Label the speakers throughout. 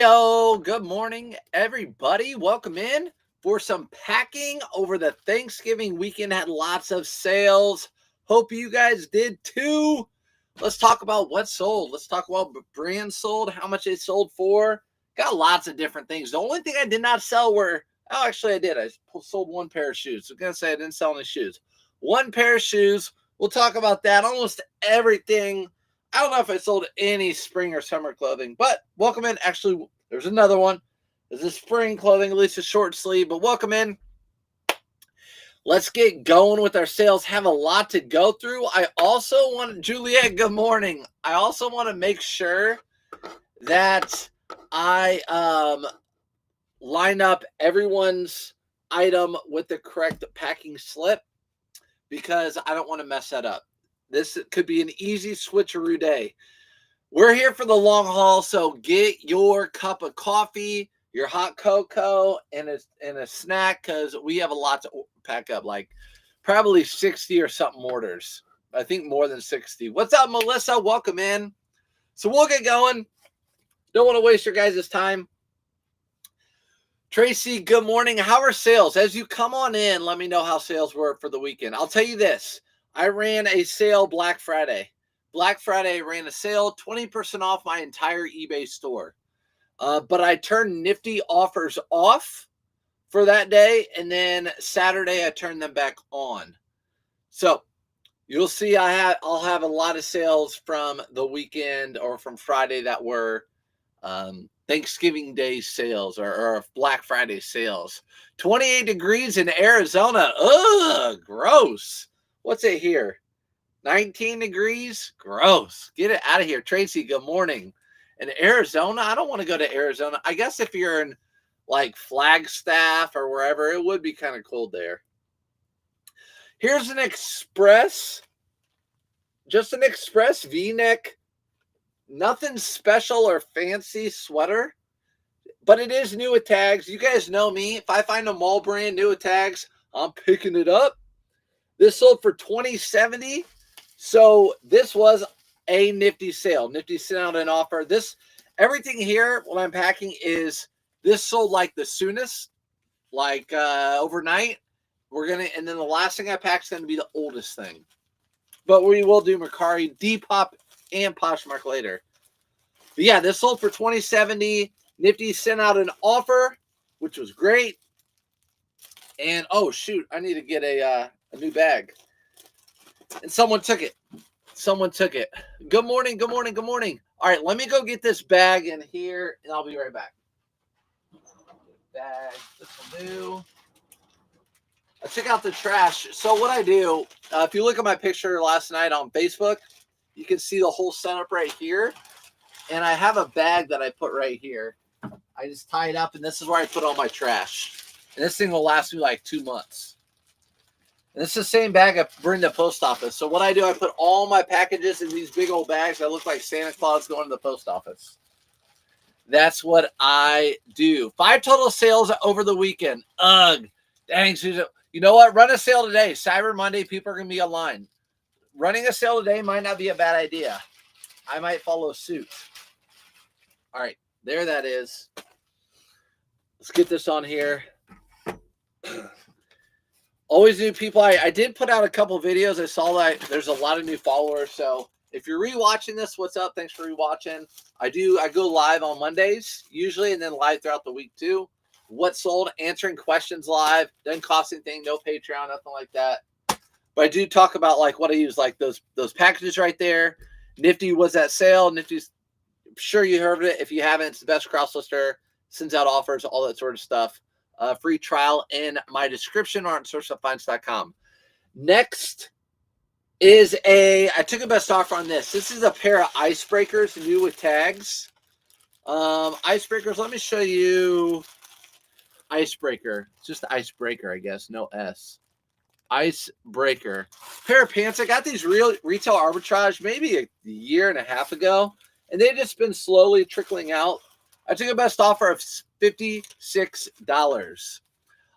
Speaker 1: Yo, good morning, everybody. Welcome in for some packing over the Thanksgiving weekend. Had lots of sales. Hope you guys did too. Let's talk about what sold. Let's talk about brands sold, how much they sold for. Got lots of different things. The only thing I did not sell were, oh, actually, I did. I sold one pair of shoes. I'm going to say I didn't sell any shoes. One pair of shoes. We'll talk about that. Almost everything. I don't know if I sold any spring or summer clothing, but welcome in. Actually, there's another one. This is spring clothing, at least a short sleeve, but welcome in. Let's get going with our sales. Have a lot to go through. I also want, Juliet, good morning. I also want to make sure that I line up everyone's item with the correct packing slip because I don't want to mess that up. This could be an easy switcheroo day. We're here for the long haul, so get your cup of coffee, your hot cocoa, and a snack because we have a lot to pack up, like probably 60 or something orders. I think more than 60. What's up, Melissa? Welcome in. So we'll get going. Don't want to waste your guys' time. Tracy, good morning. How are sales? As you come on in, let me know how sales were for the weekend. I'll tell you this. I ran a sale Black Friday. Black Friday ran a sale, 20% off my entire eBay store. But I turned Nifty offers off for that day, and then Saturday I turned them back on. So you'll see I'll have a lot of sales from the weekend or from Friday that were Thanksgiving Day sales or Black Friday sales. 28 degrees in Arizona. Ugh, gross. What's it here? 19 degrees? Gross. Get it out of here. Tracy, good morning. In Arizona? I don't want to go to Arizona. I guess if you're in like Flagstaff or wherever, it would be kind of cold there. Here's an express. Just an express V-neck. Nothing special or fancy sweater. But it is new with tags. You guys know me. If I find a mall brand new with tags, I'm picking it up. This sold for $20.70. So this was a Nifty sale. Nifty sent out an offer. Everything here, what I'm packing is this sold like the soonest, like overnight. And then the last thing I pack is going to be the oldest thing. But we will do Mercari, Depop, and Poshmark later. But yeah, this sold for $20.70. Nifty sent out an offer, which was great. And oh shoot, I need to get a new bag. And someone took it. Good morning, good morning, good morning. All right, let me go get this bag in here, and I'll be right back. Bag, this will do. I took out the trash. So what I do, if you look at my picture last night on Facebook, you can see the whole setup right here. And I have a bag that I put right here. I just tie it up, and this is where I put all my trash. And this thing will last me like 2 months. And it's the same bag I bring to the post office. So what I do, I put all my packages in these big old bags that look like Santa Claus going to the post office. That's what I do. 5 total sales over the weekend. Ugh. Dang, Susan. You know what? Run a sale today. Cyber Monday, people are going to be online. Running a sale today might not be a bad idea. I might follow suit. All right. There that is. Let's get this on here. Always new people. I did put out a couple videos. I saw that there's a lot of new followers. So if you're rewatching this, what's up? Thanks for rewatching. I go live on Mondays usually, and then live throughout the week too. What sold? Answering questions live. Doesn't cost anything. No Patreon, nothing like that. But I do talk about like what I use, like those packages right there. Nifty was at sale. Nifty's, I'm sure you heard of it. If you haven't, it's the best cross lister. Sends out offers, all that sort of stuff. Free trial in my description or on sourceoffinds.com. Next is I took a best offer on this. This is a pair of icebreakers new with tags. Icebreakers, let me show you. Icebreaker. It's just icebreaker, I guess. No S. Icebreaker. Pair of pants. I got these retail arbitrage maybe a year and a half ago, and they've just been slowly trickling out. I took a best offer of $56.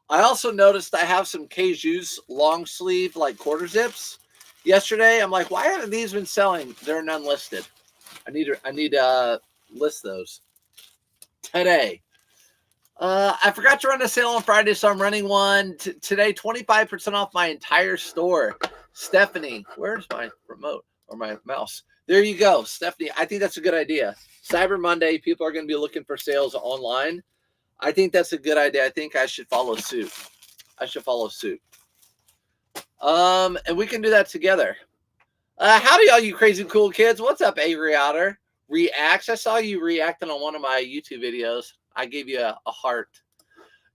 Speaker 1: I also noticed I have some Cajus long sleeve, like quarter zips. Yesterday, I'm like, why haven't these been selling? They're none listed. I need to list those. today. I forgot to run a sale on Friday, so I'm running one today, 25% off my entire store. Stephanie, where's my remote or my mouse? There you go, Stephanie. I think that's a good idea. Cyber Monday, people are going to be looking for sales online. I think that's a good idea. I think I should follow suit. And we can do that together. Howdy, all you crazy cool kids. What's up, Avery Otter? Reacts. I saw you reacting on one of my YouTube videos. I gave you a heart.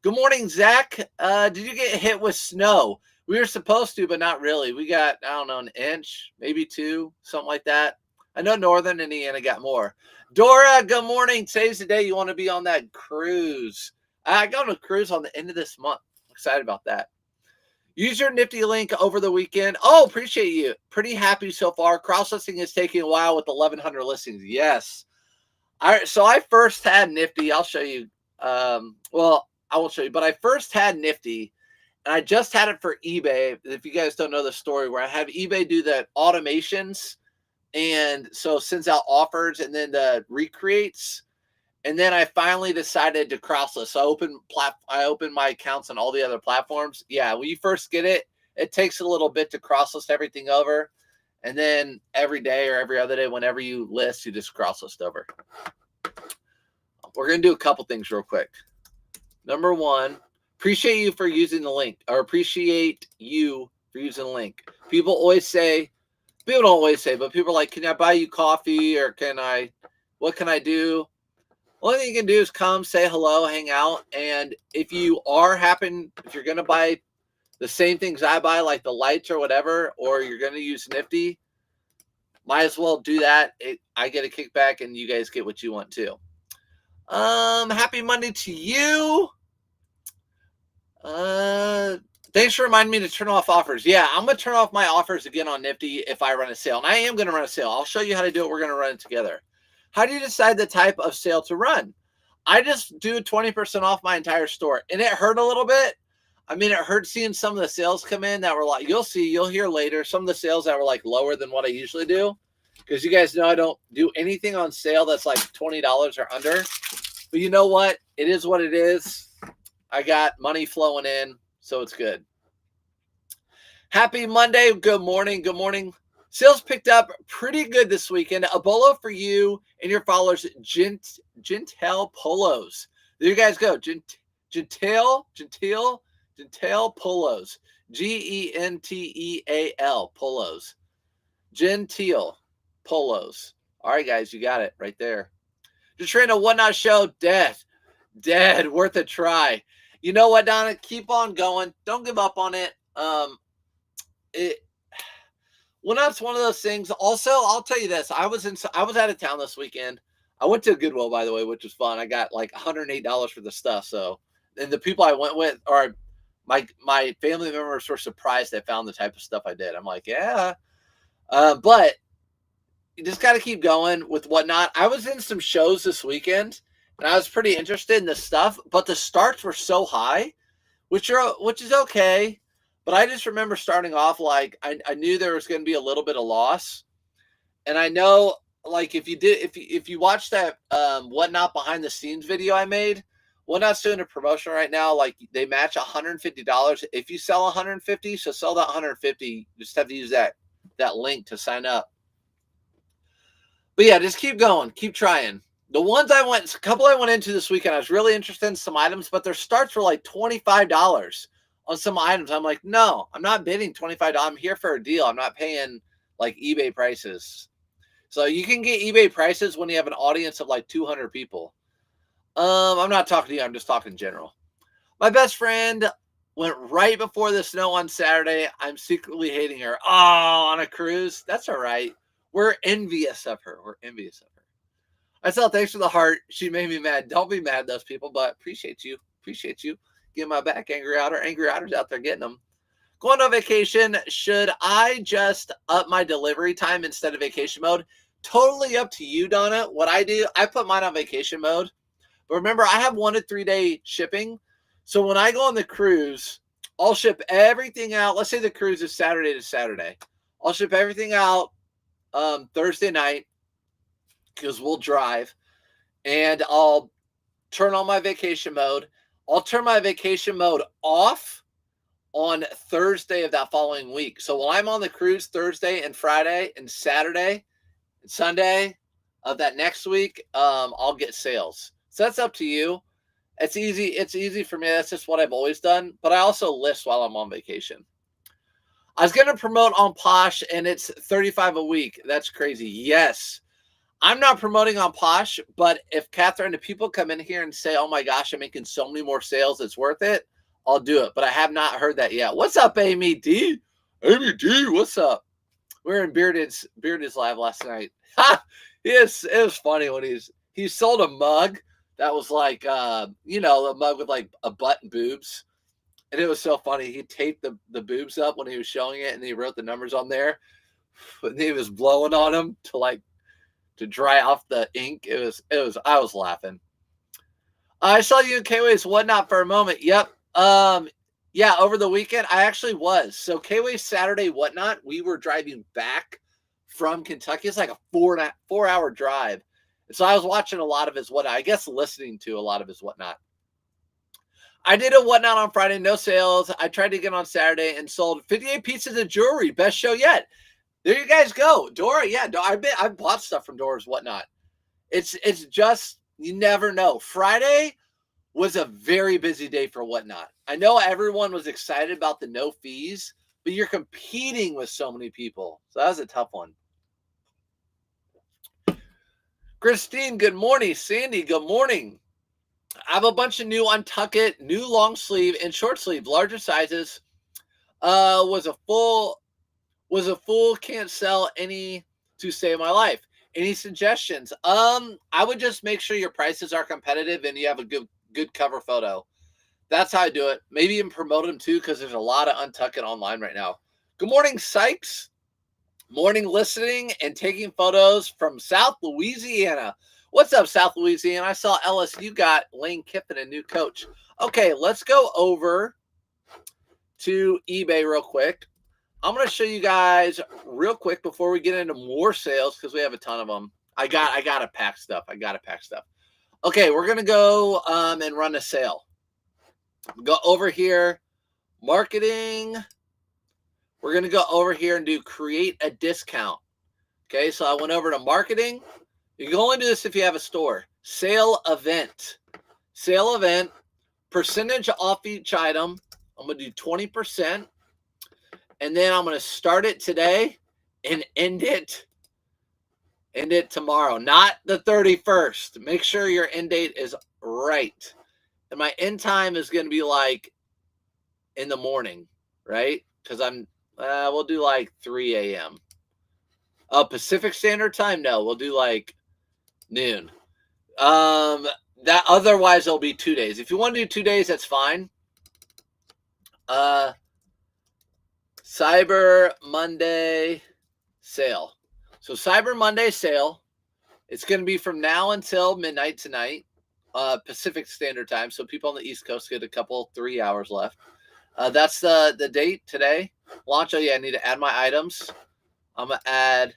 Speaker 1: Good morning, Zach. Did you get hit with snow? We were supposed to, but not really. We got, I don't know, an inch, maybe two, something like that. I know Northern Indiana got more. Dora, good morning. Today's the day you want to be on that cruise. I got on a cruise on the end of this month. I'm excited about that. Use your Nifty link over the weekend. Oh, appreciate you. Pretty happy so far. Cross-listing is taking a while with 1,100 listings. Yes. So I first had Nifty. I'll show you. Well, I won't show you, but I first had Nifty, and I just had it for eBay. If you guys don't know the story, where I have eBay do the automations, and so sends out offers and then the recreates. And then I finally decided to cross-list. So I opened my accounts on all the other platforms. Yeah, when you first get it, it takes a little bit to cross-list everything over. And then every day or every other day, whenever you list, you just cross-list over. We're going to do a couple things real quick. Number one, appreciate you for using the link, or appreciate you for using the link. People don't always say, but people are like, can I buy you coffee, or what can I do? Only thing you can do is come, say hello, hang out. And if you're going to buy the same things I buy, like the lights or whatever, or you're going to use Nifty, might as well do that. I get a kickback and you guys get what you want too. Happy Monday to you. Thanks for reminding me to turn off offers. Yeah, I'm going to turn off my offers again on Nifty if I run a sale. And I am going to run a sale. I'll show you how to do it. We're going to run it together. How do you decide the type of sale to run? I just do 20% off my entire store. And it hurt a little bit. I mean, it hurt seeing some of the sales come in that were like, you'll hear later, some of the sales that were like lower than what I usually do. Because you guys know I don't do anything on sale that's like $20 or under. But you know what? It is what it is. I got money flowing in, so it's good. Happy Monday. Good morning. Good morning. Sales picked up pretty good this weekend. A bolo for you and your followers, Gentile Polos. There you guys go. Gentile Polos. Genteal Polos. Gentile Polos. All right, guys, you got it right there. Just trying a Whatnot show. Dead. Worth a try. You know what, Donna? Keep on going. Don't give up on it. Whatnot's one of those things. Also, I'll tell you this. I was out of town this weekend. I went to Goodwill, by the way, which was fun. I got like $108 for the stuff. So, and the people I went with, or my family members, were surprised they found the type of stuff I did. I'm like, yeah. But you just got to keep going with Whatnot. I was in some shows this weekend, and I was pretty interested in the stuff, but the starts were so high, which is okay. But I just remember starting off like I knew there was going to be a little bit of loss, and I know like if you watch that Whatnot behind the scenes video I made, Whatnot's doing a promotion right now. Like they match $150 if you sell 150. So sell that 150. You just have to use that link to sign up. But yeah, just keep going, keep trying. The ones a couple I went into this weekend, I was really interested in some items, but their starts were like $25 on some items. I'm like, no, I'm not bidding $25. I'm here for a deal. I'm not paying like eBay prices. So you can get eBay prices when you have an audience of like 200 people. I'm not talking to you. I'm just talking in general. My best friend went right before the snow on Saturday. I'm secretly hating her. Oh, on a cruise. That's all right. We're envious of her. I saw thanks for the heart. She made me mad. Don't be mad at those people, but appreciate you. Get my back, Angry Otter. Angry Otter's out there getting them. Going on vacation. Should I just up my delivery time instead of vacation mode? Totally up to you, Donna. What I do, I put mine on vacation mode. But remember, I have 1 to 3 day shipping. So when I go on the cruise, I'll ship everything out. Let's say the cruise is Saturday to Saturday. I'll ship everything out Thursday night because we'll drive. And I'll turn on my vacation mode. I'll turn my vacation mode off on Thursday of that following week. So while I'm on the cruise Thursday and Friday and Saturday and Sunday of that next week, I'll get sales. So that's up to you. It's easy. It's easy for me. That's just what I've always done. But I also list while I'm on vacation. I was going to promote on Posh, and it's $35 a week. That's crazy. Yes. I'm not promoting on Posh, but if Catherine, if people come in here and say, oh my gosh, I'm making so many more sales, it's worth it, I'll do it. But I have not heard that yet. What's up, Amy D? Amy D, what's up? We were in Bearded's live last night. It was funny when he sold a mug that was like, a mug with like a butt and boobs. And it was so funny. He taped the boobs up when he was showing it, and he wrote the numbers on there. And he was blowing on them to dry off the ink. I was laughing. I saw you in K-Ways Whatnot for a moment. Yep. Yeah, over the weekend, I actually was. So K-Ways Saturday Whatnot, we were driving back from Kentucky. It's like a 4-hour drive. And so I was watching a lot of his Whatnot. I guess listening to a lot of his Whatnot. I did a Whatnot on Friday, no sales. I tried to get on Saturday and sold 58 pieces of jewelry. Best show yet. There you guys go. Dora, yeah, I bought stuff from Dora's Whatnot. It's just, you never know. Friday was a very busy day for Whatnot. I know everyone was excited about the no fees, but you're competing with so many people. So that was a tough one. Christine, good morning. Sandy, good morning. I have a bunch of new Untuck It, new long sleeve and short sleeve, larger sizes. Was a full, can't sell any to save my life. Any suggestions? I would just make sure your prices are competitive and you have a good cover photo. That's how I do it. Maybe even promote them too, because there's a lot of Untuck It online right now. Good morning, Sykes. Morning listening and taking photos from South Louisiana. What's up, South Louisiana? I saw LSU got Lane Kiffin, a new coach. Okay, let's go over to eBay real quick. I'm going to show you guys real quick before we get into more sales, because we have a ton of them. I got to pack stuff. Okay, we're going to go and run a sale. Go over here, marketing. We're going to go over here and do create a discount. Okay, so I went over to marketing. You can only do this if you have a store. Sale event. Sale event. Percentage off each item. I'm going to do 20%. And then I'm going to start it today and end it tomorrow. Not the 31st. Make sure your end date is right. And my end time is going to be like in the morning, right? Because we'll do like 3 a.m. Pacific Standard Time? No, we'll do like noon. That otherwise it'll be 2 days. If you want to do 2 days, that's fine. Cyber Monday sale. So Cyber Monday sale, it's going to be from now until midnight tonight, Pacific Standard Time. So people on the East Coast get 3 hours left. That's the date today. Launch. Oh yeah, I need to add my items. I'm going to add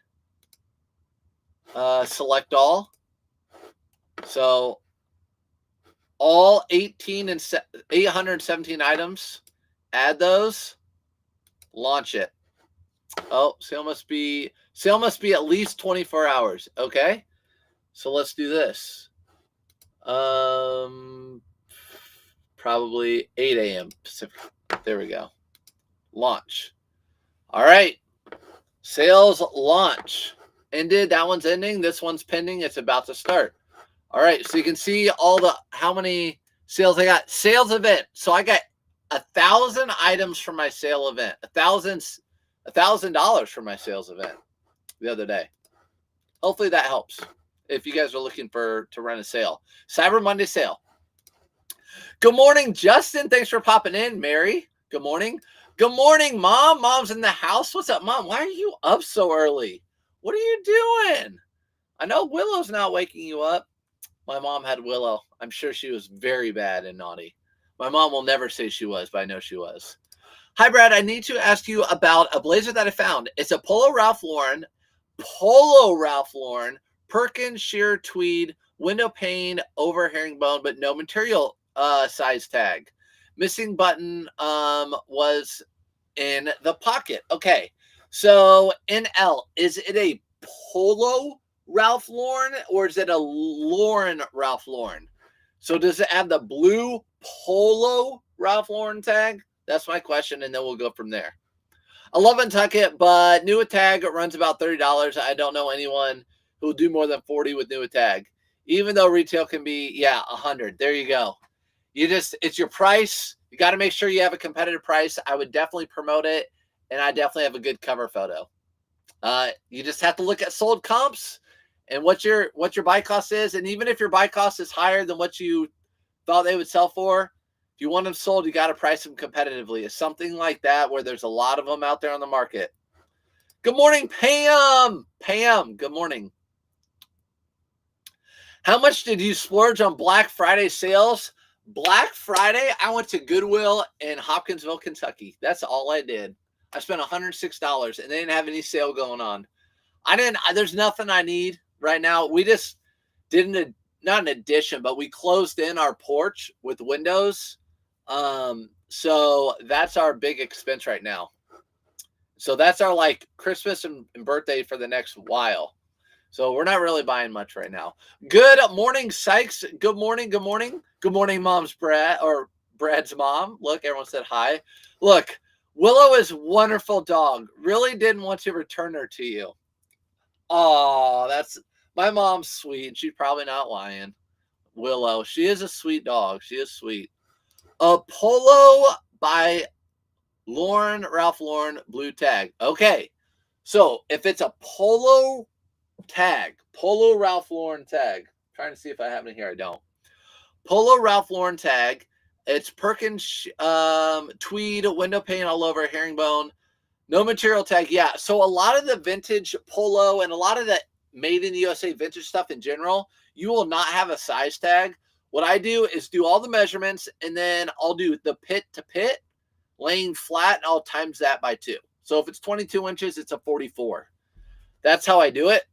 Speaker 1: select all. So all 817 items, add those, launch it. Oh, sale must be at least 24 hours. Okay. So let's do this. Probably 8 a.m. Pacific. There we go. Launch. All right. Sales launch. Ended. That one's ending. This one's pending. It's about to start. All right. So you can see how many sales I got. Sales event. So I got 1,000 items from my sale event. $1,000 for my sales event the other day. Hopefully that helps if you guys are looking to run a sale. Cyber Monday sale. Good morning, Justin. Thanks for popping in. Mary, good morning. Good morning, Mom. Mom's in the house. What's up, Mom? Why are you up so early? What are you doing? I know Willow's not waking you up. My mom had Willow. I'm sure she was very bad and naughty. My mom will never say she was, but I know she was. Hi, Brad. I need to ask you about a blazer that I found. It's a Polo Ralph Lauren, Perkins sheer tweed window pane over herringbone, but no material size tag. Missing button was in the pocket. Okay, so NL, is it a Polo Ralph Lauren or is it a Lauren Ralph Lauren? So does it have the blue Polo Ralph Lauren tag? That's my question, and then we'll go from there. I love Untucket, but new tag runs about $30. I don't know anyone who will do more than 40 with new tag, even though retail can be, yeah, 100. There you go. It's your price. You got to make sure you have a competitive price. I would definitely promote it, and I definitely have a good cover photo. You just have to look at sold comps and what your buy cost is, and even if your buy cost is higher than what you thought they would sell for, if you want them sold, you got to price them competitively. It's something like that where there's a lot of them out there on the market. Good morning, Pam. Pam, good morning. How much did you splurge on Black Friday sales? Black Friday, I went to Goodwill in Hopkinsville, Kentucky. That's all I did. I spent $106, and they didn't have any sale going on. There's nothing I need right now. We just didn't, not an addition, but we closed in our porch with windows. So that's our big expense right now. So that's our like Christmas and birthday for the next while. So we're not really buying much right now. Good morning, Sykes. Good morning. Good morning. Good morning, Mom's Brad's mom. Look, everyone said hi. Look, Willow is a wonderful dog. Really didn't want to return her to you. Oh, my mom's sweet. She's probably not lying. Willow, she is a sweet dog. She is sweet. A Polo by Ralph Lauren, blue tag. Okay, so if it's a Polo tag, Polo Ralph Lauren tag, I'm trying to see if I have it here. I don't. Polo Ralph Lauren tag. It's Perkins tweed, window pane all over, herringbone. No material tag. Yeah, so a lot of the vintage Polo and a lot of the made in the USA vintage stuff in general, you will not have a size tag. What I do is do all the measurements, and then I'll do the pit to pit, laying flat, and I'll times that by 2. So if it's 22 inches, it's a 44. That's how I do it.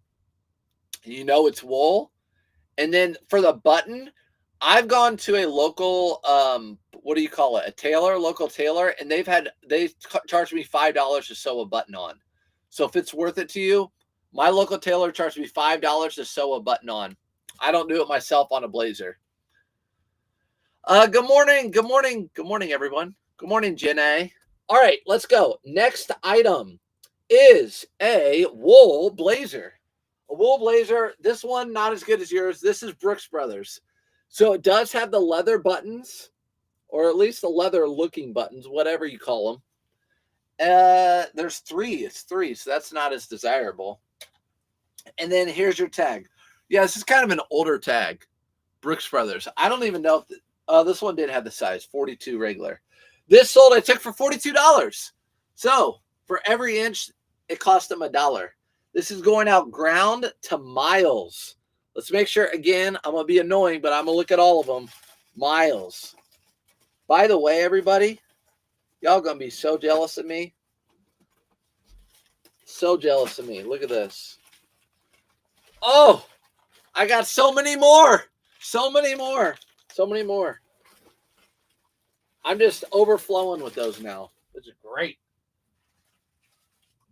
Speaker 1: You know it's wool. And then for the button, I've gone to a local, what do you call it? Local tailor, and they charged me $5 to sew a button on. So if it's worth it to you, my local tailor charged me $5 to sew a button on. I don't do it myself on a blazer. Good morning. Good morning. Good morning, everyone. Good morning, Jenna. All right, let's go. Next item is a wool blazer. A wool blazer. This one, not as good as yours. This is Brooks Brothers. So it does have the leather buttons, or at least the leather looking buttons, whatever you call them. There's 3. It's 3, so that's not as desirable. And then here's your tag. Yeah, this is kind of an older tag. Brooks Brothers. I don't even know if this one did have the size, 42 regular. This sold I took for $42. So for every inch, it cost them $1. This is going out ground to miles. Let's make sure, again, I'm going to be annoying, but I'm going to look at all of them. Miles. By the way, everybody, y'all going to be so jealous of me. So jealous of me. Look at this. Oh, I got so many more. So many more. So many more. I'm just overflowing with those now. Those are great.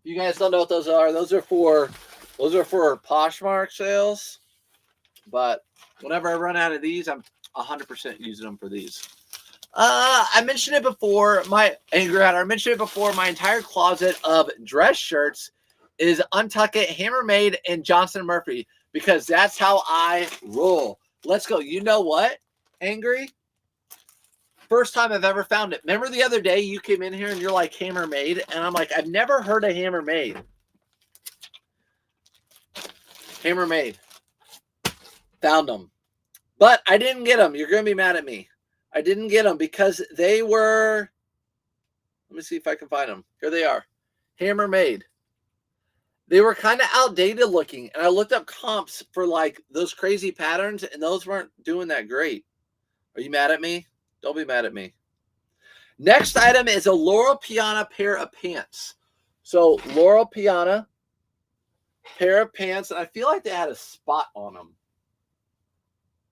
Speaker 1: You guys don't know what those are. Those are for Poshmark sales. But whenever I run out of these, I'm 100% using them for these. I mentioned it before. I mentioned it before. My entire closet of dress shirts is Untucket, Hammermade, and Johnson & Murphy because that's how I roll. Let's go. You know what, Angry? First time I've ever found it. Remember the other day you came in here and you're like Hammermade, and I'm like, I've never heard of Hammermade. Hammermade. Found them. But I didn't get them. You're going to be mad at me. I didn't get them because they were, let me see if I can find them. Here they are. Hammermade. They were kind of outdated looking, and I looked up comps for like those crazy patterns, and those weren't doing that great. Are you mad at me? Don't be mad at me. Next item is a Laurel Piana pair of pants. So Laurel Piana pair of pants, and I feel like they had a spot on them.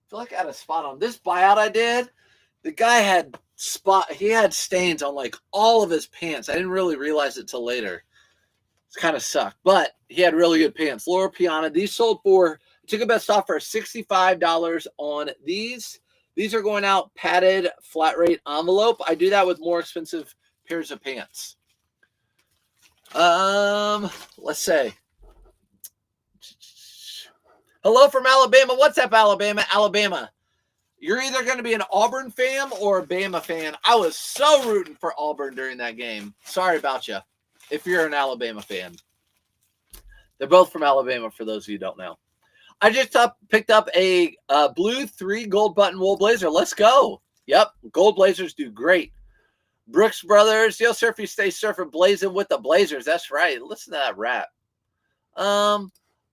Speaker 1: feel like I had a spot on this buyout I did. The guy had he had stains on like all of his pants. I didn't really realize it till later. It kind of sucked, but he had really good pants. Laura Piana. These sold for, took a best offer of $65 on these. These are going out padded flat rate envelope. I do that with more expensive pairs of pants. Let's say. Hello from Alabama. What's up, Alabama? Alabama. You're either going to be an Auburn fan or a Bama fan. I was so rooting for Auburn during that game. Sorry about you if you're an Alabama fan. They're both from Alabama, for those of you who don't know. I just picked up a blue 3 gold button wool blazer. Let's go. Yep, gold blazers do great. Brooks Brothers, yo, surfy, stay surfing, blazing with the Blazers. That's right. Listen to that rap.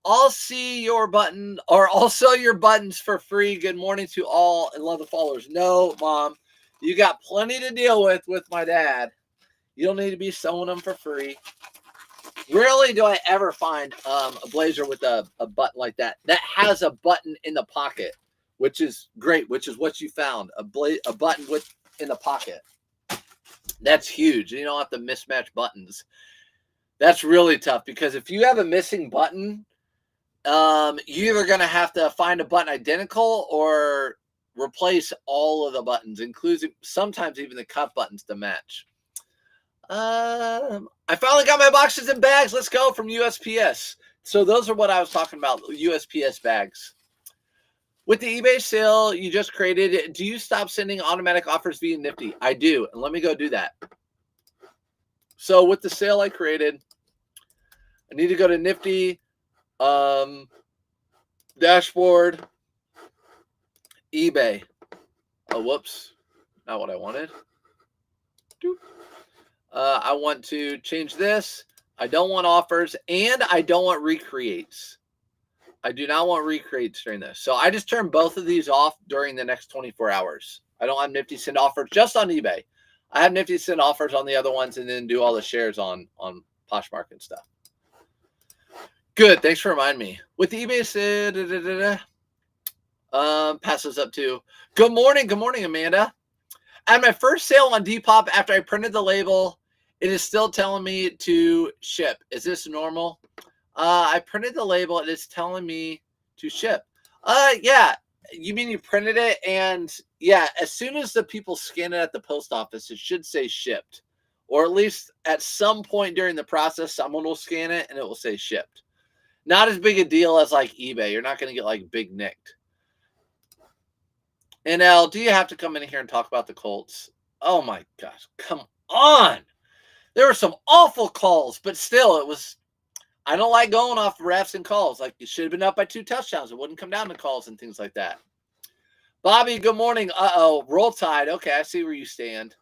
Speaker 1: I'll see your button, or I'll sell your buttons for free. Good morning to all and love the followers. No, Mom, you got plenty to deal with my dad. You don't need to be sewing them for free. Rarely do I ever find a blazer with a button like that has a button in the pocket, which is great, which is what you found, a button with in the pocket. That's huge. You don't have to mismatch buttons. That's really tough, because if you have a missing button, you're either going to have to find a button identical or replace all of the buttons, including sometimes even the cuff buttons to match. I finally got my boxes and bags. Let's go, from USPS. So those are what I was talking about, USPS bags. With the eBay sale you just created, do you stop sending automatic offers via Nifty? I do, and let me go do that. So with the sale I created, I need to go to Nifty, dashboard, eBay. Oh, whoops. Not what I wanted. I want to change this. I don't want offers, and I don't want recreates. I do not want recreates during this. So I just turned both of these off during the next 24 hours. I don't have Nifty send offers just on eBay. I have Nifty send offers on the other ones, and then do all the shares on Poshmark and stuff. Good. Thanks for reminding me. With the eBay said, pass this up to. Good morning. Good morning, Amanda. At my first sale on Depop, after I printed the label, it is still telling me to ship. Is this normal? I printed the label. It is telling me to ship. Yeah. You mean you printed it, and yeah, as soon as the people scan it at the post office, it should say shipped. Or at least at some point during the process, someone will scan it and it will say shipped. Not as big a deal as like eBay. You're not going to get like big nicked. NL, do you have to come in here and talk about the Colts? Oh my gosh, come on. There were some awful calls, but still, it was, I don't like going off refs and calls. Like, you should have been up by 2 touchdowns. It wouldn't come down to calls and things like that. Bobby, good morning. Uh-oh, roll tide. Okay, I see where you stand.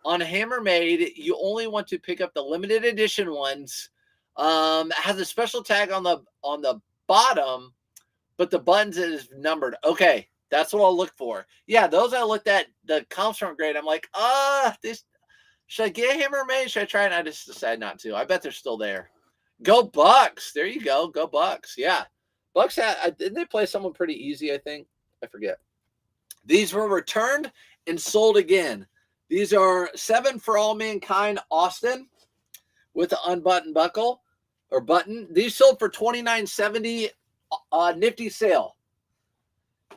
Speaker 1: On Hammermade, you only want to pick up the limited edition ones. It has a special tag on the bottom, but the buttons is numbered. Okay, that's what I'll look for. Yeah, those I looked at, the comps aren't great. I'm like, this, should I get Hammermade? Should I try it? And I just decided not to. I bet they're still there. Go Bucks. There you go. Go Bucks. Yeah. Bucks, didn't they play someone pretty easy, I think? I forget. These were returned and sold again. These are 7 for All Mankind Austin with the unbuttoned buckle or button. These sold for $29.70. Nifty sale.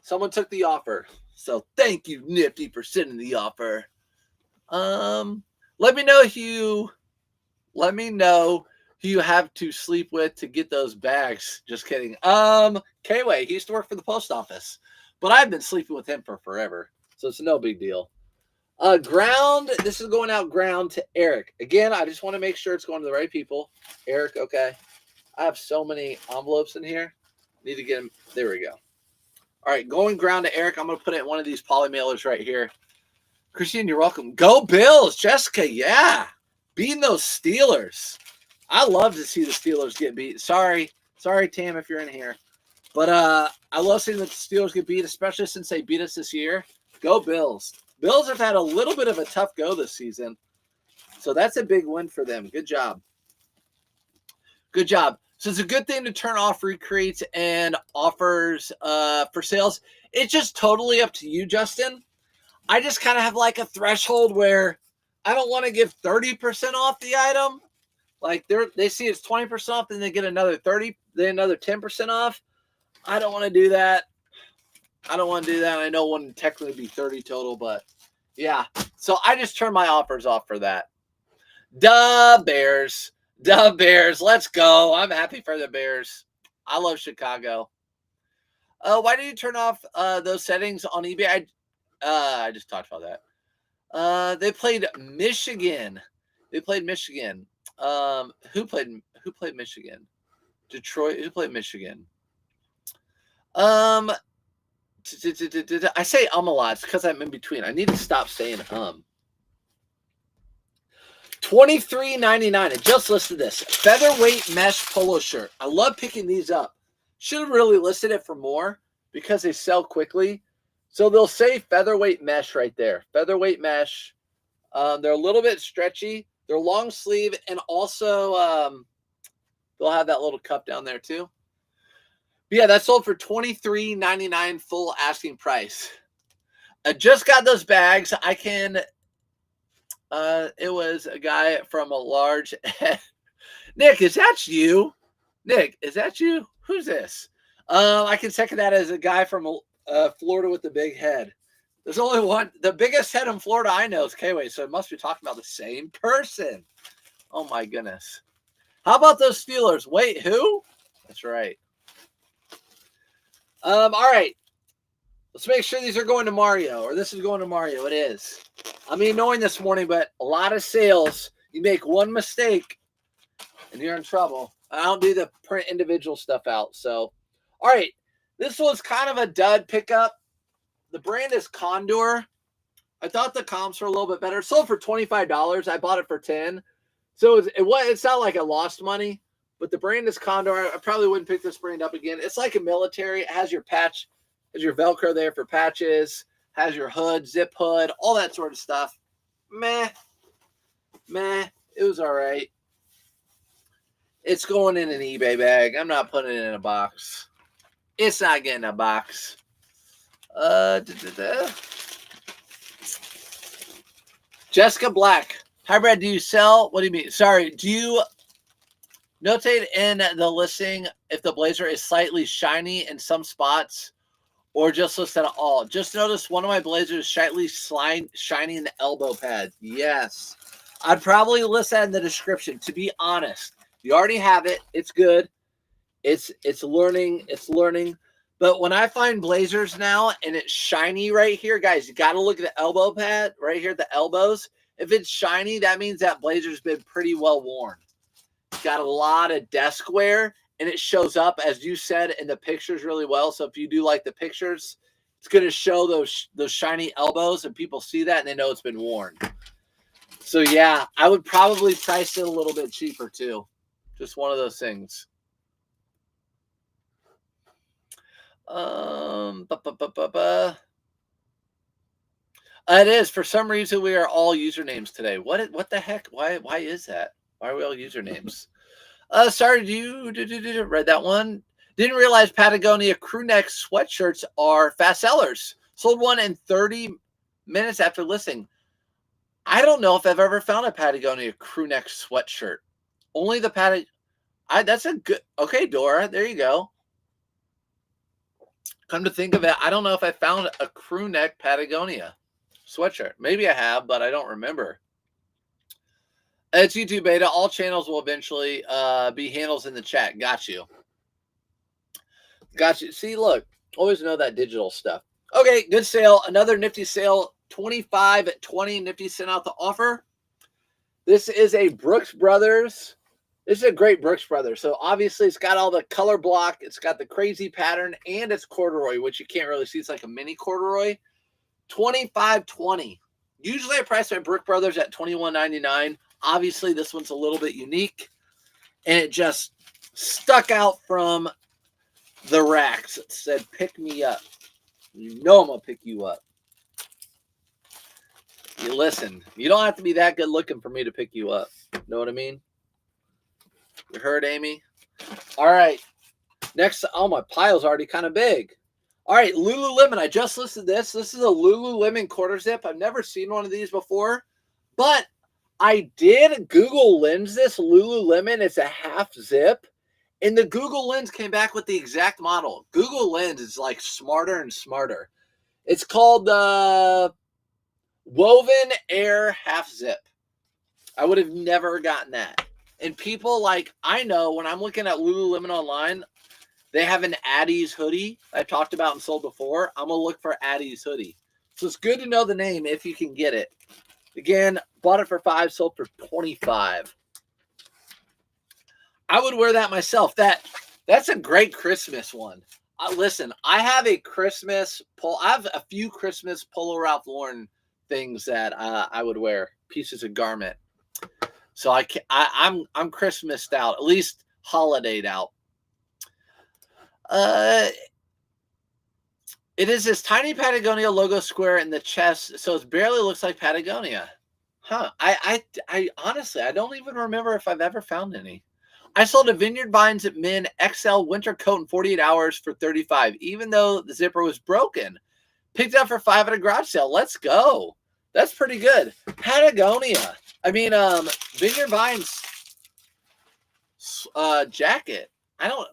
Speaker 1: Someone took the offer. So thank you, Nifty, for sending the offer. Let me know who you have to sleep with to get those bags. Just kidding. K-Way, he used to work for the post office, but I've been sleeping with him for forever, so it's no big deal. Ground, this is going out ground to Eric. Again, I just want to make sure it's going to the right people. Eric, okay. I have so many envelopes in here. Need to get them. There we go. All right, going ground to Eric. I'm going to put it in one of these poly mailers right here. Christine, you're welcome. Go Bills. Jessica, yeah. Beating those Steelers. I love to see the Steelers get beat. Sorry, Tam, if you're in here. But I love seeing the Steelers get beat, especially since they beat us this year. Go Bills. Bills have had a little bit of a tough go this season. So that's a big win for them. Good job. Good job. So it's a good thing to turn off recreates and offers for sales. It's just totally up to you, Justin. I just kind of have like a threshold where I don't want to give 30% off the item. Like they see it's 20% off, then they get another 30, then another 10% off. I don't want to do that. I don't want to do that. I know it wouldn't technically be 30 total, but yeah. So I just turn my offers off for that. Duh, Bears. Duh, Bears. Let's go. I'm happy for the Bears. I love Chicago. Why did you turn off those settings on eBay? I just talked about that. They played Michigan. They played Michigan. Who played Michigan? Detroit. Who played Michigan? I say a lot because I'm in between. I need to stop saying $23.99. I just listed this featherweight mesh polo shirt. I love picking these up. Should have really listed it for more because they sell quickly. So they'll say featherweight mesh right there. Featherweight mesh. They're a little bit stretchy. They're long sleeve, and also they'll have that little cup down there too. But yeah, that sold for $23.99 full asking price. I just got those bags. I can. It was a guy from a large. Nick, is that you? Nick, is that you? Who's this? I can second that as a guy from Florida with the big head. There's only one. The biggest head in Florida I know is K-Way, so it must be talking about the same person. Oh, my goodness. How about those Steelers? Wait, who? That's right. All right. Let's make sure these are going to Mario, or this is going to Mario. It is. I'm annoying this morning, but a lot of sales. You make one mistake, and you're in trouble. I don't do the print individual stuff out. So, all right. This was kind of a dud pickup. The brand is Condor. I thought the comps were a little bit better. It sold for $25. I bought it for $10. So it's not like I lost money, but the brand is Condor. I probably wouldn't pick this brand up again. It's like a military. It has your patch, has your Velcro there for patches, has your hood, zip hood, all that sort of stuff. Meh. It was all right. It's going in an eBay bag. I'm not putting it in a box. It's not getting a box. Jessica Black. Hi, Brad. Do you sell? What do you mean? Sorry. Do you notate in the listing if the blazer is slightly shiny in some spots or just list at all? Just notice one of my blazers slightly shiny in the elbow pad. Yes. I'd probably list that in the description. To be honest, you already have it. It's good. It's learning. It's learning. But when I find blazers now and it's shiny right here, guys, you got to look at the elbow pad right here, the elbows. If it's shiny, that means that blazer's been pretty well worn. It's got a lot of desk wear, and it shows up, as you said, in the pictures really well. So if you do like the pictures, it's going to show those shiny elbows, and people see that, and they know it's been worn. So, yeah, I would probably price it a little bit cheaper, too. Just one of those things. It is. For some reason, we are all usernames today. What the heck? Why is that? Why are we all usernames? Sorry, you read that one? Didn't realize Patagonia crew neck sweatshirts are fast sellers. Sold one in 30 minutes after listing. I don't know if I've ever found a Patagonia crew neck sweatshirt. Only the that's a good. Okay, Dora, there you go. Come to think of it, I don't know if I found a crew neck Patagonia sweatshirt. Maybe I have, but I don't remember. It's YouTube beta. All channels will eventually be handles in the chat. Got you. See, look, always know that digital stuff. Okay, good sale. Another Nifty sale. 25 at 20. Nifty sent out the offer. This is a Brooks Brothers. This is a great Brooks Brothers. So obviously it's got all the color block. It's got the crazy pattern, and it's corduroy, which you can't really see. It's like a mini corduroy. $25.20. Usually I price my Brooks Brothers at $21.99. Obviously this one's a little bit unique, and it just stuck out from the racks. It said, pick me up. You know I'm going to pick you up. You listen. You don't have to be that good looking for me to pick you up. Know what I mean? You heard, Amy? All right. Next, oh, my pile's already kind of big. All right, Lululemon. I just listed this. This is a Lululemon quarter zip. I've never seen one of these before, but I did Google Lens this Lululemon. It's a half zip, and the Google Lens came back with the exact model. Google Lens is like smarter and smarter. It's called Woven Air Half Zip. I would have never gotten that. And people like, I know when I'm looking at Lululemon online, they have an Addie's hoodie I've talked about and sold before. I'm going to look for Addie's hoodie. So it's good to know the name if you can get it. Again, bought it for $5, sold for $25. I would wear that myself. That's a great Christmas one. Listen, I have a few Christmas Polo Ralph Lauren things that I would wear, pieces of garment. So I'm Christmased out, at least holidayed out. It is this tiny Patagonia logo square in the chest, so it barely looks like Patagonia. Huh. I honestly, I don't even remember if I've ever found any. I sold a Vineyard Vines at Men XL winter coat in 48 hours for $35, even though the zipper was broken. Picked up for $5 at a garage sale. Let's go. That's pretty good. Patagonia. I mean, Vineyard Vines jacket.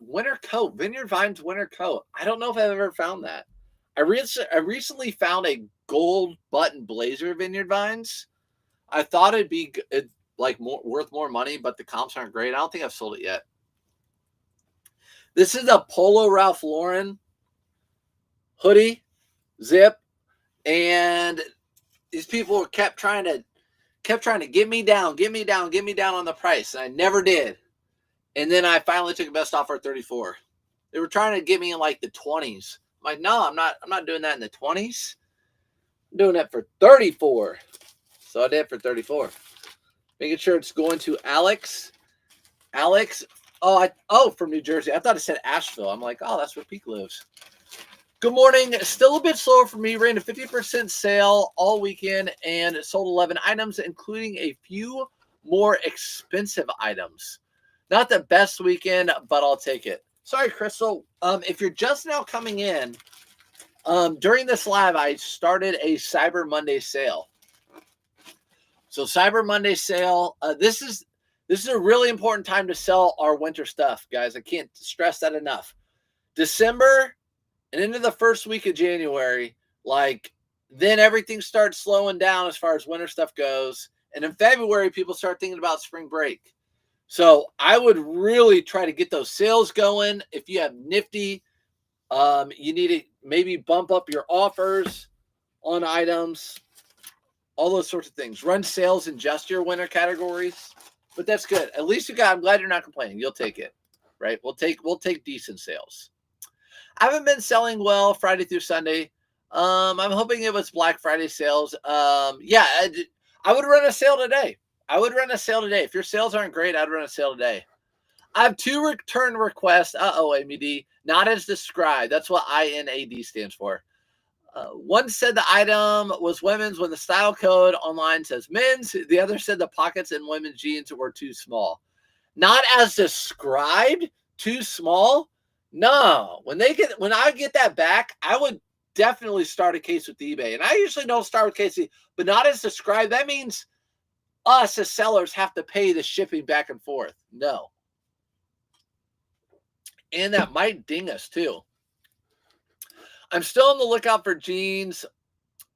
Speaker 1: Winter coat. Vineyard Vines winter coat. I don't know if I've ever found that. I recently found a gold button blazer Vineyard Vines. I thought it'd be worth more money, but the comps aren't great. I don't think I've sold it yet. This is a Polo Ralph Lauren hoodie, zip, and these people kept trying to get me down on the price, and I never did. And then I finally took a best offer at $34. They were trying to get me in like the 20s. I'm like, no, I'm not doing that in the 20s. I'm doing that for $34. So I did for $34. Making sure it's going to Alex. From New Jersey. I thought it said Asheville. I'm like, oh, that's where Peak lives. Good morning. Still a bit slower for me. Ran a 50% sale all weekend and sold 11 items, including a few more expensive items. Not the best weekend, but I'll take it. Sorry, Crystal. If you're just now coming in, during this live, I started a Cyber Monday sale. So Cyber Monday sale, this is a really important time to sell our winter stuff, guys. I can't stress that enough. December and into the first week of January, then everything starts slowing down as far as winter stuff goes. And in February, people start thinking about spring break. So I would really try to get those sales going. If you have Nifty, you need to maybe bump up your offers on items, all those sorts of things. Run sales in just your winter categories, but that's good. At least I'm glad you're not complaining. You'll take it, right? We'll take decent sales. I haven't been selling well Friday through Sunday. I'm hoping it was Black Friday sales. I would run a sale today. If your sales aren't great, I'd run a sale today. I have 2 return requests. MED. Not as described. That's what INAD stands for. One said the item was women's when the style code online says men's. The other said the pockets in women's jeans were too small. Not as described, too small. No. When I get that back, I would definitely start a case with eBay. And I usually don't start with cases, but not as described. That means us as sellers have to pay the shipping back and forth. No. And that might ding us too. I'm still on the lookout for jeans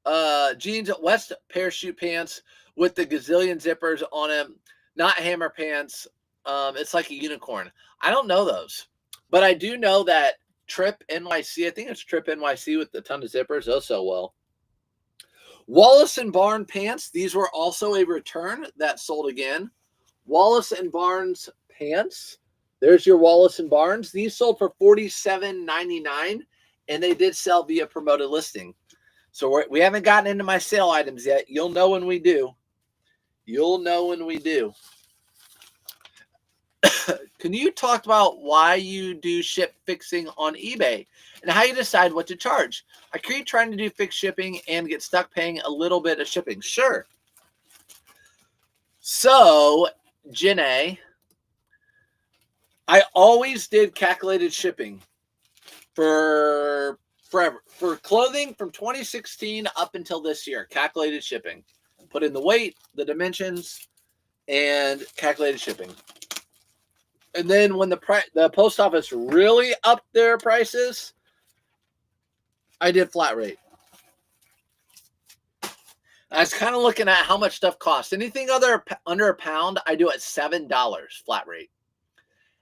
Speaker 1: West parachute pants with the gazillion zippers on them, not hammer pants. It's like a unicorn. I don't know those, but I do know that Trip NYC, I think it's Trip NYC with a ton of zippers, does so well. Wallace and Barn pants. These were also a return that sold again. Wallace and Barnes pants. There's your Wallace and Barnes. These sold for $47.99, and they did sell via promoted listing. So we haven't gotten into my sale items yet. You'll know when we do. Can you talk about why you do ship fixing on eBay and how you decide what to charge? I keep trying to do fixed shipping and get stuck paying a little bit of shipping. Sure. So, Janae, I always did calculated shipping for forever. For clothing from 2016 up until this year, calculated shipping. Put in the weight, the dimensions, and calculated shipping. And then when the post office really upped their prices, I did flat rate. I was kind of looking at how much stuff costs. Anything under a pound, I do at $7 flat rate.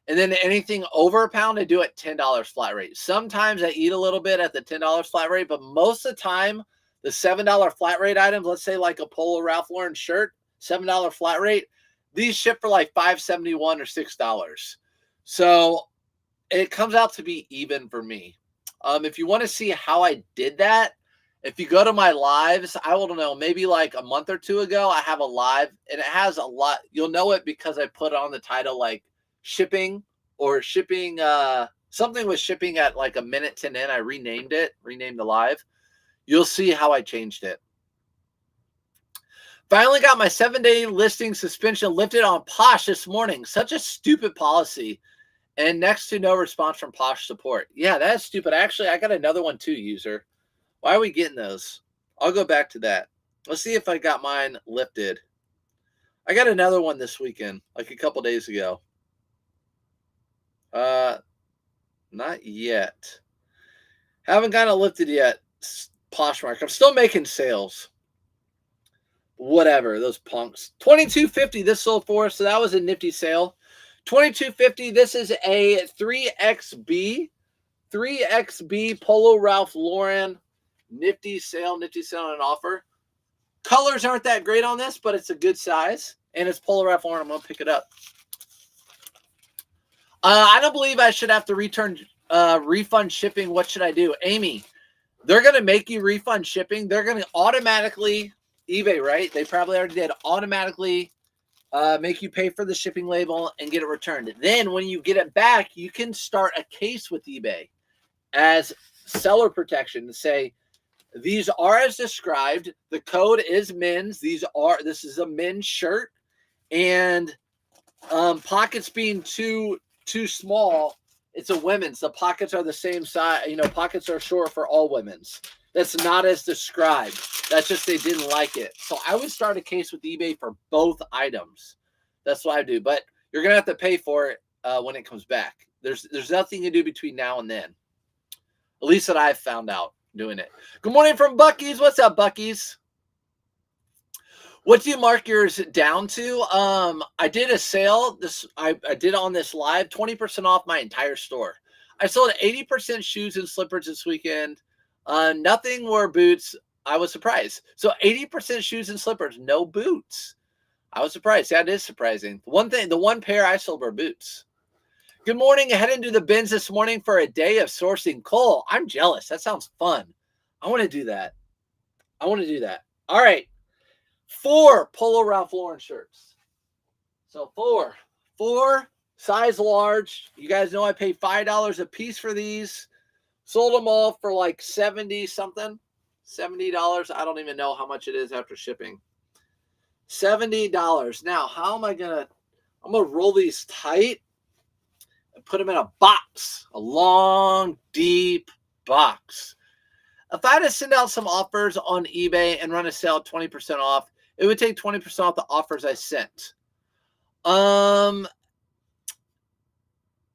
Speaker 1: And then anything over a pound, I do at $10 flat rate. Sometimes I eat a little bit at the $10 flat rate, but most of the time, the $7 flat rate items, let's say like a Polo Ralph Lauren shirt, $7 flat rate, these ship for like $5.71 or $6. So it comes out to be even for me. If you want to see how I did that, if you go to my lives, I don't know, maybe like a month or two ago, I have a live and it has a lot. You'll know it because I put on the title like shipping or shipping, something with shipping at like a minute 10 in. I renamed the live. You'll see how I changed it. Finally got my 7-day listing suspension lifted on Posh this morning. Such a stupid policy. And next to no response from Posh support. Yeah, that's stupid. Actually, I got another one too, user. Why are we getting those? I'll go back to that. Let's see if I got mine lifted. I got another one this weekend, like a couple days ago. Not yet. Haven't got it lifted yet. Poshmark. I'm still making sales. Whatever, those punks. $22.50 this sold for, so that was a nifty sale. $22.50. This is a 3XB Polo Ralph Lauren nifty sale on an offer. Colors aren't that great on this, but it's a good size, and it's Polo Ralph Lauren. I'm gonna pick it up. I don't believe I should have to refund shipping. What should I do, Amy? They're gonna make you refund shipping. They're gonna automatically eBay, right? They probably already did automatically make you pay for the shipping label and get it returned. Then when you get it back, you can start a case with eBay as seller protection to say, these are as described. The code is men's. This is a men's shirt, and pockets being too small, it's a women's. The pockets are the same size. Pockets are short for all women's. That's not as described. That's just they didn't like it. So I would start a case with eBay for both items. That's what I do. But you're gonna have to pay for it when it comes back. There's nothing to do between now and then. At least that I've found out doing it. Good morning from Bucky's. What's up, Bucky's? What do you mark yours down to? I did a sale. I did on this live, 20% off my entire store. I sold 80% shoes and slippers this weekend. Nothing were boots. I was surprised. So 80% shoes and slippers, no boots. I was surprised. That is surprising. The one pair I sold were boots. Good morning. Heading to the bins this morning for a day of sourcing coal. I'm jealous. That sounds fun. I want to do that. All right. 4 Polo Ralph Lauren shirts. So 4 size large. You guys know I paid $5 a piece for these. Sold them all for like 70 something. $70. I don't even know how much it is after shipping. $70. Now, how am I gonna? I'm gonna roll these tight and put them in a box, a long, deep box. If I had to send out some offers on eBay and run a sale at 20% off, it would take 20% off the offers I sent.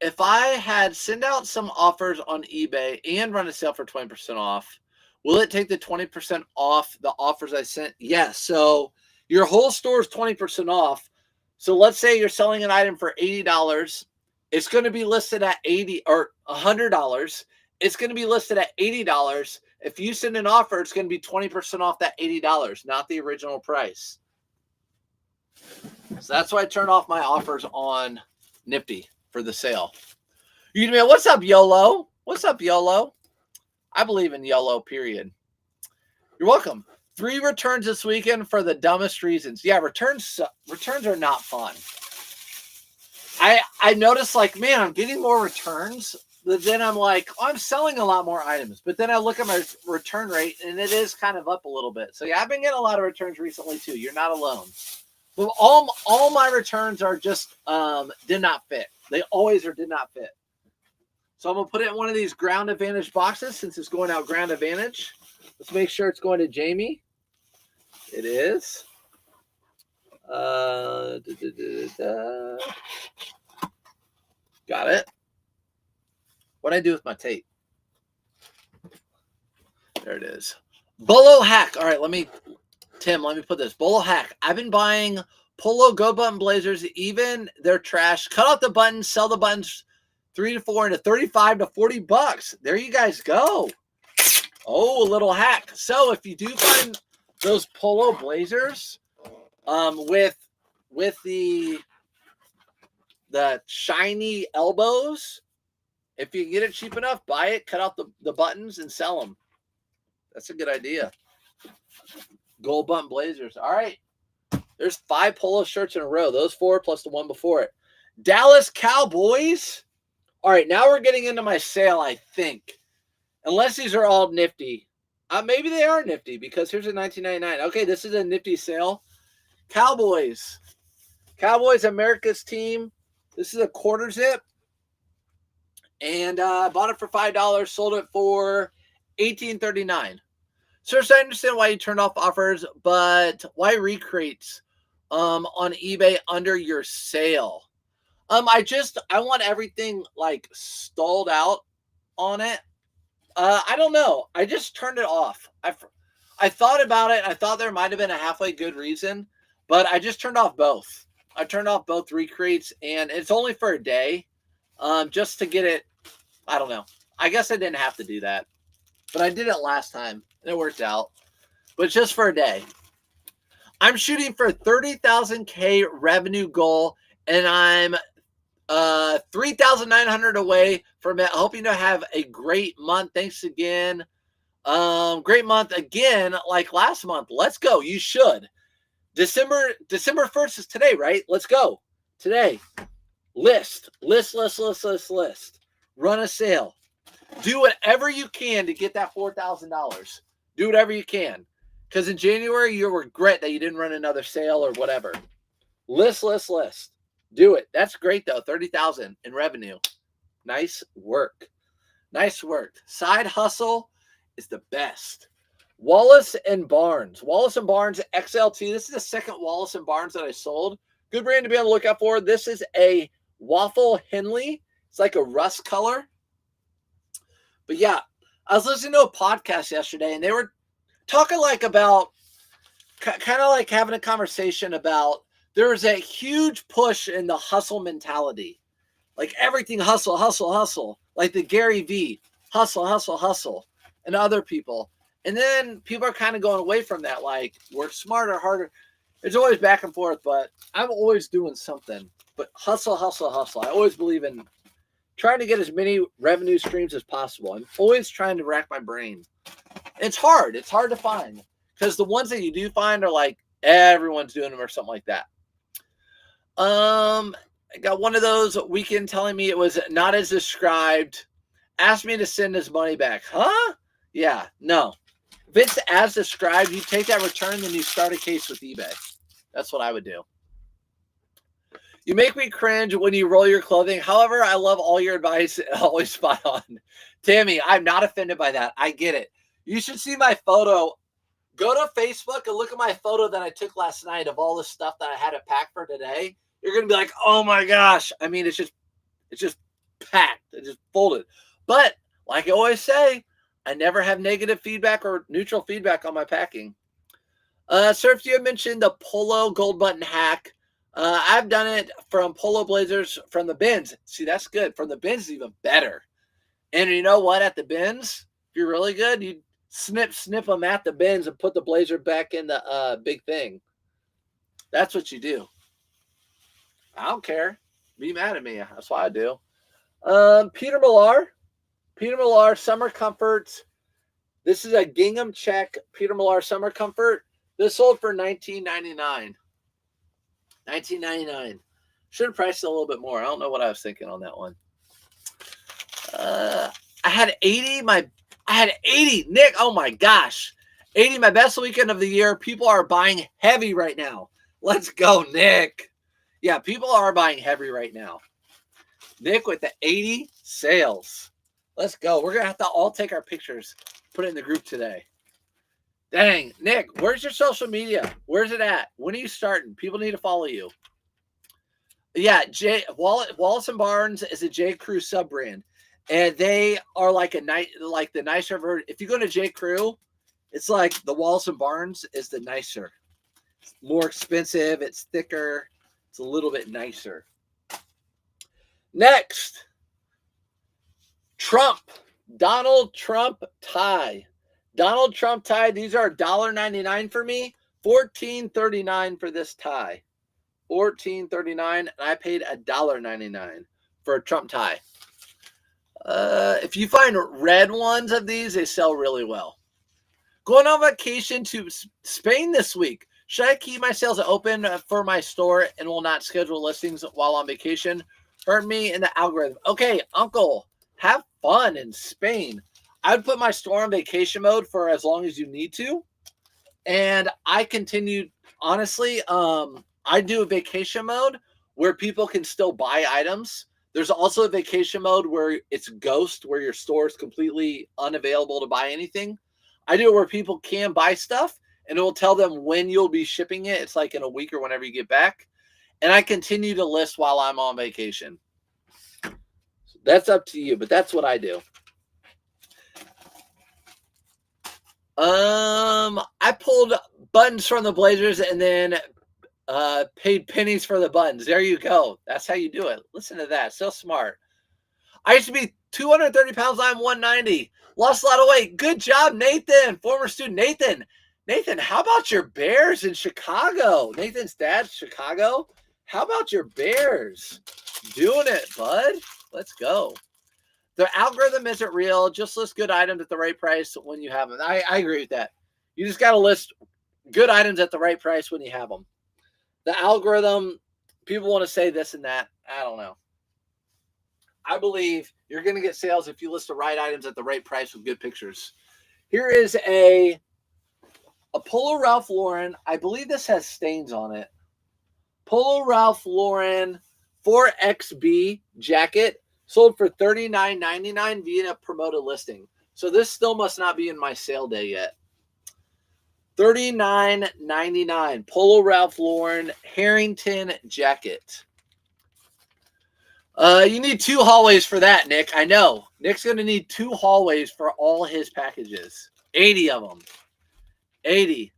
Speaker 1: If I had send out some offers on eBay and run a sale for 20% off, will it take the 20% off the offers I sent? Yes. So your whole store is 20% off. So let's say you're selling an item for $80. It's going to be listed at $80 or $100. It's going to be listed at $80. If you send an offer, it's going to be 20% off that $80, not the original price. So that's why I turn off my offers on Nifty for the sale. You can be like, what's up, YOLO? What's up, YOLO? I believe in YOLO, period. You're welcome. 3 returns this weekend for the dumbest reasons. Yeah, returns are not fun. I noticed, like, man, I'm getting more returns. But then I'm like, oh, I'm selling a lot more items. But then I look at my return rate, and it is kind of up a little bit. So, yeah, I've been getting a lot of returns recently, too. You're not alone. But all my returns are just did not fit. They always or did not fit. So I'm going to put it in one of these ground advantage boxes since it's going out ground advantage. Let's make sure it's going to Jamie. It is. Got it. What'd I do with my tape? There it is. Bolo hack. All right, Tim, let me put this. Bolo hack. I've been buying Polo Go Button Blazers, even they're trash. Cut out the buttons, sell the buttons 3 to 4 into 35 to 40 bucks. There you guys go. Oh, a little hack. So if you do find those Polo Blazers with the shiny elbows, if you get it cheap enough, buy it, cut out the buttons, and sell them. That's a good idea. Gold button Blazers. All right. There's 5 Polo shirts in a row. Those 4 plus the one before it. Dallas Cowboys. All right, now we're getting into my sale, I think. Unless these are all Nifty. Maybe they are Nifty because here's a $19.99. Okay, this is a Nifty sale. Cowboys. Cowboys, America's team. This is a quarter zip. And I bought it for $5, sold it for $18.39. Sir, so I understand why you turned off offers, but why recreates on eBay under your sale? I want everything like stalled out on it. I don't know. I just turned it off. I thought about it. I thought there might have been a halfway good reason, but I just turned off both. I turned off both recreates, and it's only for a day, just to get it. I don't know. I guess I didn't have to do that, but I did it last time, and it worked out. But just for a day. I'm shooting for 30,000K revenue goal, and I'm 3,900 away from it. I hope you have a great month. Thanks again. Great month again, like last month. Let's go. You should. December 1st is today, right? Let's go. Today. List. Run a sale. Do whatever you can to get that $4,000. Do whatever you can. Because in January, you'll regret that you didn't run another sale or whatever. List. Do it. That's great, though. 30,000 in revenue. Nice work. Side hustle is the best. Wallace and Barnes. Wallace and Barnes XLT. This is the second Wallace and Barnes that I sold. Good brand to be on the lookout for. This is a Waffle Henley. It's like a rust color. But yeah, I was listening to a podcast yesterday, and they were talking like about, kind of like having a conversation about, there was a huge push in the hustle mentality. Like everything hustle. Like the Gary V, hustle, and other people. And then people are kind of going away from that, like work smarter, harder. It's always back and forth, but I'm always doing something. But hustle. I always believe in trying to get as many revenue streams as possible. I'm always trying to rack my brain. It's hard. It's hard to find because the ones that you do find are like everyone's doing them or something like that. I got one of those weekend telling me it was not as described. Asked me to send his money back. Huh? Yeah, no. If it's as described, you take that return, then you start a case with eBay. That's what I would do. You make me cringe when you roll your clothing. However, I love all your advice. Always spot on. Tammy, I'm not offended by that. I get it. You should see my photo. Go to Facebook and look at my photo that I took last night of all the stuff that I had to pack for today. You're going to be like, oh my gosh. I mean, it's just packed. It's just folded. But like I always say, I never have negative feedback or neutral feedback on my packing. Surf, you had mentioned the Polo gold button hack. I've done it from Polo Blazers from the bins. See, that's good. From the bins is even better. And you know what? At the bins, if you're really good, you snip them at the bins and put the blazer back in the big thing. That's what you do. I don't care. Be mad at me. That's what I do. Peter Millar, Summer Comfort. This is a gingham check Peter Millar Summer Comfort. This sold for $19.99. $19.99. Should have priced it a little bit more. I don't know what I was thinking on that one. I had 80. Nick, oh my gosh. 80, my best weekend of the year. People are buying heavy right now. Let's go, Nick. Yeah, people are buying heavy right now. Nick with the 80 sales. Let's go. We're going to have to all take our pictures, put it in the group today. Dang, Nick, where's your social media? Where's it at? When are you starting? People need to follow you. Yeah, Wallace and Barnes is a J. Crew sub brand, and they are like the nicer version. If you go to J. Crew, it's like the Wallace and Barnes is the nicer, it's more expensive. It's thicker. It's a little bit nicer. Next, Donald Trump tie. Donald Trump tie. These are $1.99 for me. $14.39 for this tie. $14.39, and I paid $1.99 for a Trump tie. If you find red ones of these, they sell really well. Going on vacation to Spain this week. Should I keep my sales open for my store and will not schedule listings while on vacation? Hurt me in the algorithm. Okay, Uncle, have fun in Spain. I would put my store on vacation mode for as long as you need to, and I continue. Honestly, I do a vacation mode where people can still buy items. There's also a vacation mode where it's ghost, where your store is completely unavailable to buy anything. I do it where people can buy stuff, and it will tell them when you'll be shipping it. It's like in a week or whenever you get back. And I continue to list while I'm on vacation. That's up to you, but that's what I do. I pulled buttons from the Blazers and then paid pennies for the buttons. There you go. That's how you do it. Listen to that. So smart. I used to be 230 pounds. I'm 190. Lost a lot of weight. Good job, Nathan. Former student Nathan. Nathan, how about your Bears in Chicago? Nathan's dad's Chicago. How about your Bears? Doing it, bud. Let's go. The algorithm isn't real. Just list good items at the right price when you have them. I agree with that. You just got to list good items at the right price when you have them. The algorithm, people want to say this and that. I don't know. I believe you're going to get sales if you list the right items at the right price with good pictures. Here is a Polo Ralph Lauren. I believe this has stains on it. Polo Ralph Lauren 4XB jacket sold for $39.99 via a promoted listing. So this still must not be in my sale day yet. $39.99 Polo Ralph Lauren Harrington jacket. You need 2 hallways for that, Nick. I know. Nick's going to need 2 hallways for all his packages. 80 of them. 80.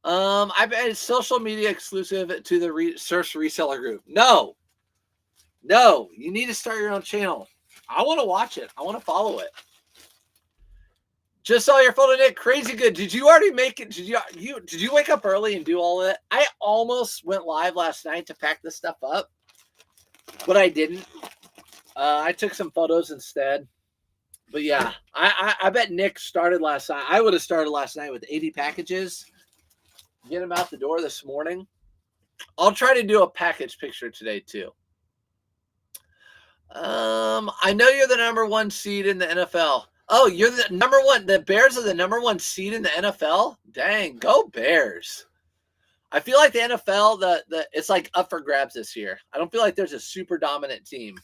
Speaker 1: I bet it's social media exclusive to the Surf's reseller group. No. You need to start your own channel. I want to watch it. I want to follow it. Just saw your photo, Nick. Crazy good. Did you already make it? Did you wake up early and do all of it? I almost went live last night to pack this stuff up, but I didn't. I took some photos instead. But yeah, I bet Nick started last night. I would have started last night with 80 packages. Get them out the door this morning. I'll try to do a package picture today too. I know you're the number 1 seed in the NFL. Oh, you're the number 1. The Bears are the number 1 seed in the NFL? Dang, go Bears. I feel like the NFL, it's like up for grabs this year. I don't feel like there's a super dominant team.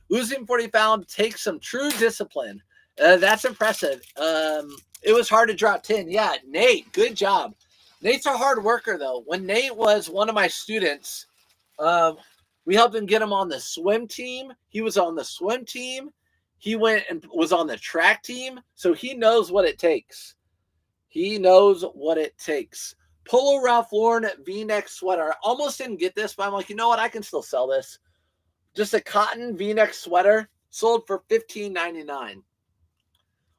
Speaker 1: Losing 40 pounds takes some true discipline. That's impressive. It was hard to drop 10. Yeah, Nate, good job. Nate's a hard worker, though. When Nate was one of my students, we helped him get him on the swim team. He was on the swim team. He went and was on the track team, so he knows what it takes. He knows what it takes. Polo Ralph Lauren V-neck sweater. I almost didn't get this, but I'm like, you know what? I can still sell this. Just a cotton V-neck sweater sold for $15.99.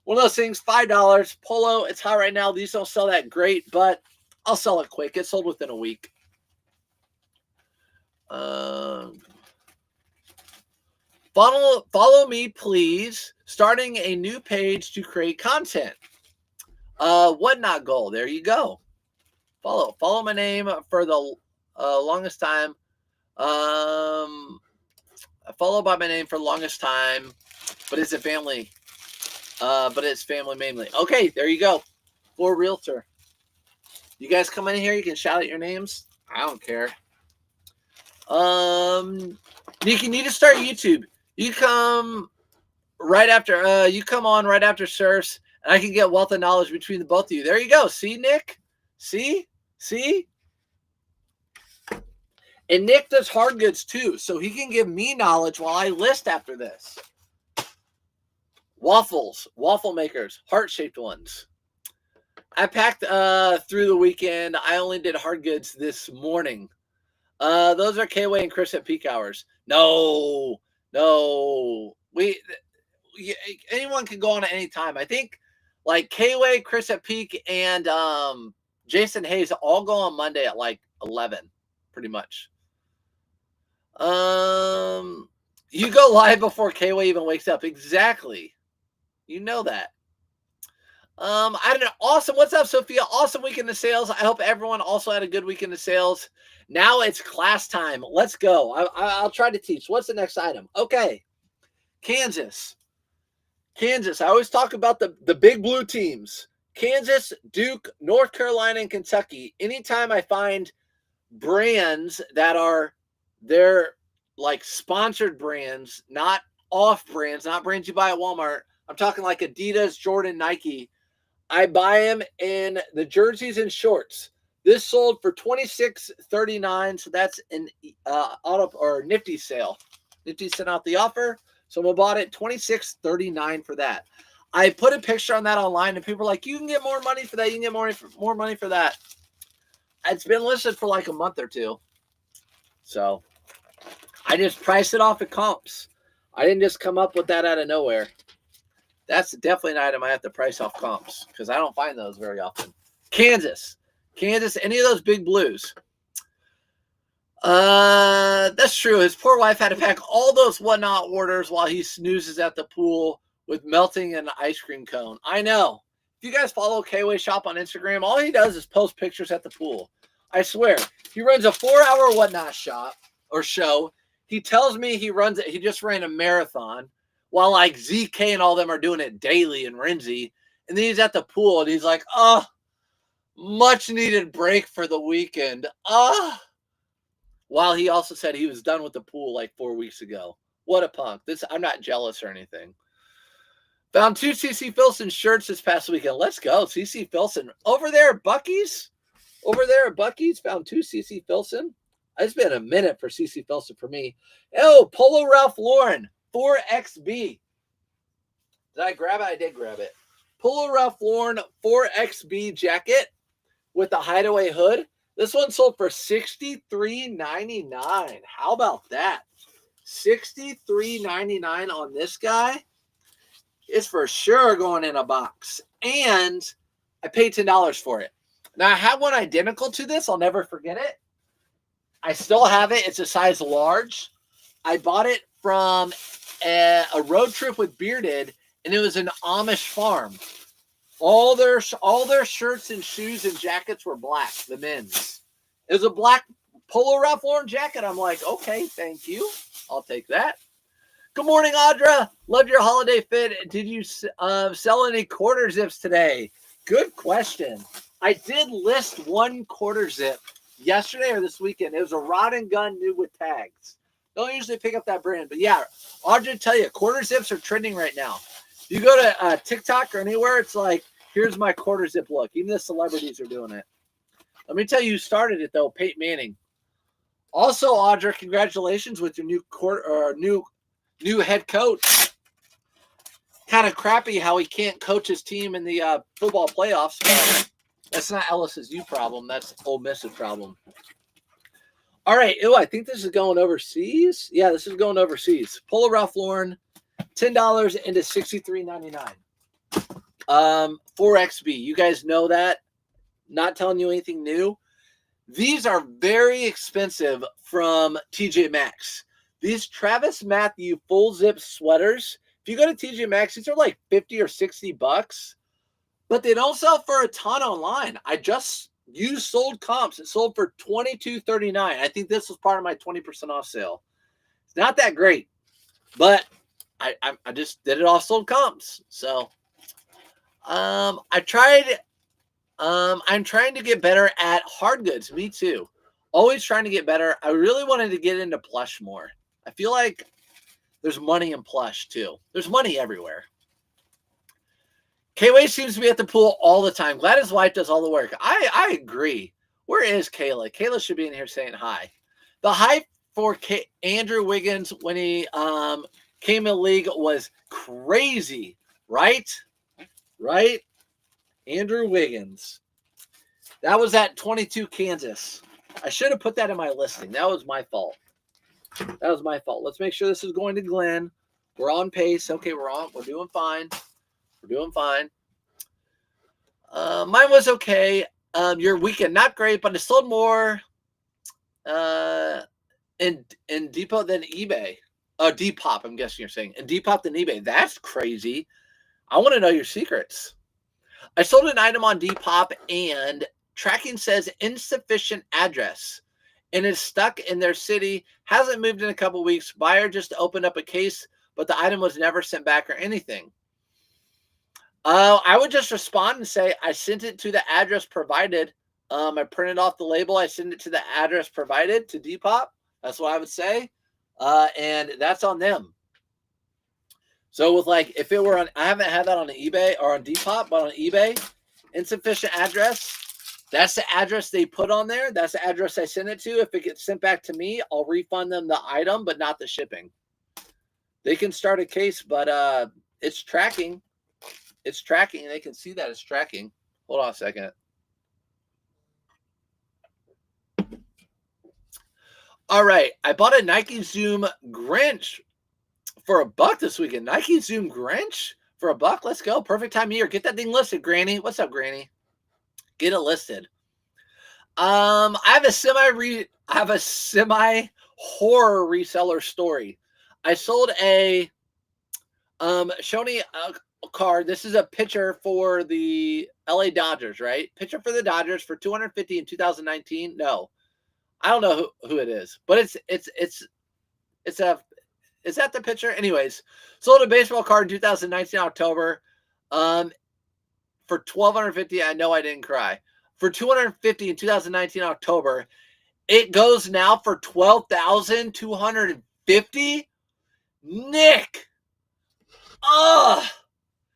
Speaker 1: One of those things, $5. Polo, it's hot right now. These don't sell that great, but I'll sell it quick. It sold within a week. Follow me, please. Starting a new page to create content. What not goal? There you go. Follow my name for the longest time. Followed by my name for the longest time, but it's a family. But it's family mainly. Okay, there you go. For realtor. You guys come in here. You can shout out your names. I don't care. You need to start YouTube. You come right after you come on right after Surfs, and I can get wealth of knowledge between the both of you. There you go. See, Nick? See? And Nick does hard goods too, so he can give me knowledge while I list after this. Waffles, waffle makers, heart-shaped ones. I packed through the weekend. I only did hard goods this morning. Those are K-Way and Chris at peak hours. No. Anyone can go on at any time. I think like K-Way, Chris at peak, and Jason Hayes all go on Monday at like 11, pretty much. You go live before K-Way even wakes up. Exactly. You know that. I don't know. Awesome. What's up, Sophia? Awesome weekend of sales. I hope everyone also had a good weekend of sales. Now it's class time. Let's go. I'll try to teach. What's the next item? Okay. Kansas. I always talk about the big blue teams. Kansas, Duke, North Carolina, and Kentucky. Anytime I find brands that are they're like sponsored brands, not off brands, not brands you buy at Walmart. I'm talking like Adidas, Jordan, Nike. I buy them in the jerseys and shorts. This sold for $26.39, so that's an auto or Nifty sale. Nifty sent out the offer, so I bought it $26.39 for that. I put a picture on that online, and people are like, "You can get more money for that. You can get more money for that." It's been listed for like a month or two, so I just priced it off at comps. I didn't just come up with that out of nowhere. That's definitely an item I have to price off comps because I don't find those very often. Kansas, any of those big blues. That's true. His poor wife had to pack all those whatnot orders while he snoozes at the pool with melting an ice cream cone. I know. If you guys follow K-Way Shop on Instagram, all he does is post pictures at the pool. I swear. He runs a 4-hour whatnot shop or show. He tells me he just ran a marathon while like ZK and all them are doing it daily in Renzi. And then he's at the pool and he's like, oh, much needed break for the weekend. While he also said he was done with the pool like 4 weeks ago. What a punk. I'm not jealous or anything. Found 2 CC Filson shirts this past weekend. Let's go. CC Filson. Over there at Buc-ee's. Found 2 CC Filson. It's been a minute for CC Filson for me. Oh, Polo Ralph Lauren. 4XB. Did I grab it? I did grab it. Polo Ralph Lauren 4XB jacket with the hideaway hood. This one sold for $63.99. How about that? $63.99 on this guy. It's for sure going in a box. And I paid $10 for it. Now, I have one identical to this. I'll never forget it. I still have it. It's a size large. I bought it from a road trip with Bearded, and it was an Amish farm. All their shirts and shoes and jackets were black, the men's. It was a black Polo Ralph Lauren jacket. I'm like, okay, thank you. I'll take that. Good morning, Audra. Loved your holiday fit. Did you sell any quarter zips today? Good question. I did list one quarter zip yesterday or this weekend. It was a rod and gun new with tags. Don't usually pick up that brand. But yeah, Audra, tell you, quarter zips are trending right now. You go to TikTok or anywhere, it's like, here's my quarter zip look. Even the celebrities are doing it. Let me tell you who started it, though, Peyton Manning. Also, Audra, congratulations with your new head coach. Kind of crappy how he can't coach his team in the football playoffs. That's not Ellis's problem. That's Ole Miss's problem. All right. Ew, I think this is going overseas. Yeah, this is going overseas. Polo Ralph Lauren, $10 into $63.99. 4XB. You guys know that. Not telling you anything new. These are very expensive from TJ Maxx. These Travis Matthew full zip sweaters, if you go to TJ Maxx, these are like $50 or $60, but they don't sell for a ton online. I just used sold comps. It sold for $22.39. I think this was part of my 20% off sale. It's not that great, but I just did it off sold comps. So I'm trying to get better at hard goods. Me too. Always trying to get better. I really wanted to get into plush more. I feel like There's money in plush too. There's money everywhere. K-Way seems to be at the pool all the time. Glad his wife does all the work. I agree. Where is Kayla? Kayla should be in here saying hi. The hype for Andrew Wiggins when he came in the league was crazy, right? Right? Andrew Wiggins. That was at 22 Kansas. I should have put that in my listing. That was my fault. That was my fault. Let's make sure this is going to Glenn. We're on pace. Okay, we're doing fine. We're doing fine. Mine was okay. Your weekend, not great, but it sold more in Depot than eBay. Depop, I'm guessing you're saying. In Depop than eBay. That's crazy. I want to know your secrets. I sold an item on Depop and tracking says insufficient address and is stuck in their city. Hasn't moved in a couple weeks. Buyer just opened up a case, but the item was never sent back or anything. I would just respond and say, I sent it to the address provided. I printed off the label. I sent it to the address provided to Depop. That's what I would say. And that's on them. So with like, if it were on, I haven't had that on eBay or on Depop, but on eBay, insufficient address. That's the address they put on there. That's the address I sent it to. If it gets sent back to me, I'll refund them the item, but not the shipping. They can start a case, but it's tracking. It's tracking. They can see that it's tracking. Hold on a second. All right. I bought a Nike Zoom Grinch for $1 this weekend. Nike Zoom Grinch for $1. Let's go. Perfect time of year. Get that thing listed, Granny. What's up, Granny? Get it listed. I have a semi horror reseller story. I sold a Shoney card. This is a pitcher for the LA Dodgers, right? Pitcher for the Dodgers for $250 in 2019. No, I don't know who it is, but is that the pitcher? Anyways, sold a baseball card in 2019 October. For $1,250. I know I didn't cry. For $250 in 2019 October, it goes now for $12,250. Nick,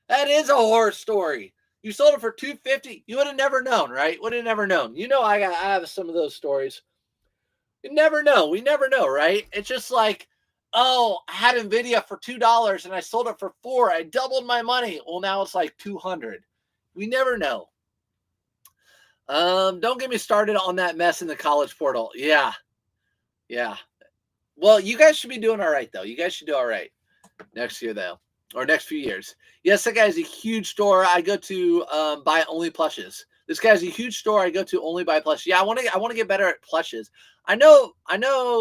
Speaker 1: that is a horror story. You sold it for $250. You would have never known, right? Would have never known. You know, I have some of those stories. You never know. We never know, right? It's just like, oh, I had Nvidia for $2 and I sold it for $4. I doubled my money. Well, now it's like $200. We never know. Don't get me started on that mess in the college portal. Yeah. Well, you guys should be doing all right, though. You guys should do all right next year, though, or next few years. Yes, that guy's a huge store. I go to buy only plushes. This guy's a huge store. I go to only buy plushes. Yeah, I want to get better at plushes. I know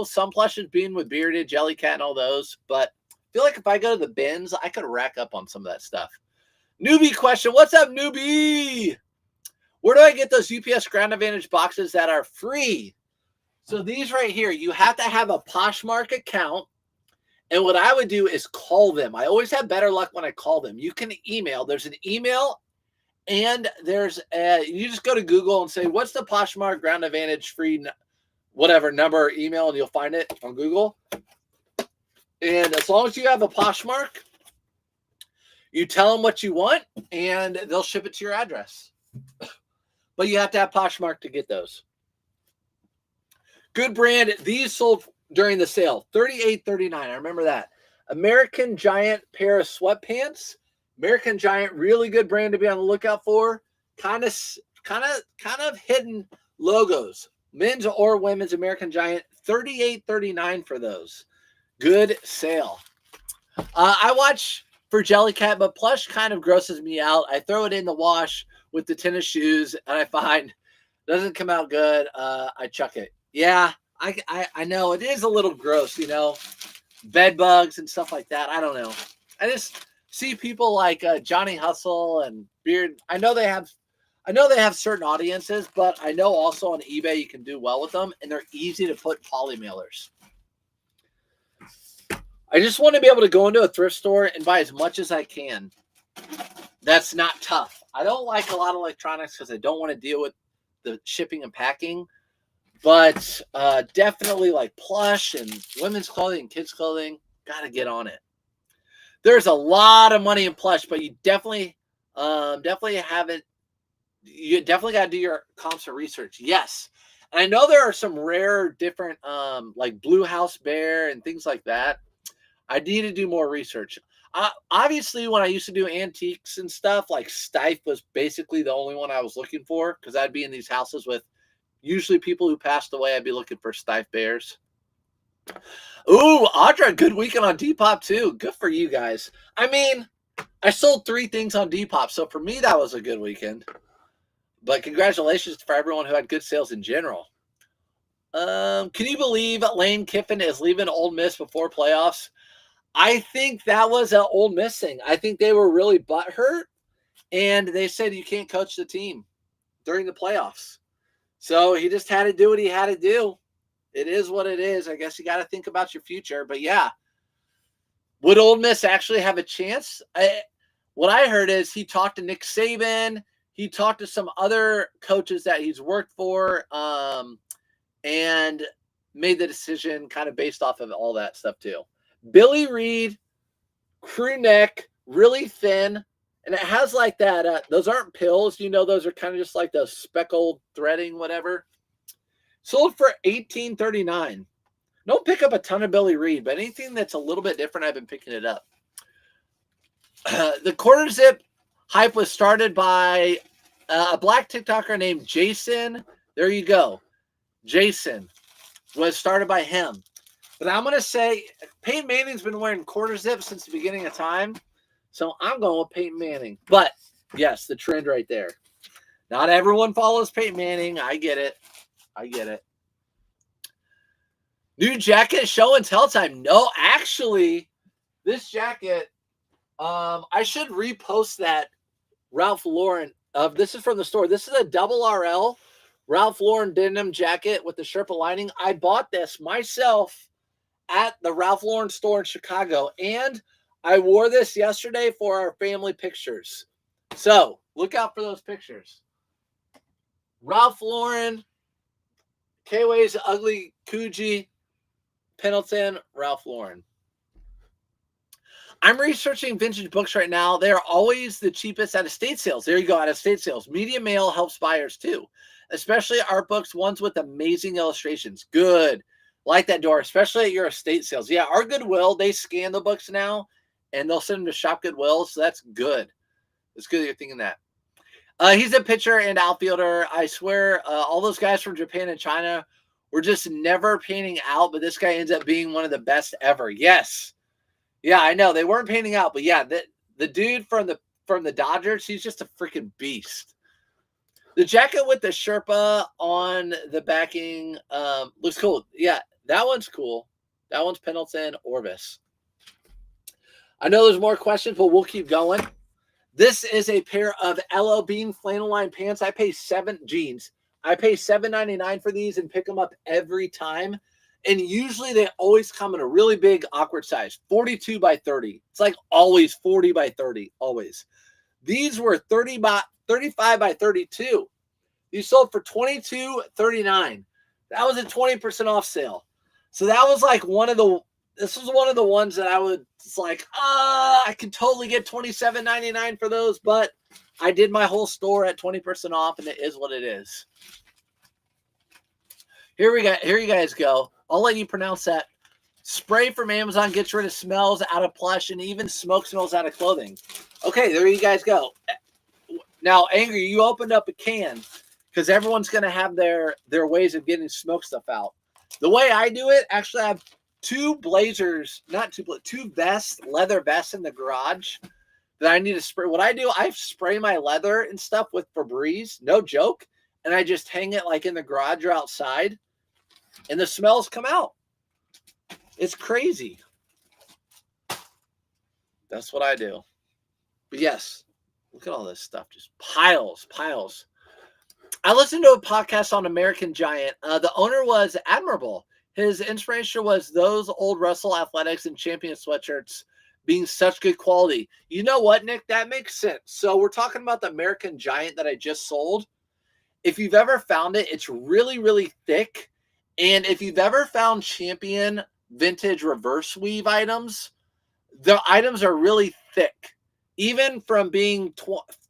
Speaker 1: some plushes, being with Bearded, Jellycat, and all those, but I feel like if I go to the bins, I could rack up on some of that stuff. Newbie question. What's up, newbie? Where do I get those UPS Ground Advantage boxes that are free? So these right here, you have to have a Poshmark account. And what I would do is call them. I always have better luck when I call them. You can email. There's an email and there's you just go to Google and say, what's the Poshmark Ground Advantage free whatever number or email, and you'll find it on Google. And as long as you have a Poshmark, you tell them what you want and they'll ship it to your address. But you have to have Poshmark to get those. Good brand. These sold during the sale. $38.39. I remember that. American Giant pair of sweatpants. American Giant, really good brand to be on the lookout for. Kind of hidden logos. Men's or women's American Giant. $38.39 for those. Good sale. I watch for Jellycat, but plush kind of grosses me out. I throw it in the wash with the tennis shoes, and I find it doesn't come out good. I chuck it. Yeah, I know it is a little gross, you know, bed bugs and stuff like that. I don't know. I just see people like Johnny Hustle and Beard. I know they have certain audiences, but I know also on eBay you can do well with them, and they're easy to put poly mailers. I just want to be able to go into a thrift store and buy as much as I can. That's not tough. I don't like a lot of electronics because I don't want to deal with the shipping and packing. But definitely like plush and women's clothing and kids' clothing. Got to get on it. There's a lot of money in plush, but you definitely haven't. You definitely got to do your comps and research. Yes. And I know there are some rare different, like Blue House Bear and things like that. I need to do more research. Obviously, when I used to do antiques and stuff, like Stife was basically the only one I was looking for because I'd be in these houses with usually people who passed away. I'd be looking for Stife bears. Ooh, Audra, good weekend on Depop too. Good for you guys. I mean, I sold 3 things on Depop, so for me that was a good weekend. But congratulations for everyone who had good sales in general. Can you believe Lane Kiffin is leaving Ole Miss before playoffs? I think that was an Ole Miss thing. I think they were really butthurt, and they said you can't coach the team during the playoffs. So he just had to do what he had to do. It is what it is. I guess you got to think about your future. But yeah, would Ole Miss actually have a chance? What I heard is he talked to Nick Saban. He talked to some other coaches that he's worked for, and made the decision kind of based off of all that stuff too. Billy Reed, crew neck, really thin, and it has like that. Those aren't pills, those are kind of just like those speckled threading, whatever. Sold for $18.39. Don't pick up a ton of Billy Reed, but anything that's a little bit different, I've been picking it up. The quarter zip hype was started by a black TikToker named Jason. There you go. Jason was started by him. But I'm going to say Peyton Manning's been wearing quarter zip since the beginning of time. So I'm going with Peyton Manning. But yes, the trend right there. Not everyone follows Peyton Manning. I get it. New jacket show and tell time. No, actually, this jacket, I should repost that Ralph Lauren. This is from the store. This is a double RL Ralph Lauren denim jacket with the Sherpa lining. I bought this myself at the Ralph Lauren store in Chicago, and I wore this yesterday for our family pictures. So look out for those pictures. Ralph Lauren, K-Way's Ugly Coogee, Pendleton, Ralph Lauren. I'm researching vintage books right now. They're always the cheapest at estate sales. There you go, at estate sales. Media mail helps buyers too, especially art books, ones with amazing illustrations. Good. Like that door, especially at your estate sales. Yeah, our Goodwill, they scan the books now, and they'll send them to Shop Goodwill, so that's good. It's good you're thinking that. He's a pitcher and outfielder. I swear, all those guys from Japan and China were just never painting out, but this guy ends up being one of the best ever. Yes. Yeah, I know. They weren't painting out, but yeah, the dude from the Dodgers, he's just a freaking beast. The jacket with the Sherpa on the backing looks cool. Yeah, that one's cool. That one's Pendleton Orvis. I know there's more questions, but we'll keep going. This is a pair of LL Bean flannel line pants. I pay $7.99 for these and pick them up every time. And usually they always come in a really big, awkward size, 42 by 30. It's like always 40 by 30, always. These were 35 by 32. These sold for $22.39. That was a 20% off sale. So that was like this was one of the ones that I was like, I could totally get $27.99 for those, but I did my whole store at 20% off, and it is what it is. Here you guys go. I'll let you pronounce that. Spray from Amazon gets rid of smells out of plush and even smoke smells out of clothing. Okay, there you guys go. Now, Angry, you opened up a can because everyone's going to have their ways of getting smoke stuff out. The way I do it, actually, I have two vests, leather vests in the garage that I need to spray. What I do, I spray my leather and stuff with Febreze, no joke, and I just hang it like in the garage or outside, and the smells come out. It's crazy. That's what I do. But yes, look at all this stuff. Just piles. I listened to a podcast on American Giant. The owner was admirable. His inspiration was those old Russell Athletics and Champion sweatshirts being such good quality. You know what, Nick? That makes sense. So we're talking about the American Giant that I just sold. If you've ever found it, it's really, really thick. And if you've ever found Champion vintage reverse weave items, the items are really thick. Even from being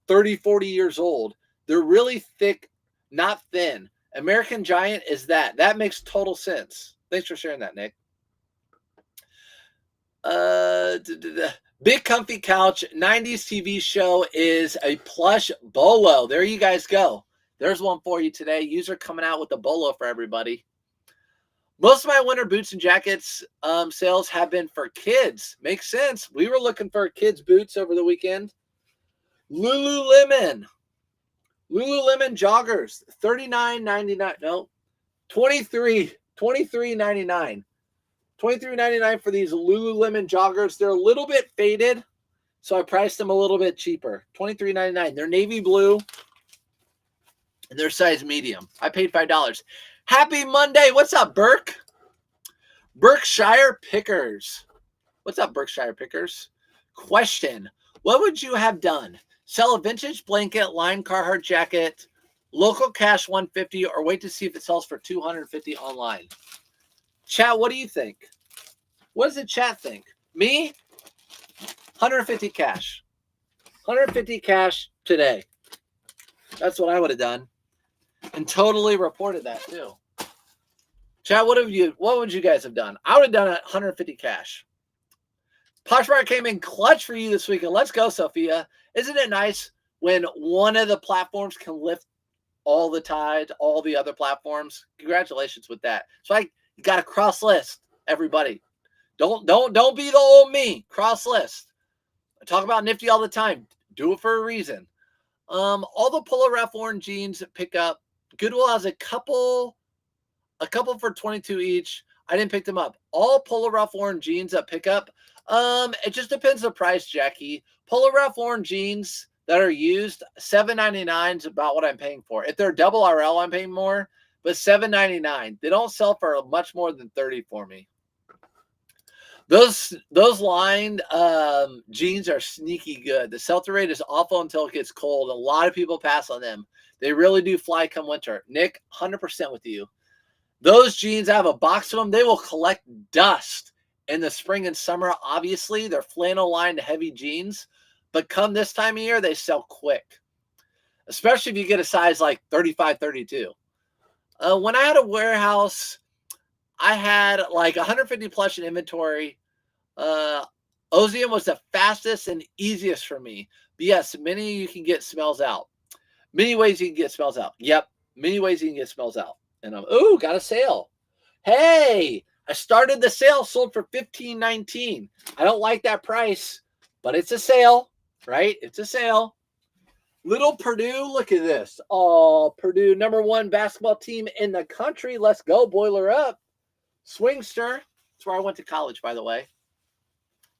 Speaker 1: 30, 40 years old, they're really thick, not thin. American Giant is that. That makes total sense. Thanks for sharing that, Nick. Big comfy couch 90s TV show is a plush bolo. There you guys go. There's one for you today. User coming out with a bolo for everybody. Most of my winter boots and jackets sales have been for kids. Makes sense. We were looking for kids' boots over the weekend. Lululemon joggers, $39.99. No, $23.99. $23.99 for these Lululemon joggers. They're a little bit faded, so I priced them a little bit cheaper. $23.99. They're navy blue, and they're size medium. I paid $5. Happy Monday. What's up, Burke? Berkshire Pickers. What's up, Berkshire Pickers? Question. What would you have done? Sell a vintage blanket, line Carhartt jacket, local cash $150, or wait to see if it sells for $250 online? Chat, what do you think? What does the chat think? Me? $150 cash. $150 cash today. That's what I would have done. And totally reported that too. Chat, what would you guys have done? I would have done it $150 cash. Poshmark came in clutch for you this weekend. Let's go, Sophia. Isn't it nice when one of the platforms can lift all the tide, all the other platforms? Congratulations with that. So you got to cross list, everybody. Don't be the old me. Cross list. I talk about Nifty all the time. Do it for a reason. All the Polo Ralph Lauren jeans pick up. Goodwill has a couple for 22 each. I didn't pick them up. All Polo Ralph Lauren jeans that pick up. It just depends on the price, Jackie. Polo Ralph Lauren jeans that are used, $7.99 is about what I'm paying for. If they're double RL, I'm paying more, but $7.99. They don't sell for much more than $30 for me. Those lined jeans are sneaky good. The sell-through rate is awful until it gets cold. A lot of people pass on them. They really do fly come winter. Nick, 100% with you. Those jeans, I have a box of them. They will collect dust in the spring and summer. Obviously, they're flannel lined heavy jeans, but come this time of year, they sell quick, especially if you get a size like 35, 32. When I had a warehouse, I had like 150 plus in inventory. Ozium was the fastest and easiest for me. But yes, many you can get smells out. Many ways you can get smells out. Yep, many ways you can get smells out. And got a sale. Hey, I started the sale, sold for $15.19. I don't like that price, but it's a sale, right? It's a sale. Little Purdue, look at this. Oh, Purdue, #1 basketball team in the country. Let's go, Boiler up. Swingster. That's where I went to college, by the way.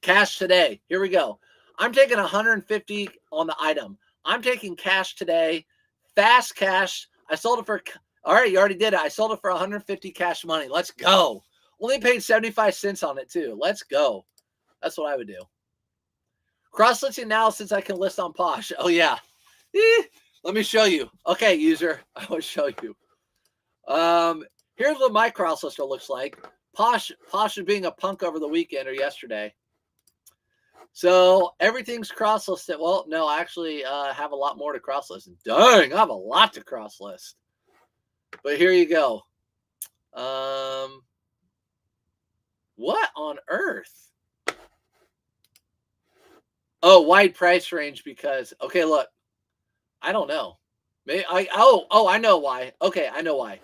Speaker 1: Cash today. Here we go. I'm taking $150 on the item. I'm taking cash today. Fast cash. I sold it for, all right, you already did it. I sold it for $150 cash money. Let's go. Only paid 75 cents on it, too. Let's go. That's what I would do. Cross-listing now since I can list on Posh. Oh, yeah. Let me show you. Okay, user. I will show you. Here's what my cross-lister looks like. Posh is being a punk over the weekend or yesterday. So everything's cross-listed. Well, no, I actually have a lot more to cross-list. Dang, I have a lot to cross-list. But here you go. What on earth? Oh, wide price range because, okay, look. I don't know. Maybe I know why. Okay, I know why.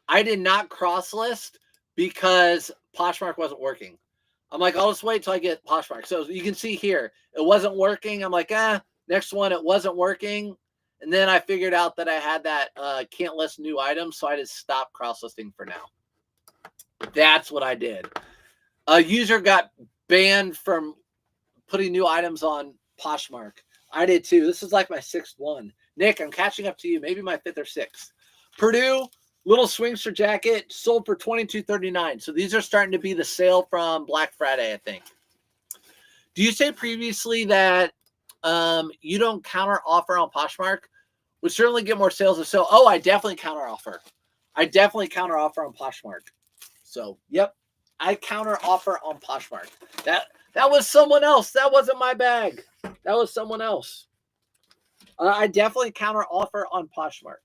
Speaker 1: I did not cross-list because Poshmark wasn't working. I'm like, I'll just wait till I get Poshmark. So you can see here, it wasn't working. I'm like, next one, it wasn't working. And then I figured out that I had that can't list new items, so I just stopped cross-listing for now. That's what I did. A user got banned from putting new items on Poshmark. I did too. This is like my 6th one. Nick, I'm catching up to you. Maybe my 5th or 6th. Purdue, little Swingster jacket, sold for $22.39. So these are starting to be the sale from Black Friday, I think. Do you say previously that you don't counter offer on Poshmark? Would certainly get more sales if so. Oh, I definitely counter offer. I definitely counter offer on Poshmark. So, yep, I counter offer on Poshmark. That was someone else. That wasn't my bag. That was someone else. I definitely counter offer on Poshmark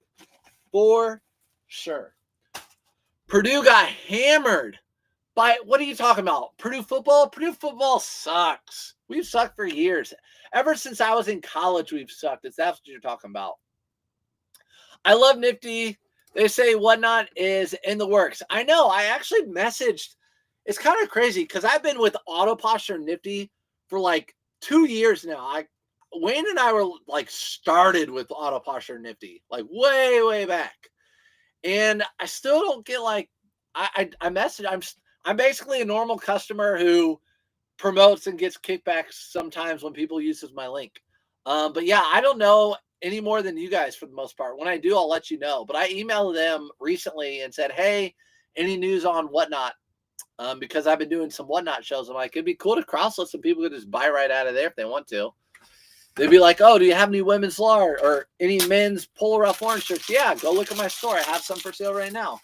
Speaker 1: for sure. Purdue got hammered by, what are you talking about? Purdue football? Purdue football sucks. We've sucked for years. Ever since I was in college, we've sucked. That's what you're talking about. I love Nifty. They say whatnot is in the works. I know. I actually messaged. It's kind of crazy because I've been with Auto Posture Nifty for like 2 years now. Wayne and I were like started with Auto Posture Nifty, like way, way back. And I still don't get like, I message. I'm basically a normal customer who promotes and gets kickbacks sometimes when people uses my link. But yeah, I don't know any more than you guys for the most part. When I do, I'll let you know. But I emailed them recently and said, hey, any news on whatnot? Because I've been doing some whatnot shows. I'm like, it'd be cool to cross-list some people could just buy right out of there if they want to. They'd be like, oh, do you have any women's large or any men's Polo Ralph Lauren shirts? Yeah, go look at my store. I have some for sale right now.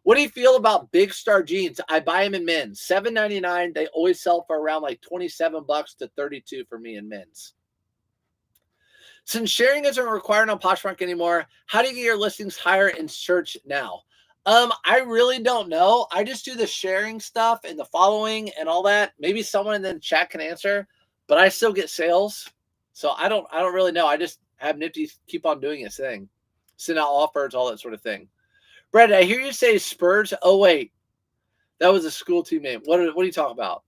Speaker 1: What do you feel about Big Star jeans? I buy them in men's. $7.99. They always sell for around like $27 to $32 for me in men's. Since sharing isn't required on Poshmark anymore, how do you get your listings higher in search now? I really don't know. I just do the sharing stuff and the following and all that. Maybe someone in the chat can answer, but I still get sales. So I don't really know. I just have Nifty keep on doing its thing. Send out offers, all that sort of thing. Brad, I hear you say Spurs. Oh, wait. That was a school team name. What are you talking about?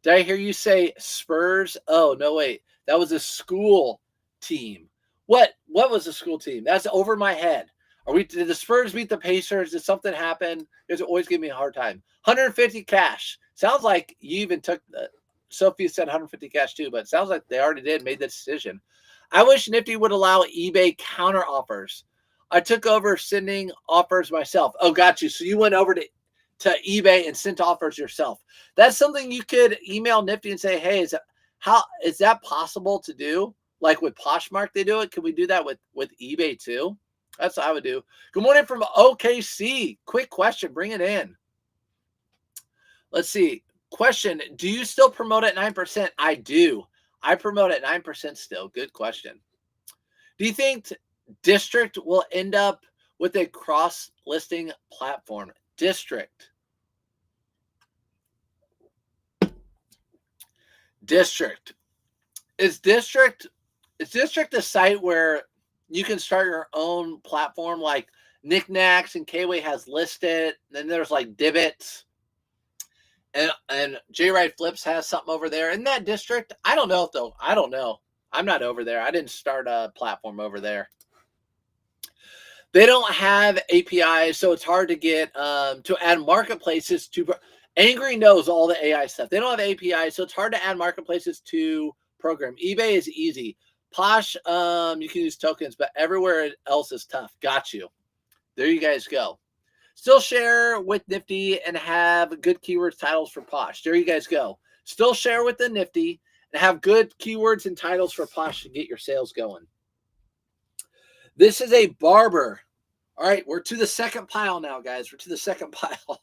Speaker 1: Did I hear you say Spurs? Oh, no, wait. That was a school team. What was the school team? That's over my head. Did the Spurs beat the Pacers? Did something happen? It's always give me a hard time. 150 cash. Sounds like you even took Sophie said 150 cash too, but it sounds like they already made the decision. I wish Nifty would allow eBay counter offers. I took over sending offers myself. Oh, got you. So you went over to eBay and sent offers yourself. That's something you could email Nifty and say, hey, is that possible to do? Like with Poshmark, they do it. Can we do that with eBay too? That's what I would do. Good morning from OKC. Quick question. Bring it in. Let's see. Question. Do you still promote at 9%? I do. I promote at 9% still. Good question. Do you think District will end up with a cross-listing platform? District. Is District a site where you can start your own platform like Knickknacks and K-Way has listed? Then there's like Divots. And J-Ride Flips has something over there. In that District? I don't know, though. I don't know. I'm not over there. I didn't start a platform over there. They don't have APIs, so it's hard to get to add marketplaces to. Angry knows all the AI stuff. They don't have APIs, so it's hard to add marketplaces to program. eBay is easy. Posh, you can use tokens, but everywhere else is tough. Got you. There you guys go. Still share with Nifty and have good keywords titles for Posh. There you guys go. Still share with the Nifty and have good keywords and titles for Posh to get your sales going. This is a barber. All right, we're to the second pile now, guys. We're to the second pile.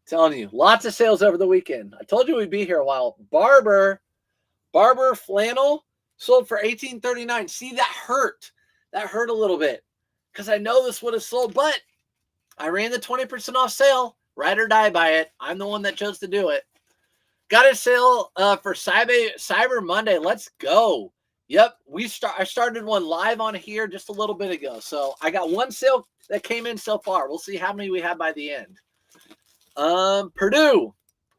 Speaker 1: Telling you, lots of sales over the weekend. I told you we'd be here a while. Barber flannel sold for $18.39. See, that hurt. That hurt a little bit because I know this would have sold, but I ran the 20% off sale. Ride or die by it. I'm the one that chose to do it. Got a sale for Cyber Monday. Let's go. Yep, I started one live on here just a little bit ago. So I got one sale that came in so far. We'll see how many we have by the end. Purdue.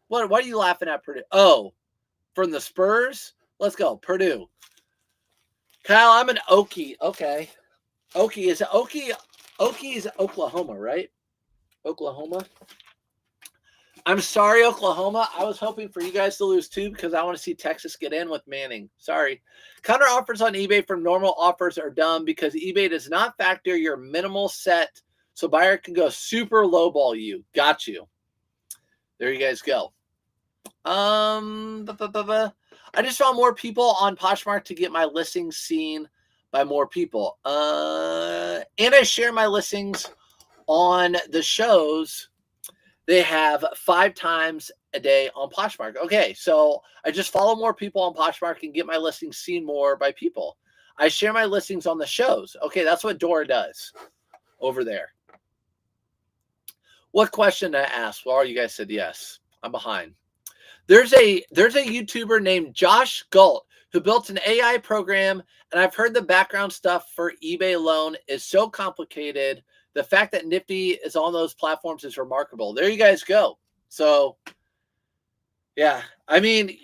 Speaker 1: What are you laughing at, Purdue? Oh, from the Spurs? Let's go, Purdue. Kyle, I'm an Okie. Okay. Okie is Oklahoma, right? Oklahoma. I'm sorry, Oklahoma. I was hoping for you guys to lose too because I want to see Texas get in with Manning. Sorry. Counter offers on eBay for normal offers are dumb because eBay does not factor your minimal set, so buyer can go super lowball you. Got you. There you guys go. I just found more people on Poshmark to get my listings seen by more people. And I share my listings on the shows they have 5 times a day on Poshmark. Okay, so I just follow more people on Poshmark and get my listings seen more by people. I share my listings on the shows. Okay, that's what Dora does over there. What question did I ask? Well, you guys said yes. I'm behind. There's a YouTuber named Josh Galt who built an AI program, and I've heard the background stuff for eBay alone is so complicated. The fact that Nifty is on those platforms is remarkable. There you guys go. So, yeah, I mean,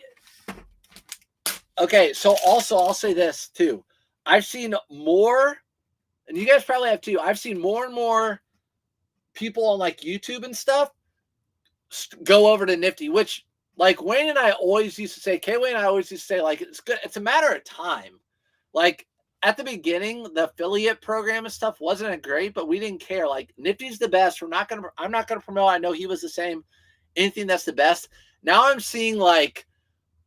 Speaker 1: okay. So also, I'll say this too. I've seen more, and you guys probably have too. I've seen more and more people on like YouTube and stuff go over to Nifty, which like Wayne and I always used to say, Wayne and I always used to say, like, it's good. It's a matter of time. Like at the beginning, the affiliate program and stuff wasn't great, but we didn't care. Like Nifty's the best. I'm not going to promote. I know he was the same. Anything that's the best. Now I'm seeing like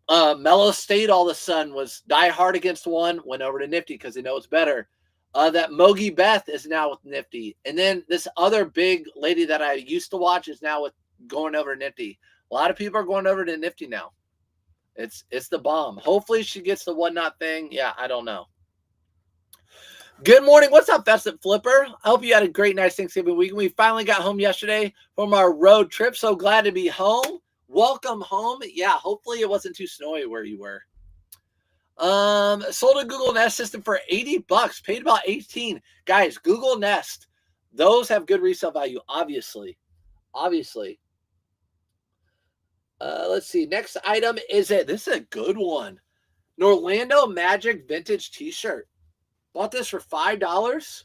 Speaker 1: Mellow State all of a sudden was die hard against one, went over to Nifty because they know it's better. That Mogi Beth is now with Nifty. And then this other big lady that I used to watch is now with going over to Nifty. A lot of people are going over to Nifty now. It's the bomb. Hopefully she gets the whatnot thing. Yeah, I don't know. Good morning. What's up, Festive Flipper? I hope you had a great, nice Thanksgiving week. We finally got home yesterday from our road trip. So glad to be home. Welcome home. Yeah, hopefully it wasn't too snowy where you were. Sold a Google Nest system for $80, paid about 18. Guys, Google Nest, those have good resale value, obviously. Let's see. Next item is this is a good one. An Orlando Magic vintage t-shirt. Bought this for $5.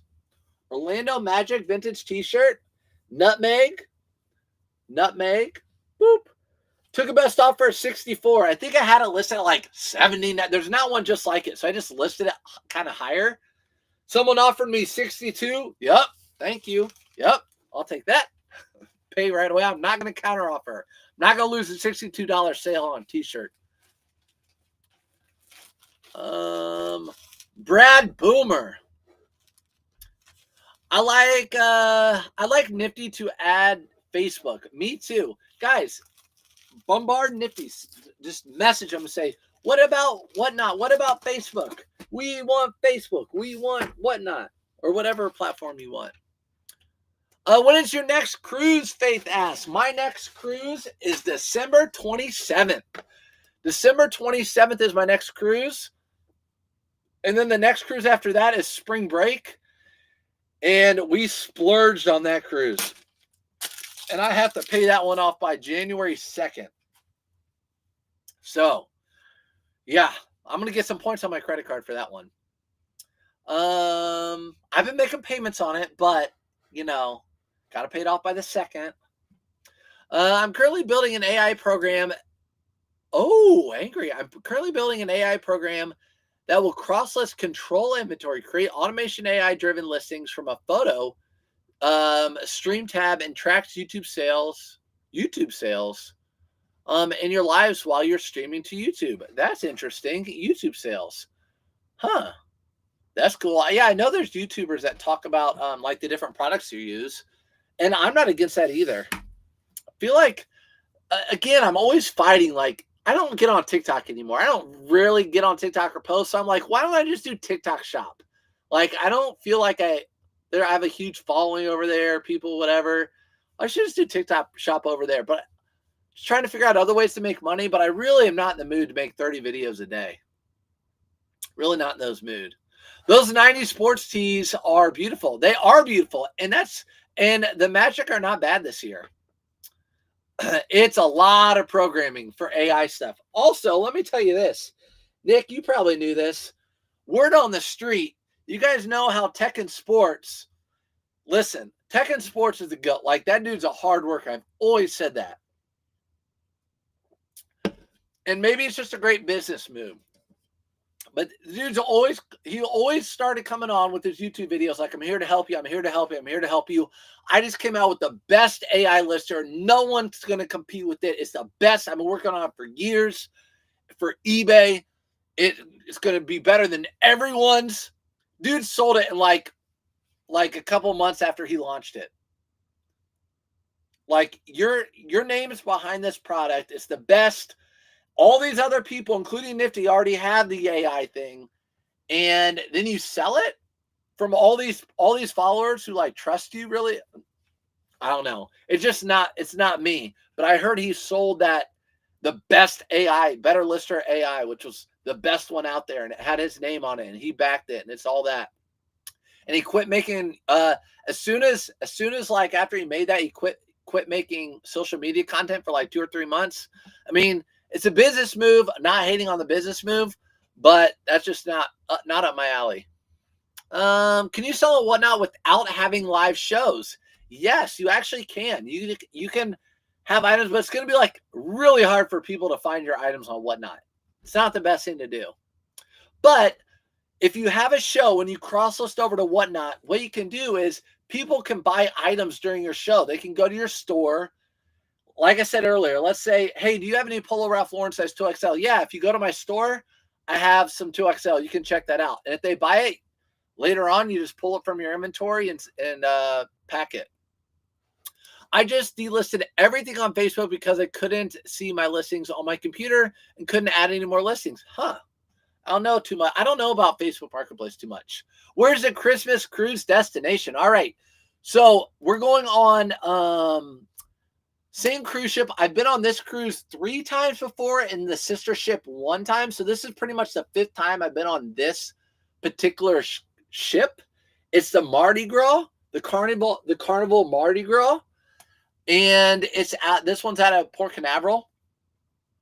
Speaker 1: Orlando Magic vintage t-shirt. Nutmeg. Boop. Took a best offer at 64. I think I had it listed at like 79. There's not one just like it. So I just listed it kind of higher. Someone offered me 62. Yep. Thank you. Yep. I'll take that. Pay right away. I'm not going to counter offer. I'm not going to lose a $62 sale on a t-shirt. Brad Boomer. I like Nifty to add Facebook. Me too. Guys, bombard Nifty. Just message them and say, what about whatnot? What about Facebook? We want Facebook. We want whatnot. Or whatever platform you want. When is your next cruise, Faith asks? My next cruise is December 27th. December 27th is my next cruise. And then the next cruise after that is spring break. And we splurged on that cruise. And I have to pay that one off by January 2nd. So, yeah, I'm going to get some points on my credit card for that one. I've been making payments on it, but, you know, got to pay it off by the 2nd. I'm currently building an AI program. Oh, angry. I'm currently building an AI program that will cross-list control inventory, create automation AI-driven listings from a photo, stream tab, and tracks YouTube sales, in your lives while you're streaming to YouTube. That's interesting. YouTube sales. Huh. That's cool. Yeah, I know there's YouTubers that talk about like the different products you use. And I'm not against that either. I feel like, again, I'm always fighting. Like, I don't get on TikTok anymore. I don't really get on TikTok or post. So I'm like, why don't I just do TikTok shop? Like, I don't feel like I have a huge following over there, people, whatever. I should just do TikTok shop over there. But just trying to figure out other ways to make money. But I really am not in the mood to make 30 videos a day. Really not in those mood. Those 90s sports tees are beautiful. They are beautiful. And the Magic are not bad this year. It's a lot of programming for AI stuff. Also, let me tell you this. Nick, you probably knew this. Word on the street. You guys know how Tekken Sports. Listen, Tekken Sports is the GOAT. Like, that dude's a hard worker. I've always said that. And maybe it's just a great business move. But the dude's always started coming on with his YouTube videos like, I'm here to help you, I'm here to help you, I'm here to help you. I just came out with the best AI lister. No one's going to compete with it. It's the best. I've been working on it for years. For eBay, it's going to be better than everyone's. Dude sold it in like a couple months after he launched it. Like your name is behind this product. It's the best. All these other people, including Nifty, already have the AI thing. And then you sell it from all these followers who like trust you. Really, I don't know. It's not me. But I heard he sold that the best AI, Better Lister AI, which was the best one out there, and it had his name on it, and he backed it, and it's all that. And he quit making as soon as like after he made that, he quit making social media content for like 2 or 3 months. I mean, it's a business move. Not hating on the business move, but that's just not up my alley. Can you sell a whatnot without having live shows? Yes, you actually can. You can have items, but it's going to be like really hard for people to find your items on whatnot. It's not the best thing to do. But if you have a show and you cross list over to whatnot, what you can do is people can buy items during your show. They can go to your store. Like I said earlier, let's say, hey, do you have any Polo Ralph Lauren size 2XL? Yeah, if you go to my store, I have some 2XL. You can check that out. And if they buy it later on, you just pull it from your inventory and pack it. I just delisted everything on Facebook because I couldn't see my listings on my computer and couldn't add any more listings. Huh. I don't know too much. I don't know about Facebook Marketplace too much. Where's the Christmas cruise destination? All right. So we're going on same cruise ship. I've been on this cruise 3 times before and the sister ship 1 time. So this is pretty much the 5th time I've been on this particular ship. It's the Mardi Gras, the Carnival Mardi Gras. And this one's out of Port Canaveral.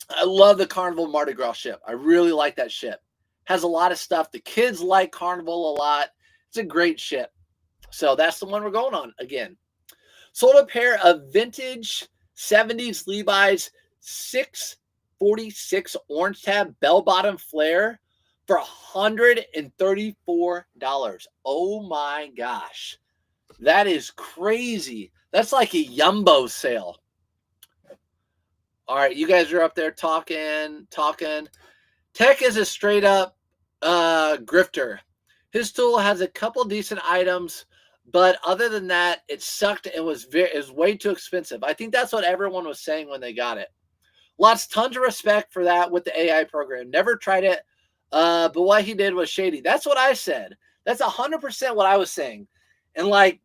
Speaker 1: I love the Carnival Mardi Gras ship. I really like that ship. Has a lot of stuff. The kids like Carnival a lot. It's a great ship. So that's the one we're going on again. Sold a pair of vintage 70s Levi's 646 orange tab bell-bottom flare for $134. Oh my gosh. That is crazy. That's like a Yumbo sale. All right, you guys are up there talking. Tech is a straight up grifter. His tool has a couple decent items, but other than that, it sucked and was way too expensive. I think that's what everyone was saying when they got it. Tons of respect for that with the AI program. Never tried it, but what he did was shady. That's what I said. That's 100% what I was saying. And like,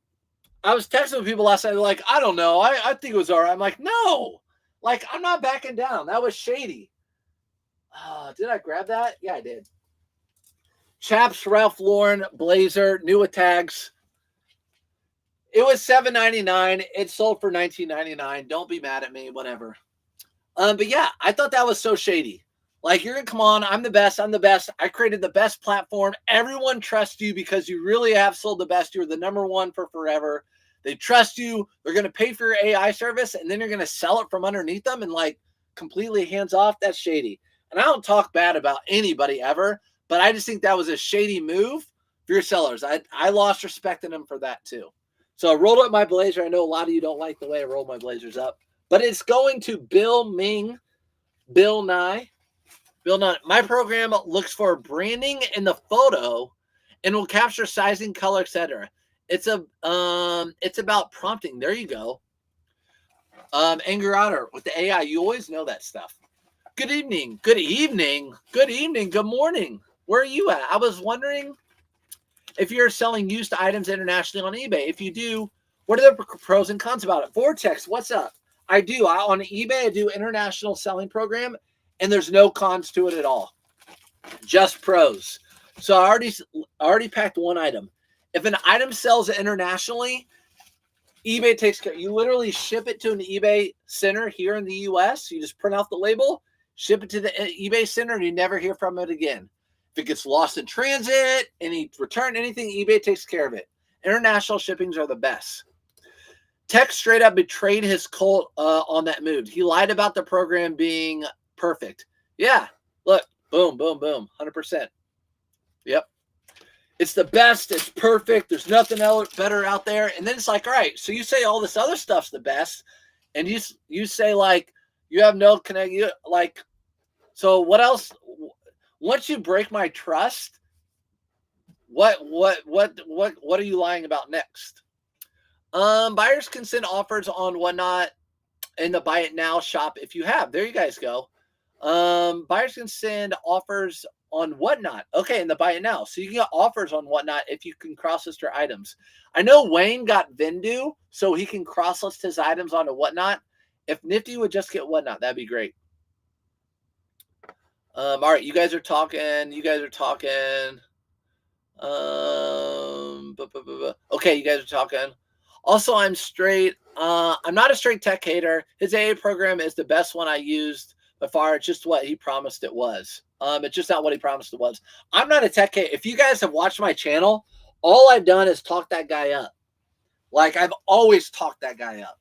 Speaker 1: I was texting with people last night. They're like, I don't know. I think it was all right. I'm like, no. Like, I'm not backing down. That was shady. Did I grab that? Yeah, I did. Chaps Ralph Lauren blazer, new with tags. It was $7.99. It sold for $19.99. Don't be mad at me. Whatever. But yeah, I thought that was so shady. Like, you're going to come on. I'm the best. I'm the best. I created the best platform. Everyone trusts you because you really have sold the best. You're the #1 for forever. They trust you. They're going to pay for your AI service, and then you're going to sell it from underneath them and like completely hands off. That's shady. And I don't talk bad about anybody ever, but I just think that was a shady move for your sellers. I lost respect in them for that too. So I rolled up my blazer. I know a lot of you don't like the way I roll my blazers up, but it's going to Bill Nye. My program looks for branding in the photo and will capture sizing, color, etc. It's about prompting. There you go. Angry Otter with the AI. You always know that stuff. Good evening. Good evening. Good evening. Good morning. Where are you at? I was wondering if you're selling used items internationally on eBay. If you do, what are the pros and cons about it? Vortex, what's up? I do. On eBay, I do international selling program, and there's no cons to it at all. Just pros. So I already packed one item. If an item sells internationally, eBay takes care. You literally ship it to an eBay center here in the US. You just print out the label, ship it to the eBay center, and you never hear from it again. If it gets lost in transit, any return, anything, eBay takes care of it. International shippings are the best. Tech straight up betrayed his cult on that move. He lied about the program being perfect. Yeah, look, boom, boom, boom, 100%. Yep. It's the best. It's perfect. There's nothing else better out there. And then it's like, all right, so you say all this other stuff's the best, and you say like you have no connect. Like, so what else? Once you break my trust, what are you lying about next? Buyers can send offers on Whatnot in the Buy It Now shop if you have. There you guys go. Buyers can send offers on Whatnot. Okay, in the Buy It Now. So you can get offers on Whatnot if you can cross-list your items. I know Wayne got Vendu, so he can cross-list his items onto Whatnot. If Nifty would just get Whatnot, that'd be great. All right, you guys are talking. Okay, you guys are talking. Also, I'm straight. I'm not a straight tech hater. His AA program is the best one I used by far. It's just what he promised it was. It's just not what he promised it was. I'm not a tech hater. If you guys have watched my channel, all I've done is talk that guy up. Like, I've always talked that guy up.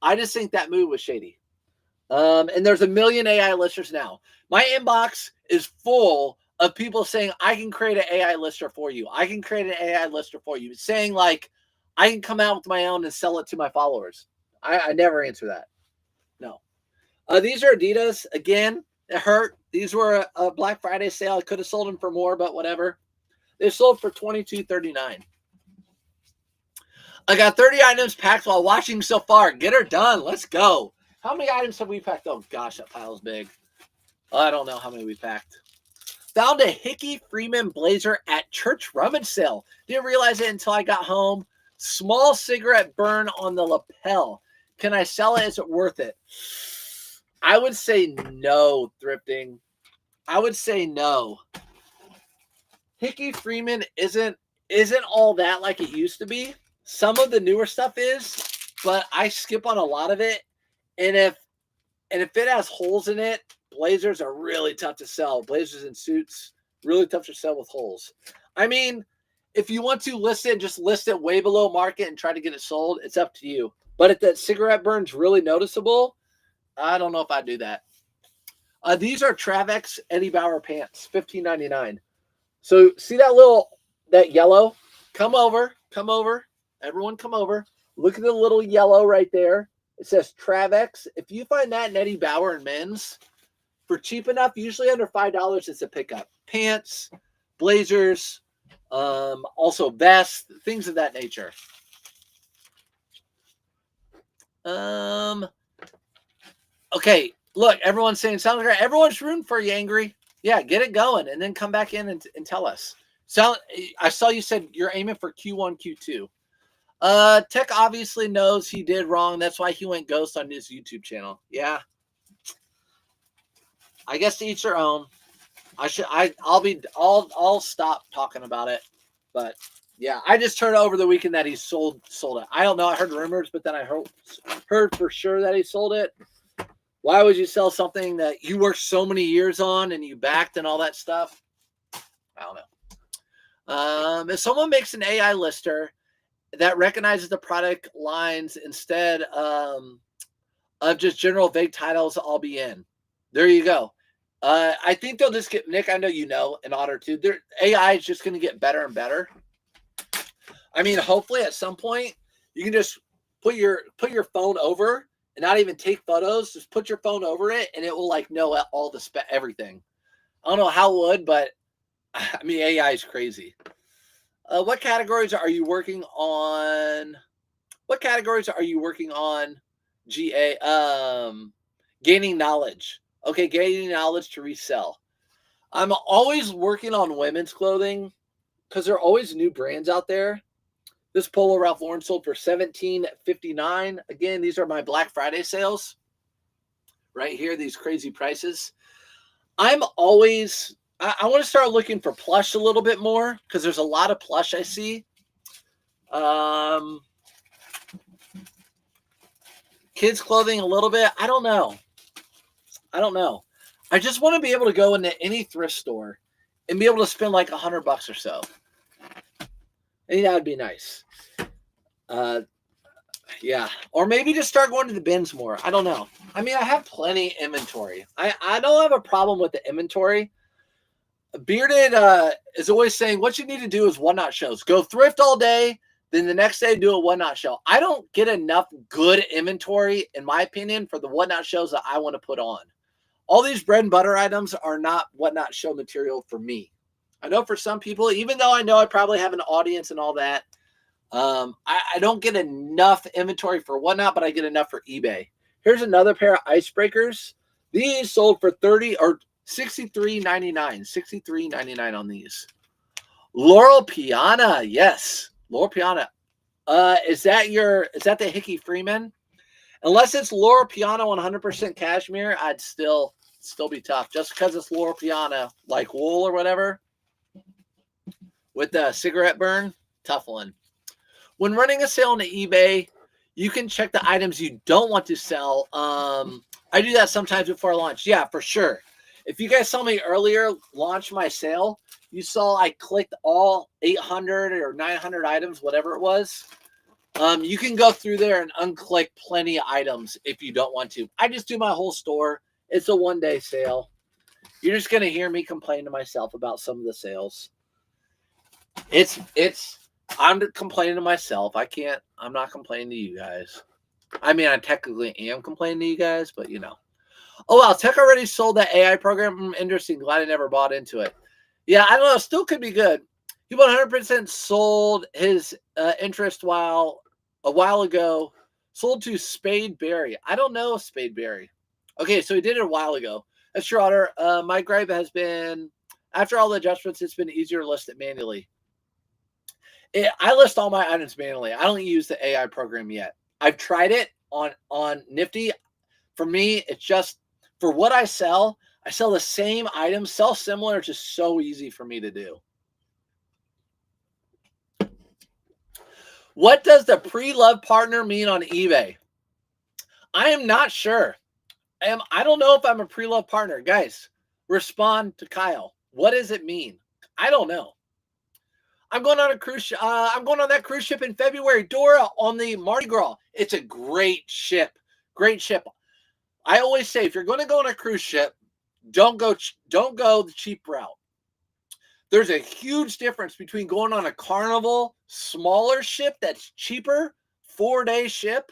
Speaker 1: I just think that move was shady. And there's a million AI listers now. My inbox is full of people saying, I can create an AI lister for you. I can create an AI lister for you. Saying, like, I can come out with my own and sell it to my followers. I never answer that. No. These are Adidas. Again, it hurt. These were a Black Friday sale. I could have sold them for more, but whatever. They sold for $22.39. I got 30 items packed while watching so far. Get her done. Let's go. How many items have we packed? Oh, gosh, that pile's big. I don't know how many we packed. Found a Hickey Freeman blazer at church rummage sale. Didn't realize it until I got home. Small cigarette burn on the lapel. Can I sell it? Is it worth it? I would say no, thrifting. I would say no. Hickey Freeman isn't all that like it used to be. Some of the newer stuff is, but I skip on a lot of it. And if it has holes in it, blazers are really tough to sell. Blazers and suits, really tough to sell with holes. I mean, if you want to list it, just list it way below market and try to get it sold. It's up to you. But if that cigarette burn's really noticeable, I don't know if I'd do that. These are Travex Eddie Bauer pants, $15.99. So see that yellow? Come over. Everyone come over. Look at the little yellow right there. It says Travex. If you find that in Eddie Bauer and men's for cheap enough, usually under $5, it's a pickup. Pants, blazers, also vests, things of that nature. Okay, look, everyone's saying sounds great. Everyone's rooting for you, Angry. Yeah, get it going, and then come back in and tell us. So I saw you said you're aiming for Q1, Q2. Tech obviously knows he did wrong. That's why he went ghost on his YouTube channel. Yeah. I guess to each their own. I'll stop talking about it. But yeah, I just heard over the weekend that he sold it. I don't know. I heard rumors, but then I heard for sure that he sold it. Why would you sell something that you worked so many years on and you backed and all that stuff? I don't know. If someone makes an AI lister that recognizes the product lines instead of just general vague titles, I'll be in. There you go. I think they'll just get, Nick, I know you know, in Otter too. Their AI is just going to get better and better. I mean, hopefully at some point you can just put your phone over and not even take photos. Just put your phone over it and it will like know all the everything. I don't know how it would, but I mean, AI is crazy. What categories are you working on? Gaining knowledge. Okay, gaining knowledge to resell. I'm always working on women's clothing because there are always new brands out there. This polo Ralph Lauren sold for $17.59. Again, these are my Black Friday sales. Right here, these crazy prices. I want to start looking for plush a little bit more because there's a lot of plush I see. Kids clothing a little bit. I don't know. I just want to be able to go into any thrift store and be able to spend like $100 or so. I think that would be nice. Yeah. Or maybe just start going to the bins more. I don't know. I mean, I have plenty inventory. I don't have a problem with the inventory. Bearded is always saying what you need to do is Whatnot shows. Go thrift all day, then the next day do a Whatnot show. I don't get enough good inventory, in my opinion, for the Whatnot shows that I want to put on. All these bread and butter items are not Whatnot show material for me. I know for some people, even though I know I probably have an audience and all that, I don't get enough inventory for Whatnot, but I get enough for eBay. Here's another pair of icebreakers. These sold for 30 or $63.99. $63.99 on these. Laurel Piana, yes. Laurel Piana. Is that the Hickey Freeman? Unless it's Laurel Piana 100% cashmere, I'd still be tough. Just because it's Laurel Piana, like wool or whatever, with the cigarette burn, tough one. When running a sale on eBay, you can check the items you don't want to sell. I do that sometimes before I launch. Yeah, for sure. If you guys saw me earlier launch my sale, you saw I clicked all 800 or 900 items, whatever it was. You can go through there and unclick plenty of items if you don't want to. I just do my whole store. It's a one-day sale. You're just going to hear me complain to myself about some of the sales. I'm complaining to myself. I'm not complaining to you guys. I mean, I technically am complaining to you guys, but you know. Oh, wow. Tech already sold that AI program. Interesting. Glad I never bought into it. Yeah, I don't know. Still could be good. He 100% sold his interest a while ago. Sold to Spade Berry. I don't know Spade Berry. Okay, so he did it a while ago. That's your order. My gripe has been, after all the adjustments, it's been easier to list it manually. I list all my items manually. I don't use the AI program yet. I've tried it on Nifty. For me, it's just, for what I sell the same items, sell similar. It's just so easy for me to do. What does the pre-love partner mean on eBay? I am not sure. I don't know if I'm a pre-love partner. Guys, respond to Kyle. What does it mean? I don't know. I'm going on a cruise. I'm going on that cruise ship in February. Dora, on the Mardi Gras. It's a great ship. Great ship. I always say, if you're going to go on a cruise ship, don't go the cheap route. There's a huge difference between going on a Carnival smaller ship that's cheaper, 4-day ship,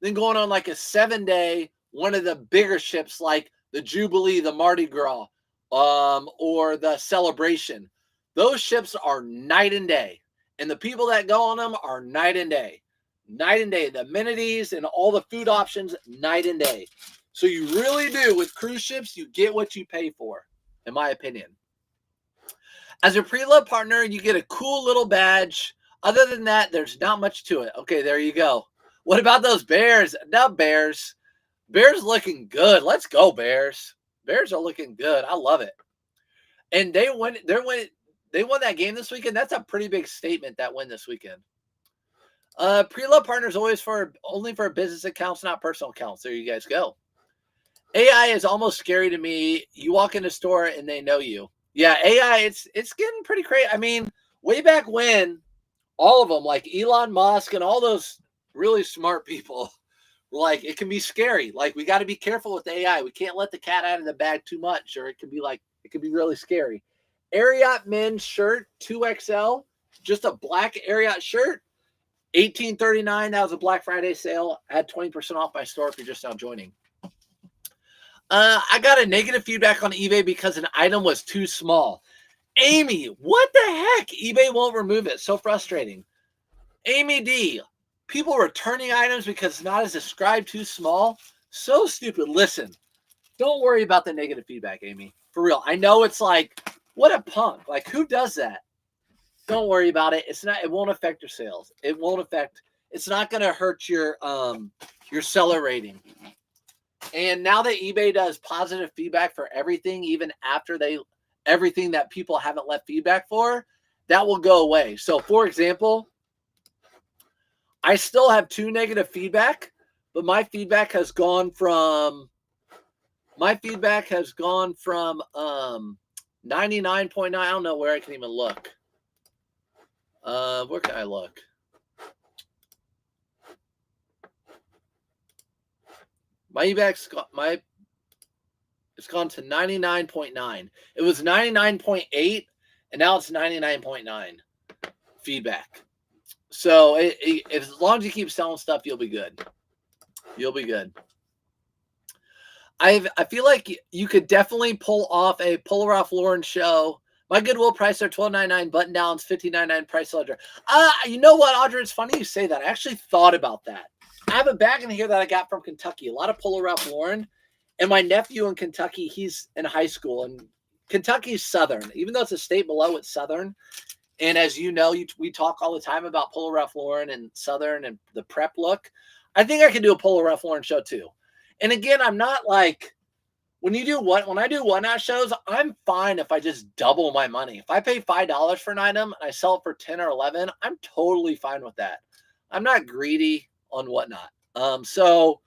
Speaker 1: than going on like a 7-day, one of the bigger ships like the Jubilee, the Mardi Gras, or the Celebration. Those ships are night and day. And the people that go on them are night and day. Night and day. The amenities and all the food options, night and day. So you really do, with cruise ships, you get what you pay for, in my opinion. As a pre-love partner, you get a cool little badge. Other than that, there's not much to it. Okay, there you go. What about those bears? No, bears. Bears looking good. Let's go, Bears. Bears are looking good. I love it. And they won that game this weekend. That's a pretty big statement, that win this weekend. Pre-love partners only for business accounts, not personal accounts. There you guys go. AI is almost scary to me. You walk in a store and they know you. Yeah, AI, it's getting pretty crazy. I mean, way back when, all of them, like Elon Musk and all those really smart people, were like, it can be scary. Like, we got to be careful with AI. We can't let the cat out of the bag too much, or it can be really scary. Ariat men's shirt, 2XL, just a black Ariat shirt, $18.39. That was a Black Friday sale. I had 20% off my store if you're just now joining. I got a negative feedback on eBay because an item was too small. Amy, what the heck? eBay won't remove it. So frustrating. Amy D, people returning items because it's not as described, too small. So stupid. Listen, don't worry about the negative feedback, Amy. For real. I know it's like, what a punk. Like, who does that? Don't worry about it. It won't affect your sales. It's not going to hurt your seller rating. And now that eBay does positive feedback for everything, even after everything that people haven't left feedback for, that will go away. So, for example, I still have 2 negative feedback, but my feedback has gone from 99.9. I don't know where I can even look. Where can I look? My feedback's it's gone to 99.9. It was 99.8, and now it's 99.9 feedback. So as long as you keep selling stuff, you'll be good. You'll be good. I feel like you could definitely pull off a Polar Ralph Lauren show My Goodwill price are $12.99. Button downs $15.99. Price ledger. You know what, Audrey? It's funny you say that. I actually thought about that. I have a bag in here that I got from Kentucky. A lot of Polo Ralph Lauren. And my nephew in Kentucky, he's in high school. And Kentucky's Southern. Even though it's a state below, it's Southern. And as you know, we talk all the time about Polo Ralph Lauren and Southern and the prep look. I think I can do a Polo Ralph Lauren show too. And again, I'm not like, when I do one-out shows, I'm fine if I just double my money. If I pay $5 for an item and I sell it for 10 or 11, I'm totally fine with that. I'm not greedy on whatnot. So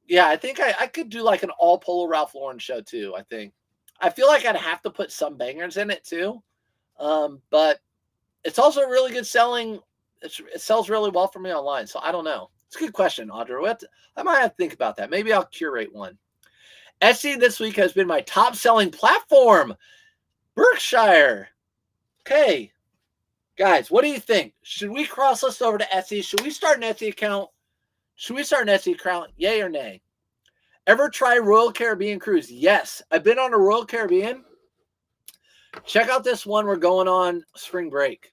Speaker 1: yeah, I think I could do like an all Polo Ralph Lauren show too. I feel like I'd have to put some bangers in it too. But it's also really good selling. It sells really well for me online. So I don't know. It's a good question, Audrey. I might have to think about that. Maybe I'll curate one. Etsy this week has been my top selling platform. Berkshire. Okay. Guys, what do you think? Should we cross list over to Etsy? Should we start an Etsy account? Yay or nay? Ever try Royal Caribbean cruise? Yes. I've been on a Royal Caribbean. Check out this one. We're going on spring break.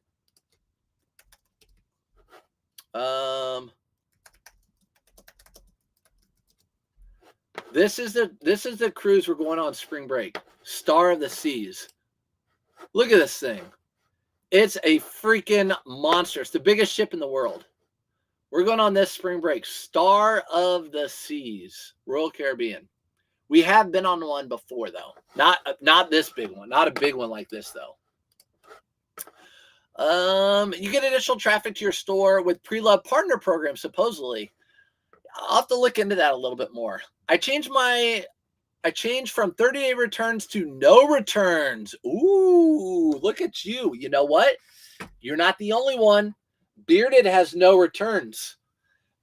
Speaker 1: This is the cruise we're going on spring break. Star of the Seas. Look at this thing. It's a freaking monster. It's the biggest ship in the world. We're going on this spring break. Star of the Seas, Royal Caribbean. We have been on one before, though. Not this big one. Not a big one like this, though. You get additional traffic to your store with pre-loved partner program, supposedly. I'll have to look into that a little bit more. I changed from 30-day returns to no returns. Ooh, look at you. You know what? You're not the only one. Bearded has no returns.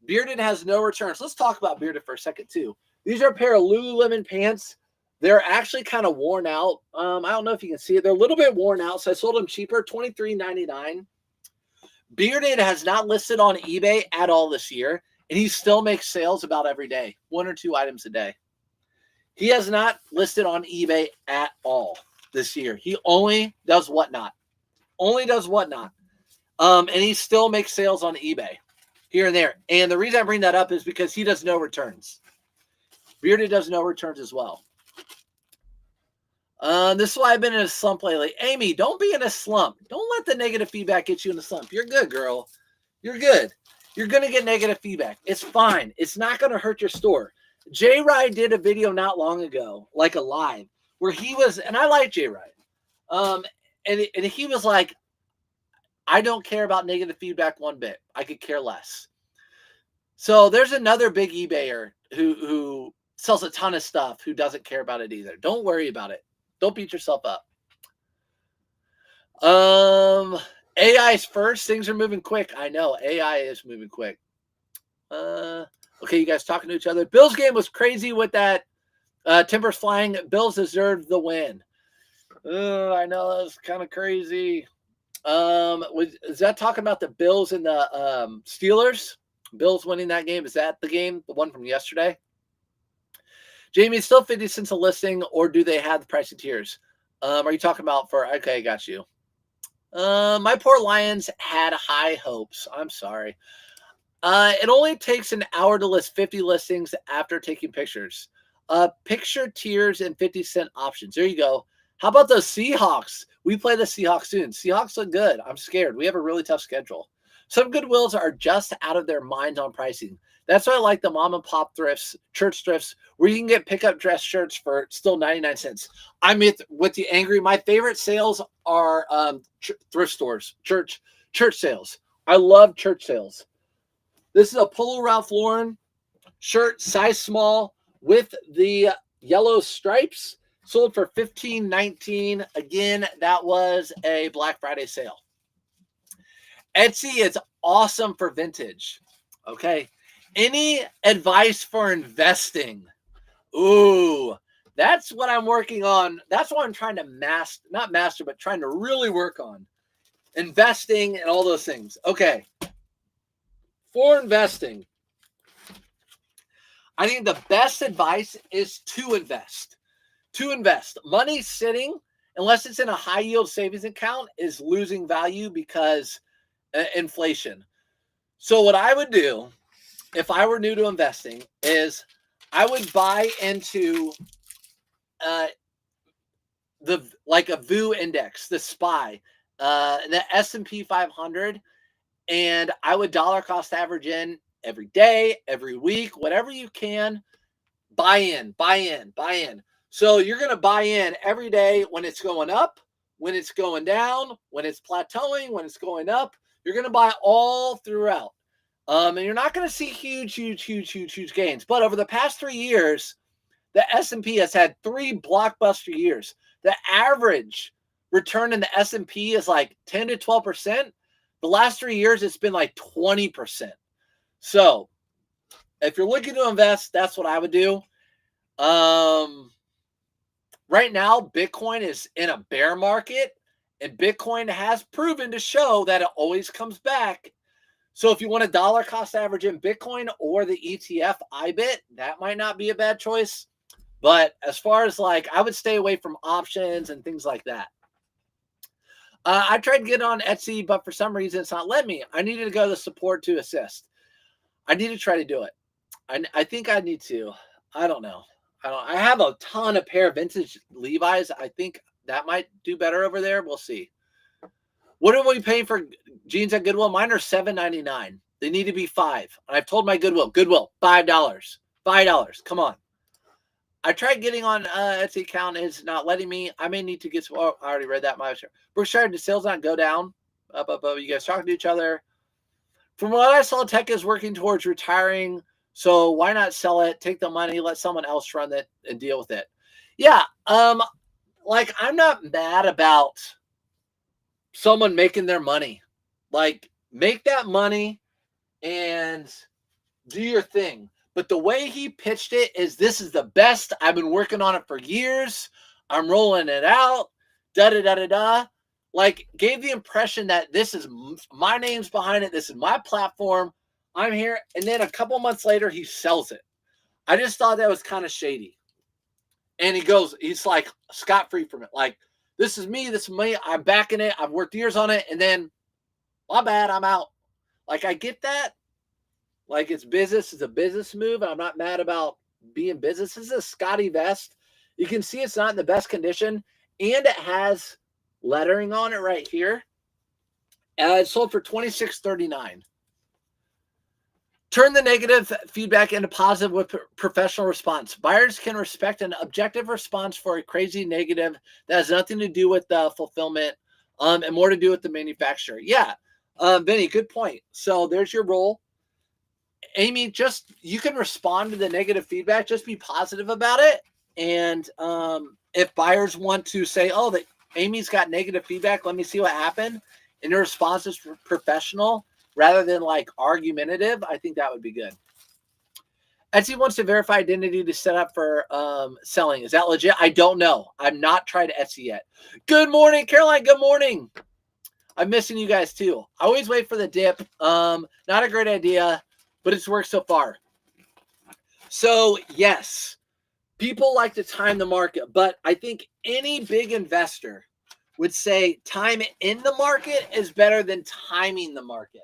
Speaker 1: Let's talk about Bearded for a second, too. These are a pair of Lululemon pants. They're actually kind of worn out. I don't know if you can see it. They're a little bit worn out, so I sold them cheaper, $23.99. Bearded has not listed on eBay at all this year, and he still makes sales about every day, 1 or 2 items a day. He has not listed on eBay at all this year. He only does Whatnot. And he still makes sales on eBay here and there. And the reason I bring that up is because he does no returns. Bearded does no returns as well. This is why I've been in a slump lately. Amy, don't be in a slump. Don't let the negative feedback get you in a slump. You're good, girl. You're good. You're going to get negative feedback. It's fine. It's not going to hurt your store. J Ride did a video not long ago, like a live, where he was, and I like J Ride. And he was like, I don't care about negative feedback one bit. I could care less. So there's another big eBayer who sells a ton of stuff who doesn't care about it either. Don't worry about it. Don't beat yourself up. AI's first. Things are moving quick. I know. AI is moving quick. Okay, you guys talking to each other. Bills game was crazy with that Timbers flying. Bills deserved the win. I know. That's kind of crazy. Is that talking about the Bills and the Steelers? Bills winning that game. Is that the game? The one from yesterday? Jamie, it's still 50 cents a listing, or do they have the pricing tiers? Are you talking about okay, got you. My poor Lions had high hopes. I'm sorry. It only takes an hour to list 50 listings after taking pictures. Picture tiers and 50-cent options. There you go. How about those Seahawks? We play the Seahawks soon. Seahawks look good. I'm scared. We have a really tough schedule. Some Goodwills are just out of their minds on pricing. That's why I like the mom and pop thrifts, church thrifts, where you can get pickup dress shirts for still 99 cents. I'm with the angry. My favorite sales are thrift stores, church sales. I love church sales. This is a Polo Ralph Lauren shirt, size small, with the yellow stripes. Sold for $15.19. Again, that was a Black Friday sale. Etsy is awesome for vintage. Okay. Any advice for investing? Ooh, that's what I'm working on. That's what I'm trying to not master, but trying to really work on. Investing and all those things. Okay. For investing, I think the best advice is to invest. Money sitting unless it's in a high yield savings account, is losing value because inflation. So what I would do if I were new to investing is I would buy into like a VU index, the SPY, the S&P 500, and I would dollar cost average in every day, every week, whatever you can. Buy in, buy in, buy in. So you're going to buy in every day when it's going up, when it's going down, when it's plateauing, when it's going up. You're going to buy all throughout. And you're not going to see huge gains. But over the past 3 years, the S&P has had 3 blockbuster years. The average return in the S&P is like 10 to 12%. The last 3 years, it's been like 20%. So if you're looking to invest, that's what I would do. Right now, Bitcoin is in a bear market, and Bitcoin has proven to show that it always comes back. So if you want a dollar cost average in Bitcoin or the ETF IBIT, that might not be a bad choice. But as far as like, I would stay away from options and things like that. I tried to get on Etsy, but for some reason it's not letting me. I needed to go to the support to assist. I need to try to do it. I think I need to. I don't know. I have a ton of pair of vintage Levi's. I think that might do better over there. We'll see. What are we paying for jeans at Goodwill? Mine are $7.99. They need to be $5. And I've told my Goodwill, $5. $5. Come on. I tried getting on Etsy account. It's not letting me. I may need to get some. Oh, I already read that. Berkshire, did sales not go down? You guys talking to each other? From what I saw, tech is working towards retiring. So why not sell it? Take the money, let someone else run it, and deal with it. Yeah. Like I'm not mad about someone making their money. Like make that money and do your thing. But the way he pitched it is, this is the best. I've been working on it for years. I'm rolling it out. Like gave the impression that this is my name's behind it. This is my platform. I'm here. And then a couple months later, he sells it. I just thought that was kind of shady. And he's like scot-free from it. Like, this is me. I'm backing it. I've worked years on it. And then, my bad, I'm out. Like, I get that. Like, it's business. It's a business move. I'm not mad about being business. This is a Scotty vest. You can see it's not in the best condition. And it has lettering on it right here. It sold for $26.39. Turn the negative feedback into positive with professional response. Buyers can respect an objective response for a crazy negative that has nothing to do with the fulfillment and more to do with the manufacturer. Yeah, Vinny, good point. So there's your role. Amy, you can respond to the negative feedback. Just be positive about it. And if buyers want to say, oh, that Amy's got negative feedback, let me see what happened, and your response is professional rather than like argumentative, I think that would be good. Etsy wants to verify identity to set up for selling. Is that legit? I don't know. I've not tried Etsy yet. Good morning, Caroline. Good morning. I'm missing you guys too. I always wait for the dip. Not a great idea, but it's worked so far. So yes, people like to time the market, but I think any big investor would say time in the market is better than timing the market.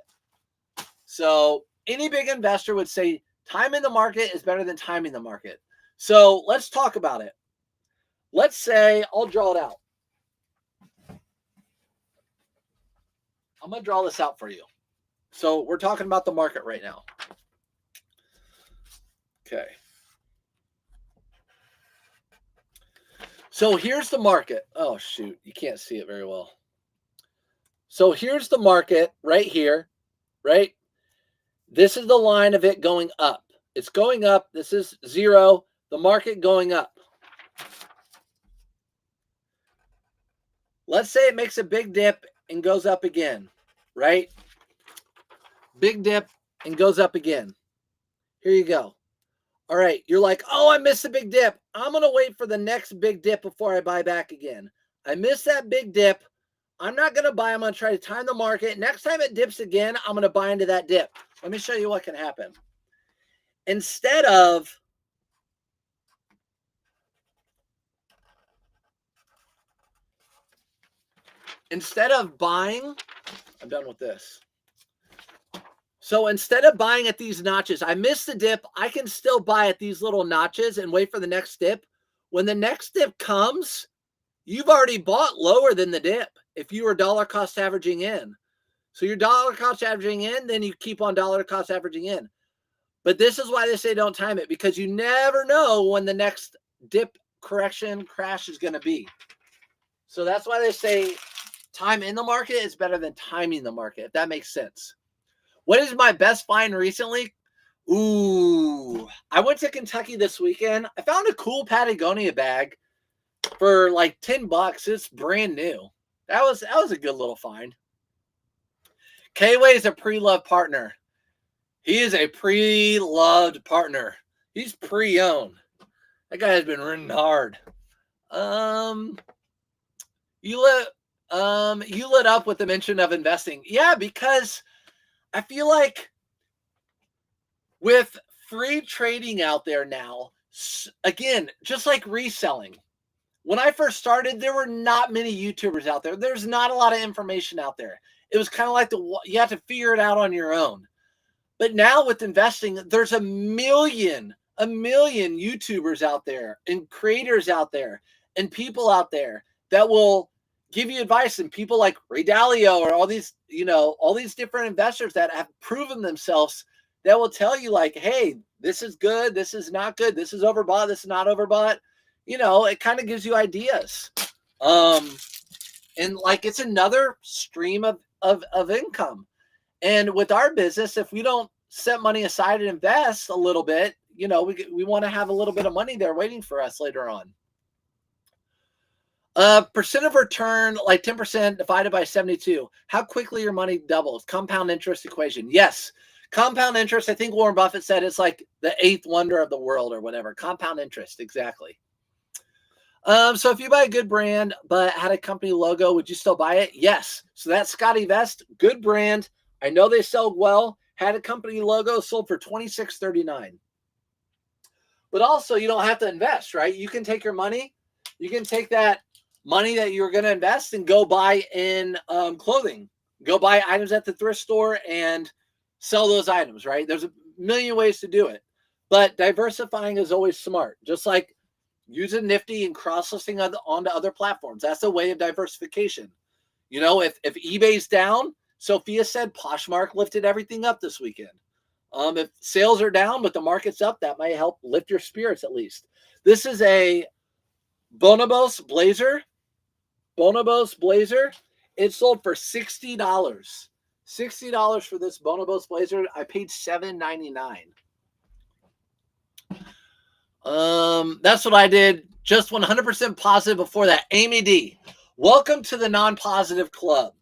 Speaker 1: So any big investor would say time in the market is better than timing the market. So let's talk about it. Let's say I'll draw it out. I'm going to draw this out for you. So we're talking about the market right now. Okay. So here's the market. Oh, shoot. You can't see it very well. So here's the market right here, right? This is the line of it going up. It's going up. This is 0. The market going up. Let's say it makes a big dip and goes up again, right? Big dip and goes up again. Here you go. All right. You're like, oh, I missed the big dip. I'm going to wait for the next big dip before I buy back again. I missed that big dip. I'm not going to buy. I'm going to try to time the market. Next time it dips again, I'm going to buy into that dip. Let me show you what can happen. Instead of instead of buying, I'm done with this. So instead of buying at these notches, I missed the dip. I can still buy at these little notches and wait for the next dip. When the next dip comes, you've already bought lower than the dip if you were dollar cost averaging in. So you're dollar cost averaging in, then you keep on dollar cost averaging in. But this is why they say don't time it, because you never know when the next dip correction crash is going to be. So that's why they say time in the market is better than timing the market, if that makes sense. What is my best find recently? Ooh, I went to Kentucky this weekend. I found a cool Patagonia bag for like $10. It's brand new. That was a good little find. K-Way is a pre-loved partner. He is a pre-loved partner. He's pre-owned. That guy has been running hard. You lit up with the mention of investing. Yeah, because I feel like with free trading out there now, again, just like reselling. When I first started, there were not many YouTubers out there. There's not a lot of information out there. It was kind of like you have to figure it out on your own. But now with investing, there's a million YouTubers out there and creators out there and people out there that will give you advice, and people like Ray Dalio or all these different investors that have proven themselves that will tell you like, hey, this is good, this is not good, this is overbought, this is not overbought. It kind of gives you ideas. And like it's another stream of income. And with our business, if we don't set money aside and invest a little bit, we want to have a little bit of money there waiting for us later on. Percent of return, like 10% divided by 72. How quickly your money doubles? Compound interest equation. Yes. Compound interest, I think Warren Buffett said it's like the 8th wonder of the world or whatever. Compound interest, exactly. So if you buy a good brand but had a company logo, would you still buy it? Yes. So that's Scotty Vest, good brand. I know they sell well. Had a company logo, sold for $26.39. But also, you don't have to invest, right? You can take your money. You can take that money that you're going to invest and go buy in clothing. Go buy items at the thrift store and sell those items, right? There's a million ways to do it. But diversifying is always smart. Just like using Nifty and cross-listing onto other platforms. That's a way of diversification. If eBay's down, Sophia said Poshmark lifted everything up this weekend. If sales are down but the market's up, that might help lift your spirits at least. This is a Bonobos blazer. It sold for $60. $60 for this Bonobos blazer. I paid $7.99. That's what I did. Just 100% positive before that. Amy D, welcome to the non-positive club.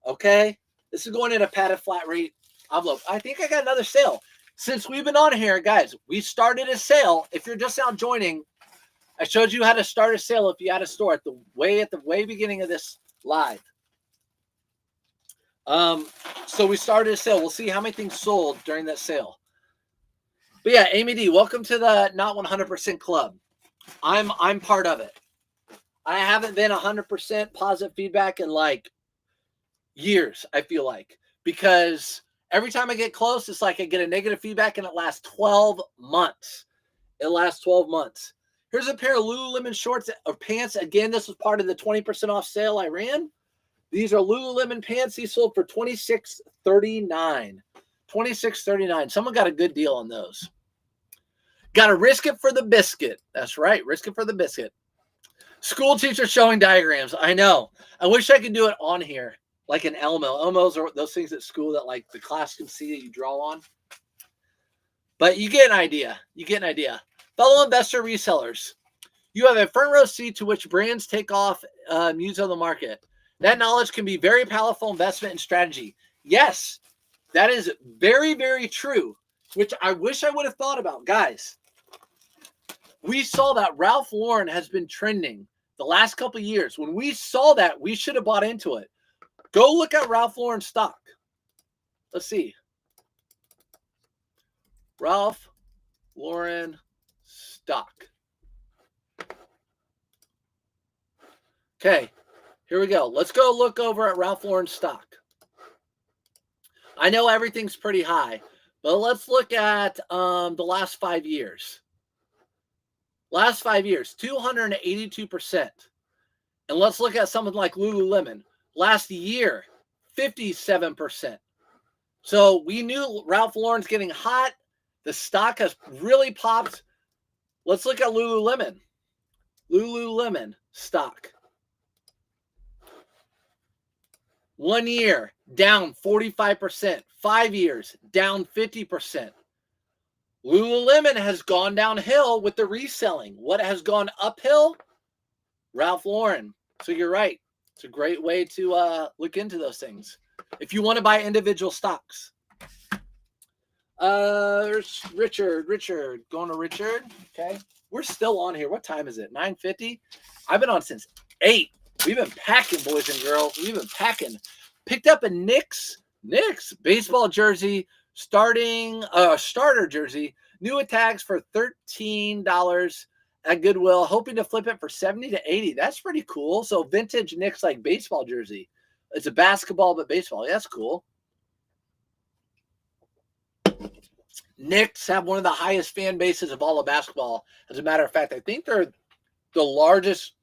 Speaker 1: Okay, this is going in a padded flat rate envelope. I think I got another sale since we've been on here, guys. We started a sale. If you're just now joining, I showed you how to start a sale if you had a store at the way beginning of this live. So we started a sale. We'll see how many things sold during that sale. But yeah, Amy D, welcome to the Not 100% Club. I'm part of it. I haven't been 100% positive feedback in like years, I feel like, because every time I get close, it's like I get a negative feedback and it lasts 12 months. It lasts 12 months. Here's a pair of Lululemon shorts or pants. Again, this was part of the 20% off sale I ran. These are Lululemon pants. These sold for $26.39. $26.39. Someone got a good deal on those. Got to risk it for the biscuit. That's right. Risk it for the biscuit. School teacher showing diagrams. I know. I wish I could do it on here, like an Elmo. Elmos are those things at school that like the class can see that you draw on. But you get an idea. Fellow investor resellers. You have a front row seat to which brands take off news on the market. That knowledge can be very powerful investment and strategy. Yes, that is very, very true, which I wish I would have thought about. Guys, we saw that Ralph Lauren has been trending the last couple of years. When we saw that, we should have bought into it. Go look at Ralph Lauren stock. Let's see. Ralph Lauren stock. Okay, Here we go. Let's go look over at Ralph Lauren stock. I know everything's pretty high, but let's look at the last 5 years. Last 5 years, 282%. And let's look at something like Lululemon. Last year, 57%. So we knew Ralph Lauren's getting hot. The stock has really popped. Let's look at Lululemon. Lululemon stock. 1 year, down 45%. 5 years, down 50%. Lululemon has gone downhill with the reselling. What has gone uphill? Ralph Lauren. So you're right. It's a great way to look into those things if you want to buy individual stocks. There's Richard. Going to Richard. Okay. We're still on here. What time is it? 9:50? I've been on since 8. We've been packing, boys and girls. We've been packing. Picked up a Knicks baseball jersey, starter jersey, new tags for $13 at Goodwill, hoping to flip it for 70 to 80. That's pretty cool. So vintage Knicks like baseball jersey. It's a basketball, but baseball. Yeah, that's cool. Knicks have one of the highest fan bases of all of basketball. As a matter of fact, I think they're the largest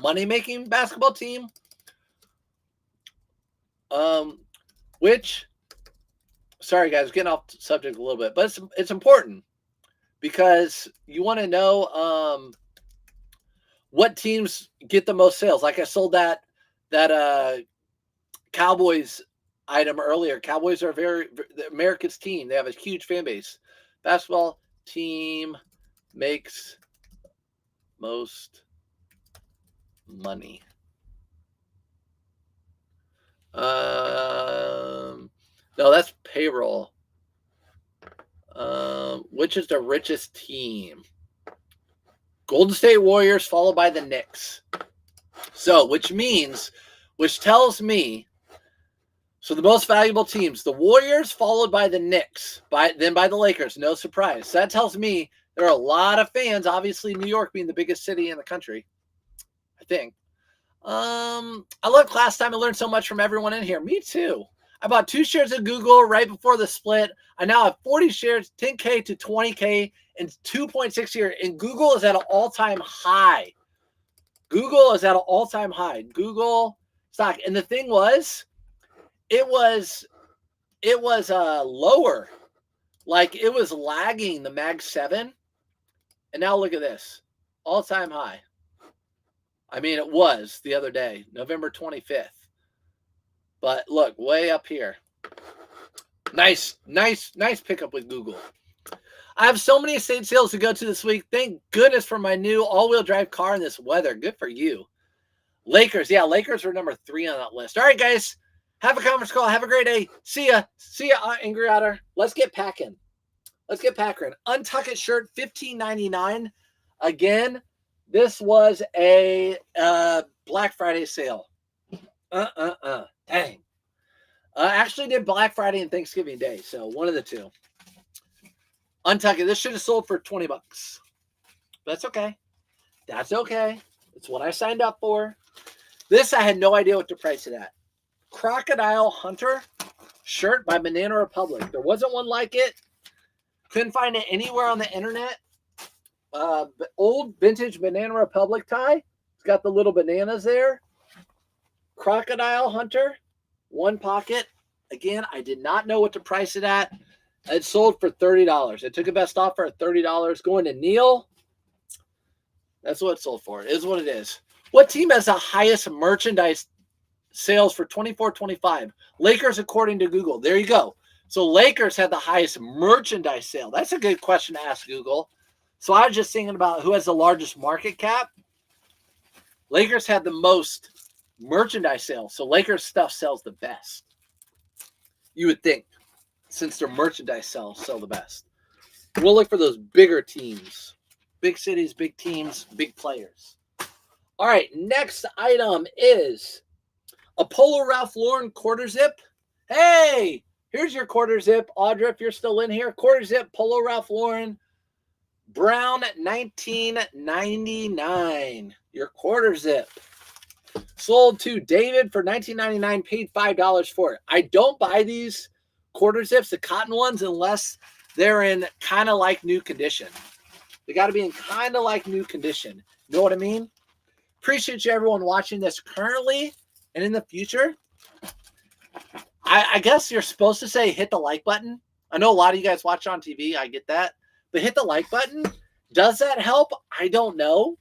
Speaker 1: money-making basketball team. Sorry guys, getting off subject a little bit, but it's important because you want to know what teams get the most sales. Like I sold that Cowboys item earlier. Cowboys are the America's team. They have a huge fan base. Basketball team makes most money. No, that's payroll. Which is the richest team? Golden State Warriors, followed by the Knicks. So, which tells me, so the most valuable teams, the Warriors, followed by the Knicks, then by the Lakers. No surprise. So that tells me there are a lot of fans. Obviously, New York being the biggest city in the country, I think. I loved last time. I learned so much from everyone in here. Me too. I bought 2 shares of Google right before the split. I now have 40 shares, 10K to 20K in 2.6 years. And Google is at an all-time high. Google is at an all-time high. Google stock. And the thing was, it was lower. Like it was lagging the Mag 7. And now look at this. All-time high. I mean, it was the other day, November 25th. But look, way up here. Nice pickup with Google. I have so many estate sales to go to this week. Thank goodness for my new all-wheel drive car in this weather. Good for you. Lakers. Yeah, Lakers are number 3 on that list. All right, guys. Have a conference call. Have a great day. See ya, Angry Otter. Let's get packing. Untuck It shirt, $15.99. Again, this was a Black Friday sale. Dang. Actually did Black Friday and Thanksgiving Day, so one of the two. Untuck It. This should have sold for $20. That's okay. That's okay. It's what I signed up for. This, I had no idea what to price it at. Crocodile Hunter shirt by Banana Republic. There wasn't one like it. Couldn't find it anywhere on the internet. Old vintage Banana Republic tie. It's got the little bananas there. Crocodile Hunter, 1 pocket. Again, I did not know what to price it at. It sold for $30. It took a best offer at $30. Going to Neil. That's what it sold for. It is what it is. What team has the highest merchandise sales for 24-25? Lakers, according to Google. There you go. So Lakers had the highest merchandise sale. That's a good question to ask Google. So I was just thinking about who has the largest market cap. Lakers had the most merchandise sales. So Lakers stuff sells the best. You would think, since their merchandise sell the best. We'll look for those bigger teams. Big cities, big teams, big players. All right, next item is a Polo Ralph Lauren quarter zip. Hey, here's your quarter zip. Audra, if you're still in here. Quarter zip, Polo Ralph Lauren. Brown, $19.99. Your quarter zip. Sold to David for $19.99, paid $5 for it. I don't buy these quarter zips, the cotton ones, unless they're in kind of like new condition. They got to be in kind of like new condition. You know what I mean? Appreciate you everyone watching this currently and in the future. I guess you're supposed to say hit the like button. I know a lot of you guys watch on TV. I get that. But hit the like button. Does that help? I don't know.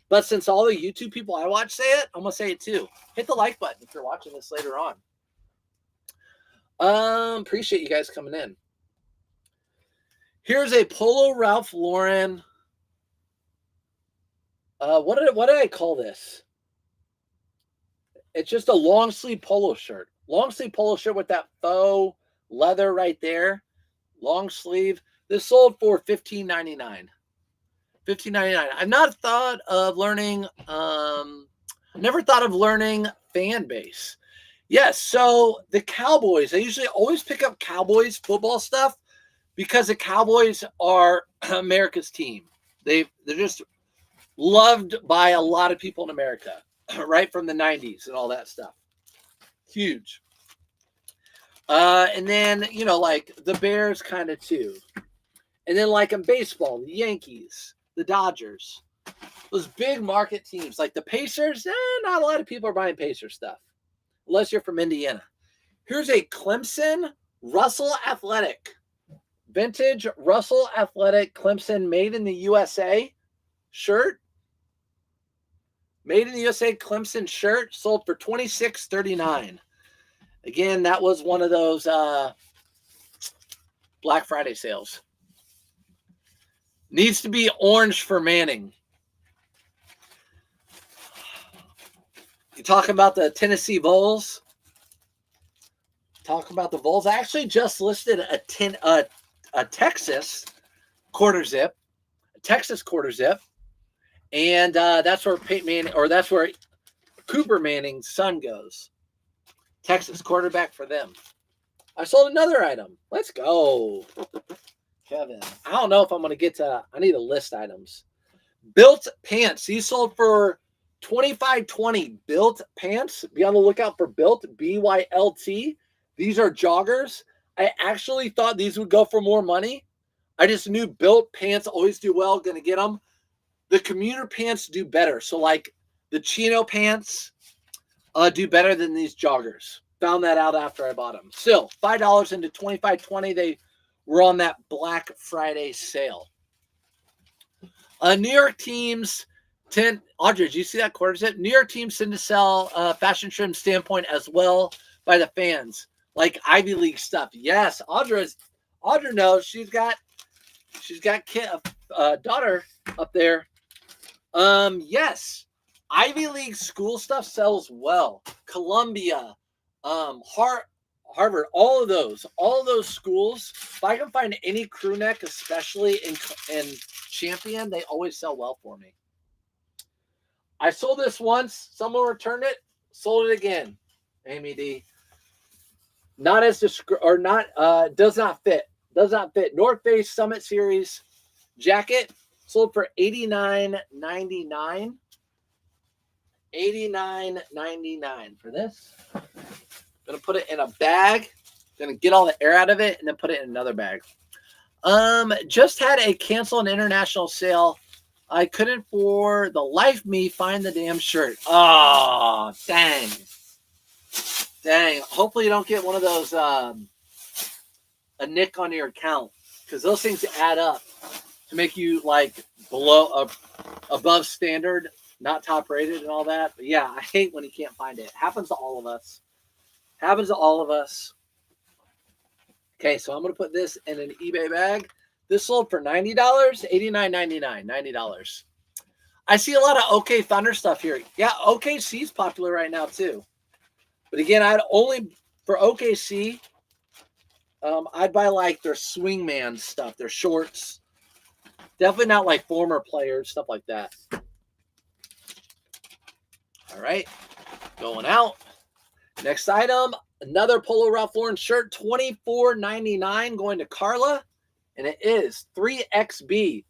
Speaker 1: But since all the YouTube people I watch say it, I'm going to say it too. Hit the like button if you're watching this later on. Appreciate you guys coming in. Here's a Polo Ralph Lauren. What did I call this? It's just a long sleeve polo shirt. Long sleeve polo shirt with that faux leather right there. Long sleeve. This sold for $15.99. $15.99. I've not thought of learning. Never thought of learning fan base. Yes. So the Cowboys. I usually always pick up Cowboys football stuff because the Cowboys are America's team. They're just loved by a lot of people in America, right from the 90s and all that stuff. Huge. And then, you know, like the Bears kind of too. And then like in baseball, the Yankees, the Dodgers, those big market teams like the Pacers. Not a lot of people are buying Pacer stuff unless you're from Indiana. Here's a Clemson Russell Athletic. Vintage Russell Athletic Clemson made in the USA shirt. Made in the USA Clemson shirt sold for $26.39. Again, that was one of those Black Friday sales. Needs to be orange for Manning. You talking about the Tennessee Vols? Talking about the Vols. I actually just listed a Texas quarter zip. A Texas quarter zip. And that's where Peyton Manning, or that's where Cooper Manning's son goes. Texas quarterback for them. I sold another item. Let's go, Kevin. I don't know if I'm going to get to, I need to list items. Built pants. These sold for $25.20. Built pants. Be on the lookout for Built, BYLT. These are joggers. I actually thought these would go for more money. I just knew Built pants always do well. Going to get them. The commuter pants do better. So like the chino pants do better than these joggers. Found that out after I bought them. Still, $5 into $25.20. They were on that Black Friday sale. New York teams tend, Audrey, did you see that quarter zip? New York teams tend to sell fashion trim standpoint as well by the fans, like Ivy League stuff. Yes, Audrey knows. She's got a daughter up there. Yes, Ivy League school stuff sells well. Columbia, Harvard, all of those schools. If I can find any crew neck, especially in Champion, they always sell well for me. I sold this once. Someone returned it. Sold it again. Amy D. Not as does not fit. Does not fit. North Face Summit Series jacket sold for $89.99. $89.99 for this. Gonna put it in a bag. Gonna get all the air out of it and then put it in another bag. Just had a cancel an international sale. I couldn't for the life of me find the damn shirt. Oh, dang. Dang. Hopefully you don't get one of those a nick on your account, because those things add up to make you like above standard, not top rated and all that. But yeah, I hate when you can't find it. Happens to all of us. Happens to all of us. Okay, so I'm going to put this in an eBay bag. This sold for $90, $89.99, $90. I see a lot of OK Thunder stuff here. Yeah, OKC's popular right now too. But again, I'd only, for OKC, I'd buy like their swingman stuff, their shorts. Definitely not like former players, stuff like that. All right, going out. Next item, another Polo Ralph Lauren shirt, $24.99, going to Carla, and it is 3XB.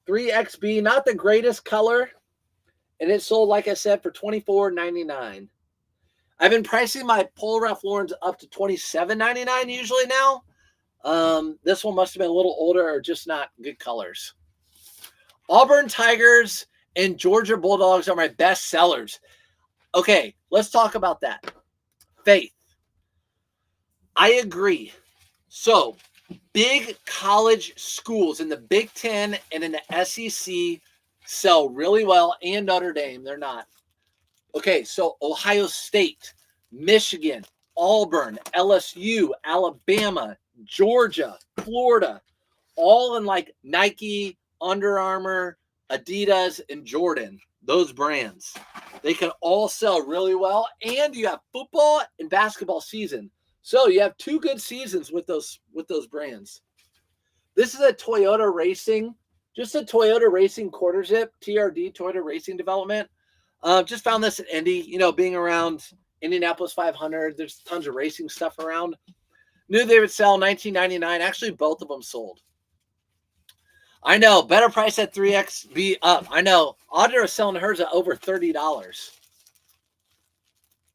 Speaker 1: 3XB, not the greatest color and it sold, like I said, for $24.99. I've been pricing my Polo Ralph Lauren's up to $27.99 usually now. This one must have been a little older or just not good colors. Auburn Tigers and Georgia Bulldogs are my best sellers. Okay, let's talk about that. Faith. I agree. So, big college schools in the Big Ten and in the SEC sell really well, and Notre Dame, they're not. Okay, so Ohio State, Michigan, Auburn, LSU, Alabama, Georgia, Florida, all in like Nike, Under Armour, Adidas, and Jordan, those brands. They can all sell really well, and you have football and basketball season. So you have 2 good seasons with those brands. This is a Toyota Racing, just a Toyota Racing quarter zip, TRD, Toyota Racing Development. Just found this at Indy, being around Indianapolis 500. There's tons of racing stuff around. Knew they would sell $19.99. Actually, both of them sold. I know, better price at 3XB up. I know. Audra is selling hers at over $30.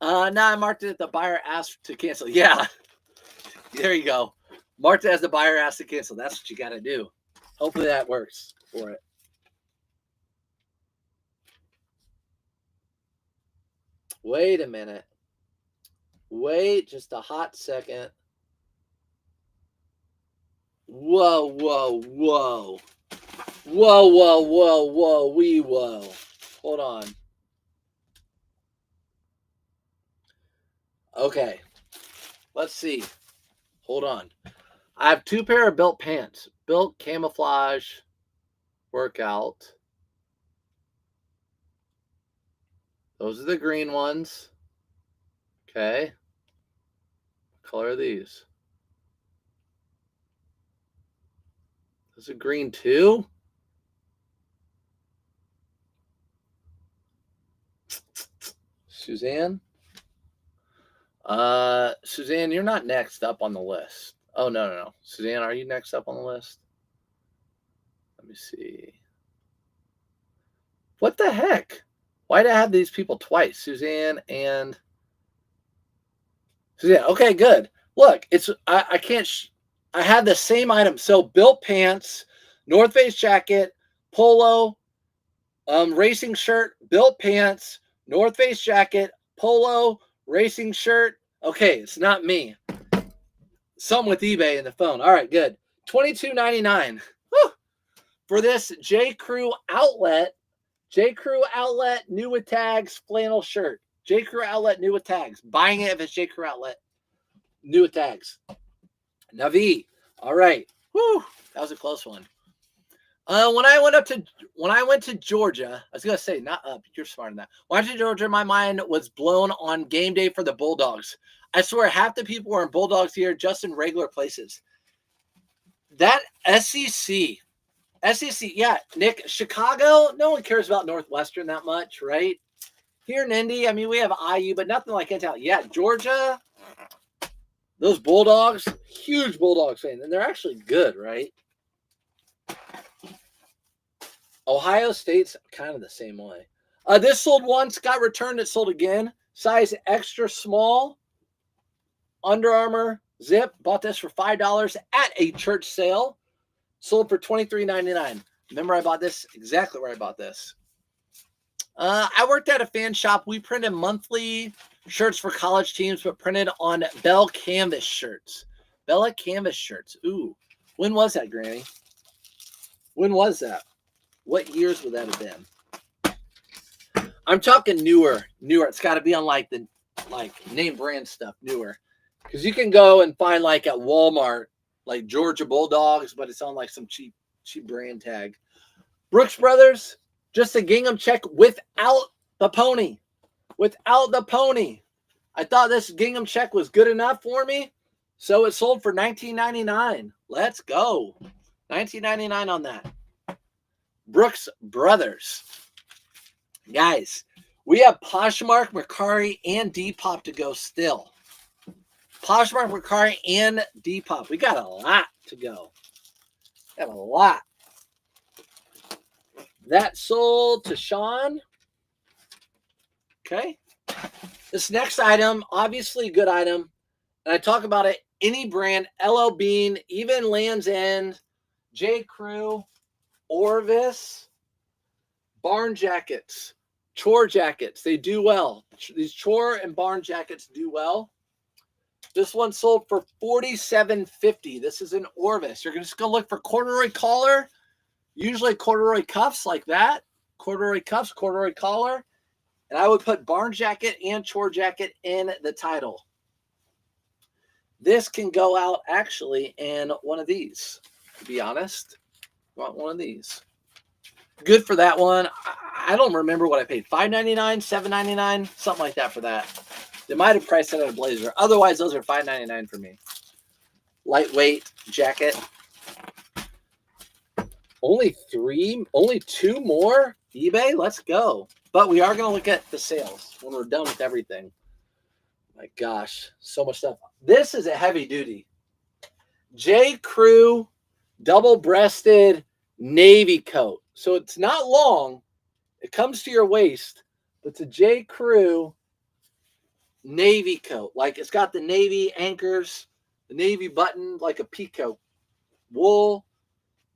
Speaker 1: Now I marked it at the buyer asked to cancel. Yeah, there you go. Marked it as the buyer asked to cancel. That's what you got to do. Hopefully that works for it. Wait a minute. Wait just a hot second. Whoa, whoa, whoa. Whoa, whoa, whoa, whoa, whoa. Hold on. Okay. Let's see. Hold on. I have 2 pair of Built pants. Built camouflage workout. Those are the green ones. Okay. What color are these? Those are green too? Suzanne? Suzanne, you're not next up on the list. Oh, no. Suzanne, are you next up on the list? Let me see. What the heck? Why did I have these people twice? Suzanne and Suzanne. Okay, good. Look, I can't. I have the same item. So Built pants, North Face jacket, polo, racing shirt, Built pants, North Face jacket, polo, racing shirt. Okay, it's not me. Something with eBay in the phone. All right, good. $22.99 for this J. Crew Outlet new with tags flannel shirt. J. Crew Outlet new with tags. Buying it if it's J. Crew Outlet new with tags. Navi. All right. Whew, that was a close one. When I went to Georgia, I was gonna say not up. You're smarter than that. When I went to Georgia, my mind was blown on game day for the Bulldogs. I swear, half the people were in Bulldogs here just in regular places. That SEC, yeah, Nick, Chicago. No one cares about Northwestern that much, right? Here in Indy, I mean, we have IU, but nothing like Intel. Yeah, Georgia. Those Bulldogs, huge Bulldogs fan, and they're actually good, right? Ohio State's kind of the same way. This sold once, got returned, it sold again. Size extra small. Under Armour zip. Bought this for $5 at a church sale. Sold for $23.99. Remember, I bought this exactly where I bought this. I worked at a fan shop. We printed monthly shirts for college teams, but printed on Bell Canvas shirts. Bella Canvas shirts. Ooh. When was that, Granny? When was that? What years would that have been? I'm talking newer. It's got to be on like the name brand stuff, newer. Because you can go and find like at Walmart, like Georgia Bulldogs, but it's on like some cheap brand tag. Brooks Brothers, just a gingham check without the pony. Without the pony. I thought this gingham check was good enough for me, so it sold for $19.99. Let's go. $19.99 on that. Brooks Brothers. Guys, we have Poshmark, Mercari, and Depop to go still. Poshmark, Mercari, and Depop. We got a lot to go. We have a lot. That sold to Sean. Okay. This next item, obviously a good item. And I talk about it, any brand, LL Bean, even Land's End, J. Crew, Orvis, barn jackets, chore jackets. They do well. These chore and barn jackets do well. This one sold for $47.50. This is an Orvis. You're just going to look for corduroy collar, usually corduroy cuffs like that. Corduroy cuffs, corduroy collar. And I would put barn jacket and chore jacket in the title. This can go out actually in one of these, to be honest. You want one of these. Good for that one. I don't remember what I paid. $5.99, $7.99, something like that for that. They might have priced it at a blazer. Otherwise, those are $5.99 for me. Lightweight jacket. Only two more eBay. Let's go. But we are going to look at the sales when we're done with everything. My gosh, so much stuff. This is a heavy duty J. Crew double-breasted navy coat. So it's not long. It comes to your waist. But it's a J. Crew navy coat. Like it's got the navy anchors, the navy button, like a peacoat. Wool.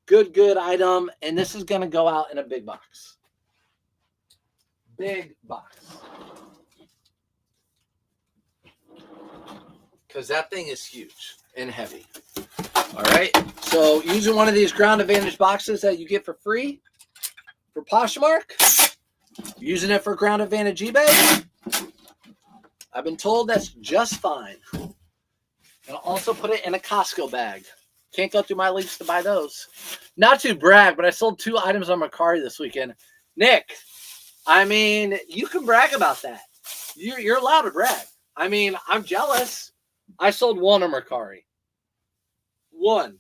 Speaker 1: Good item. And this is going to go out in a big box. Big box. Because that thing is huge and heavy. All right. So using one of these Ground Advantage boxes that you get for free for Poshmark, using it for Ground Advantage eBay, I've been told that's just fine. And I'll also put it in a Costco bag. Can't go through my links to buy those. Not to brag, but I sold 2 items on Mercari this weekend. Nick, I mean, you can brag about that. You're allowed to brag. I mean, I'm jealous. I sold 1 on Mercari. 1.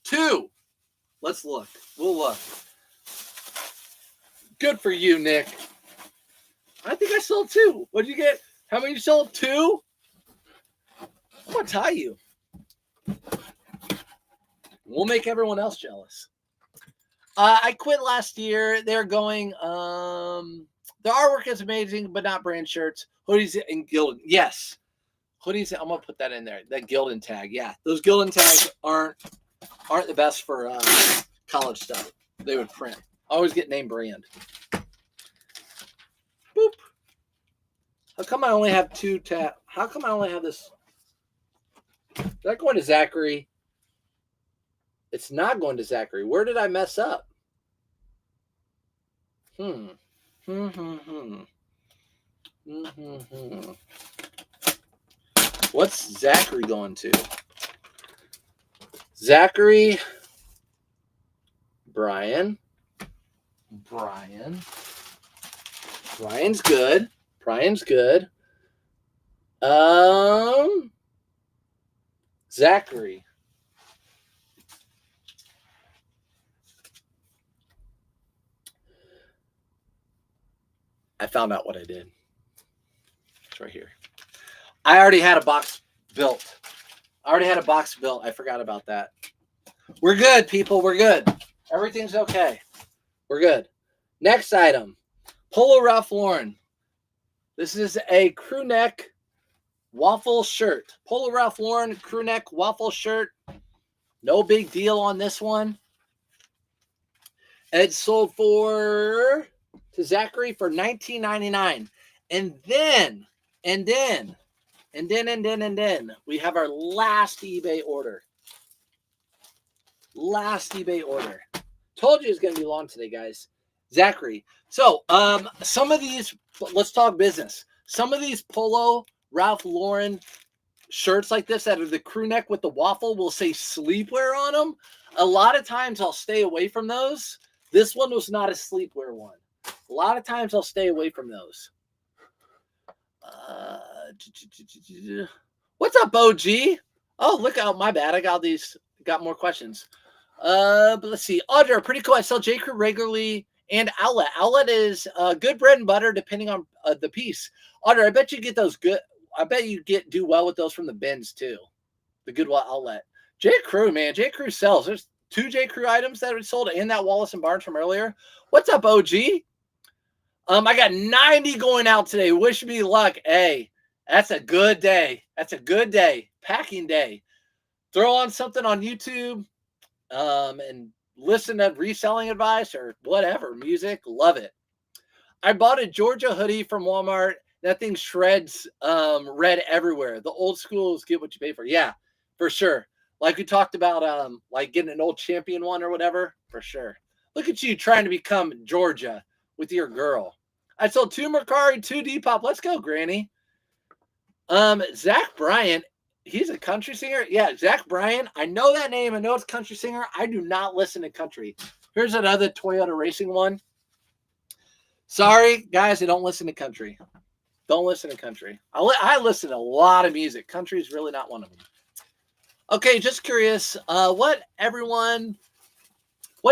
Speaker 1: 2. Let's look. We'll look. Good for you, Nick. I think I sold 2. What did you get? How many you sold? 2? I'm going to tie you. We'll make everyone else jealous. I quit last year. They're going, the artwork is amazing, but not brand shirts. Hoodies and Gildan. Yes. Hoodies, I'm going to put that in there. That Gildan tag. Yeah. Those Gildan tags aren't the best for college stuff. They would print. Always get name brand. Boop. How come I only have 2 tab? How come I only have this? Is that going to Zachary? It's not going to Zachary. Where did I mess up? What's Zachary going to? Zachary, Brian's good. Brian's good. Zachary. I found out what I did. It's right here. I already had a box built. I forgot about that. We're good, people. We're good. Everything's okay. We're good. Next item. Polo Ralph Lauren. This is a crew neck waffle shirt. Polo Ralph Lauren crew neck waffle shirt. No big deal on this one. It sold to Zachary for $19.99. And then we have our last eBay order. Told you it's going to be long today, guys. Zachary. So, some of these, let's talk business. Some of these Polo Ralph Lauren shirts like this that are the crew neck with the waffle will say sleepwear on them. A lot of times I'll stay away from those. This one was not a sleepwear one. A lot of times I'll stay away from those. What's up, OG? Oh, look out. My bad. I got more questions. But let's see. Audra, pretty cool. I sell J. Crew regularly and outlet. Outlet is good bread and butter depending on the piece. Audra, I bet you get those good. I bet you do well with those from the bins too. The Goodwill outlet. J. Crew, man. J. Crew sells. There's 2 J. Crew items that are sold and that Wallace and Barnes from earlier. What's up, OG? I got 90 going out today. Wish me luck. Hey, that's a good day. That's a good day. Packing day. Throw on something on YouTube and listen to reselling advice or whatever. Music. Love it. I bought a Georgia hoodie from Walmart. That thing shreds red everywhere. The old schools get what you pay for. Yeah, for sure. Like we talked about like getting an old champion one or whatever. For sure. Look at you trying to become Georgia with your girl. I sold 2 Mercari, 2 Depop. Let's go, Granny. Zach Bryan, he's a country singer. Yeah, Zach Bryan. I know that name. I know it's a country singer. I do not listen to country. Here's another Toyota racing one. Sorry, guys, I don't listen to country. Don't listen to country. I listen to a lot of music. Country is really not one of them. Okay, just curious. What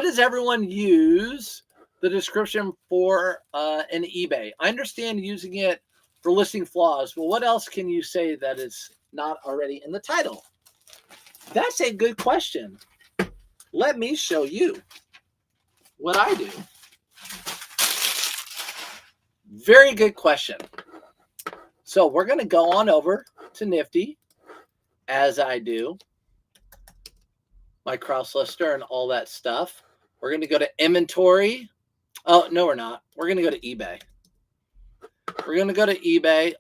Speaker 1: does everyone use the description for an eBay? I understand using it for listing flaws, but what else can you say that is not already in the title? That's a good question. Let me show you what I do. Very good question. So we're going to go on over to Nifty, as I do, my cross lister and all that stuff. We're going to go to inventory. Oh, no, we're not. We're going to go to eBay. We're going to go to eBay.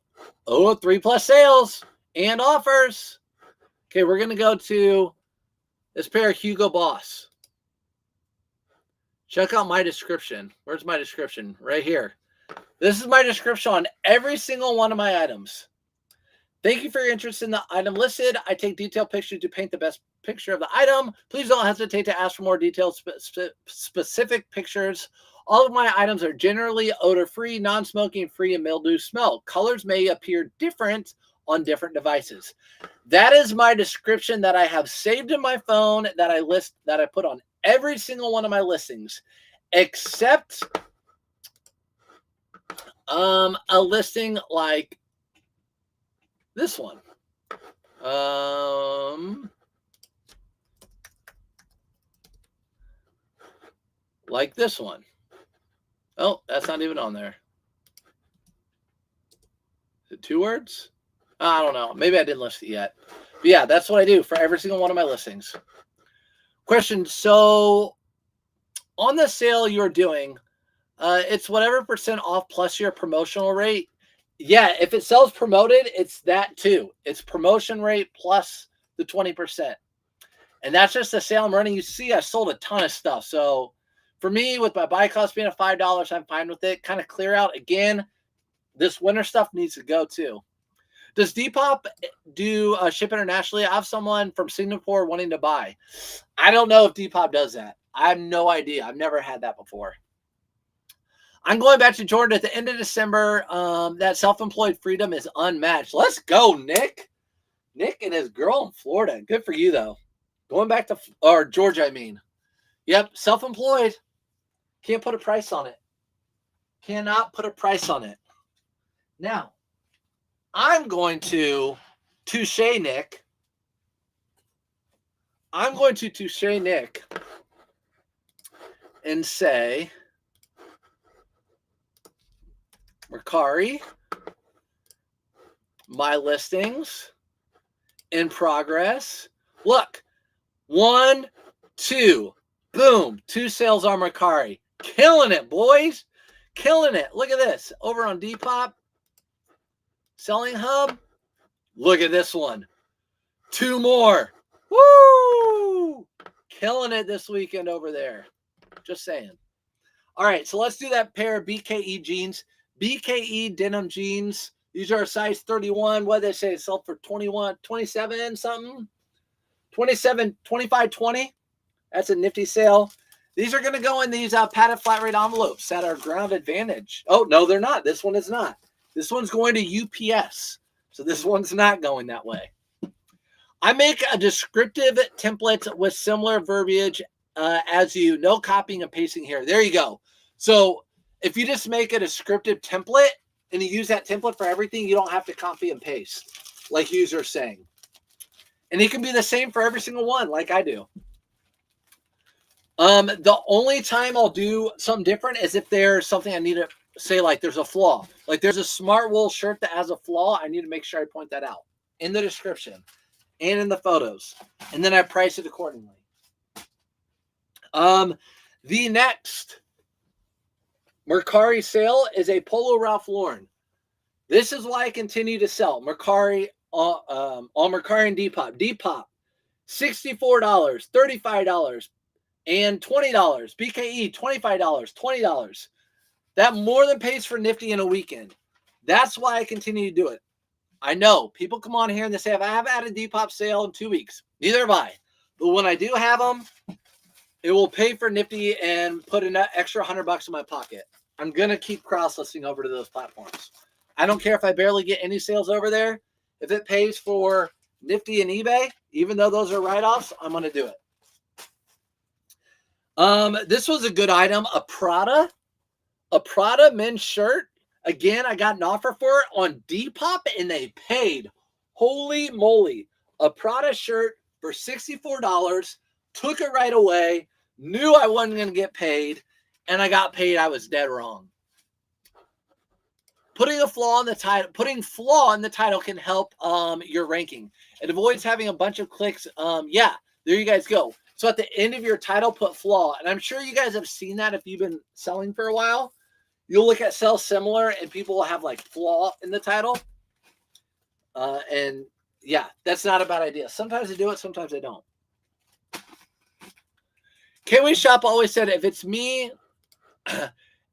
Speaker 1: Oh, 3+ sales and offers. Okay, we're going to go to this pair of Hugo Boss. Check out my description. Where's my description? Right here. This is my description on every single one of my items. Thank you for your interest in the item listed. I take detailed pictures to paint the best picture of the item. Please don't hesitate to ask for more detailed specific pictures. All of my items are generally odor-free, non-smoking, free, and mildew smell. Colors may appear different on different devices. That is my description that I have saved in my phone that I put on every single one of my listings, except a listing like this one. Like this one. Oh, that's not even on there. Is it 2 words? I don't know. Maybe I didn't list it yet. But yeah, that's what I do for every single one of my listings. Question. So on the sale you're doing, it's whatever % off plus your promotional rate. Yeah, if it sells promoted, it's that too. It's promotion rate plus the 20%. And that's just the sale I'm running. You see, I sold a ton of stuff. So for me, with my buy cost being at $5, I'm fine with it. Kind of clear out. Again, this winter stuff needs to go too. Does Depop do ship internationally? I have someone from Singapore wanting to buy. I don't know if Depop does that. I have no idea. I've never had that before. I'm going back to Jordan at the end of December. That self-employed freedom is unmatched. Let's go, Nick. Nick and his girl in Florida. Good for you, though. Going back to Georgia, I mean. Yep, self-employed. Can't put a price on it. Cannot put a price on it. Now, I'm going to touche Nick. I'm going to touche Nick and say, Mercari, my listings in progress. Look, 1, 2, boom, 2 sales on Mercari. Killing it, boys. Killing it. Look at this. Over on Depop, Selling Hub. Look at this one. 2 more. Woo! Killing it this weekend over there. Just saying. All right, so let's do that pair of BKE jeans. BKE denim jeans. These are a size 31. What did they say? Sell for 21, 27 something? 27, 25, 20. That's a nifty sale. These are going to go in these padded flat rate envelopes that are Ground Advantage. Oh, no, they're not. This one is not. This one's going to UPS. So this one's not going that way. I make a descriptive template with similar verbiage as you. No copying and pasting here. There you go. So if you just make a descriptive template and you use that template for everything, you don't have to copy and paste like user's saying. And it can be the same for every single one like I do. The only time I'll do something different is if there's something I need to say like there's a flaw, like there's a smart wool shirt that has a flaw, I need to make sure I point that out in the description and in the photos, and then I price it accordingly. The next Mercari sale is a Polo Ralph Lauren. This is why I continue to sell Mercari on Mercari and Depop. Depop, $64, $35, and $20. BKE, $25, $20. That more than pays for Nifty in a weekend. That's why I continue to do it. I know people come on here and they say, I haven't had a Depop sale in 2 weeks. Neither have I. But when I do have them, it will pay for Nifty and put an extra $100 in my pocket. I'm going to keep cross-listing over to those platforms. I don't care if I barely get any sales over there. If it pays for Nifty and eBay, even though those are write-offs, I'm going to do it. This was a good item, a Prada men's shirt. Again, I got an offer for it on Depop, and they paid. Holy moly. A Prada shirt for $64. Took it right away. Knew I wasn't going to get paid, and I got paid. I was dead wrong. Putting flaw in the title can help your ranking. It avoids having a bunch of clicks. Yeah, there you guys go. So at the end of your title, put flaw. And I'm sure you guys have seen that if you've been selling for a while. You'll look at sell similar, and people will have like flaw in the title. And yeah, that's not a bad idea. Sometimes I do it, sometimes I don't. Kiwi Shop always said, if it's me,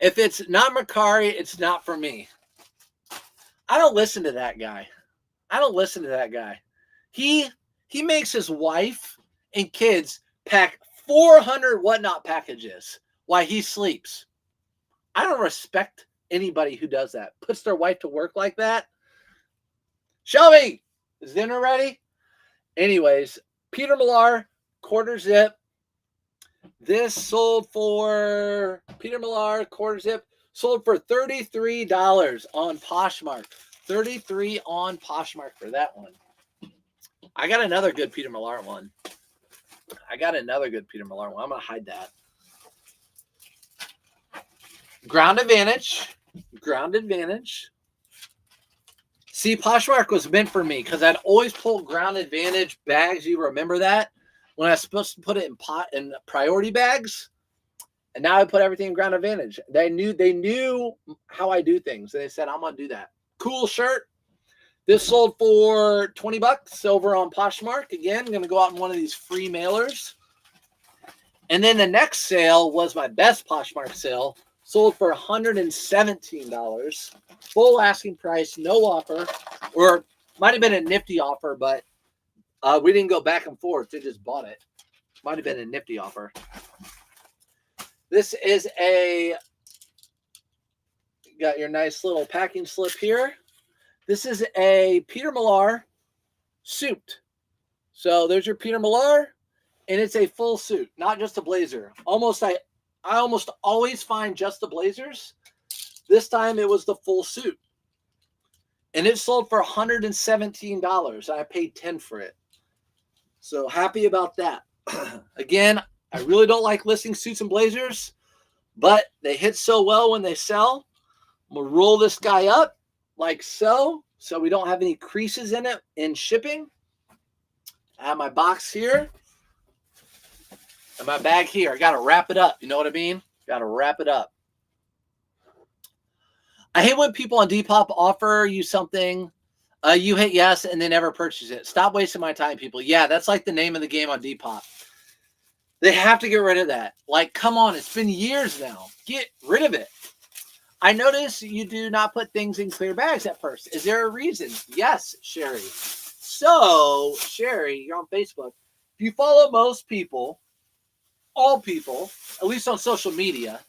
Speaker 1: if it's not Mercari, it's not for me. I don't listen to that guy. He makes his wife and kids pack 400 whatnot packages while he sleeps. I don't respect anybody who does that. Puts their wife to work like that. Shelby, is dinner ready? Anyways, Peter Millar, quarter zip. This sold for, Peter Millar, quarter zip, sold for $33 on Poshmark. $33 on Poshmark for that one. I got another good Peter Millar one. I'm going to hide that. Ground Advantage. See, Poshmark was meant for me because I'd always pull Ground Advantage bags. You remember that? When I was supposed to put it in priority bags. And now I put everything in Ground Advantage. They knew how I do things. And they said, I'm going to do that. Cool shirt. This sold for $20 over on Poshmark. Again, I'm going to go out in one of these free mailers. And then the next sale was my best Poshmark sale. Sold for $117. Full asking price, no offer. Or might have been a Nifty offer, but we didn't go back and forth. They just bought it. Might have been a Nifty offer. This is got your nice little packing slip here. This is a Peter Millar suit. So there's your Peter Millar, and it's a full suit, not just a blazer. I almost always find just the blazers. This time it was the full suit. And it sold for $117. I paid $10 for it. So happy about that. Again, I really don't like listing suits and blazers, but they hit so well when they sell. I'm going to roll this guy up like so we don't have any creases in it in shipping. I have my box here and my bag here. I got to wrap it up. You know what I mean? Got to wrap it up. I hate when people on Depop offer you something, you hit yes, and they never purchase it. Stop wasting my time, people. Yeah, that's like the name of the game on Depop. They have to get rid of that. Like, come on, it's been years now. Get rid of it. I notice you do not put things in clear bags at first. Is there a reason? Yes, Sherry. So, Sherry, you're on Facebook. If you follow most people, all people, at least on social media,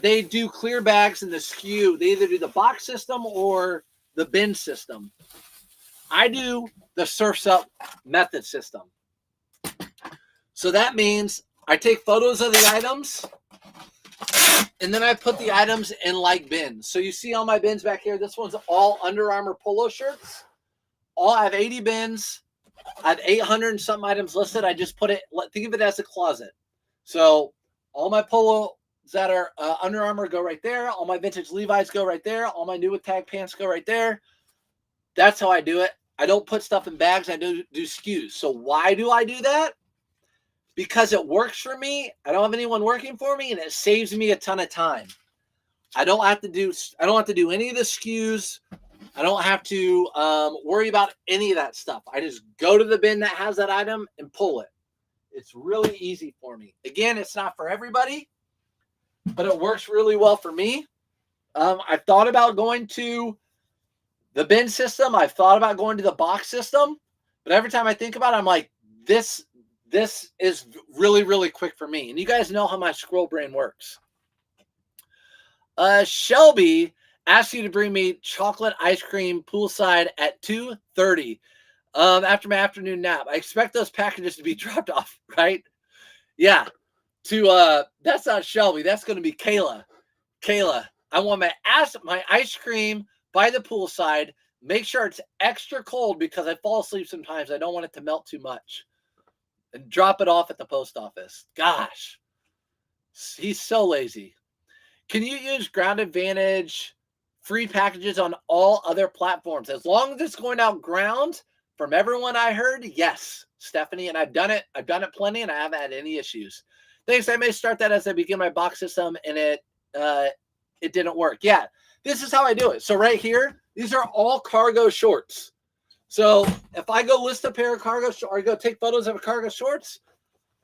Speaker 1: they do clear bags in the SKU. They either do the box system or the bin system. I do the Surf's Up method system. So that means I take photos of the items, and then I put the items in like bins. So you see all my bins back here. This one's all Under Armour polo shirts. I have 80 bins. I have 800 and something items listed. I just put it, think of it as a closet. So all my polo that are Under Armour go right there. All my vintage Levi's go right there. All my new with tag pants go right there. That's how I do it. I don't put stuff in bags. I do SKUs. So why do I do that? Because it works for me. I don't have anyone working for me, and it saves me a ton of time. I don't have to do any of the SKUs. I don't have to worry about any of that stuff. I just go to the bin that has that item and pull it. It's really easy for me. Again, it's not for everybody, but it works really well for me. I've thought about going to the bin system. I've thought about going to the box system, but every time I think about it, I'm like, this is really, really quick for me. And you guys know how my squirrel brain works. Shelby asked you to bring me chocolate ice cream poolside at 2:30 after my afternoon nap. I expect those packages to be dropped off, right? Yeah. That's not Shelby. That's going to be Kayla. Kayla, I want my ice cream by the poolside. Make sure it's extra cold because I fall asleep sometimes. I don't want it to melt too much. And drop it off at the post office. Gosh, he's so lazy. Can you use Ground Advantage free packages on all other platforms? As long as it's going out ground, from everyone I heard, yes, Stephanie, and I've done it. I've done it plenty, and I haven't had any issues. Thanks. I may start that as I begin my box system, and it didn't work. Yeah, this is how I do it. So right here, these are all cargo shorts. So if I go list a pair of cargo shorts, or go take photos of a cargo shorts,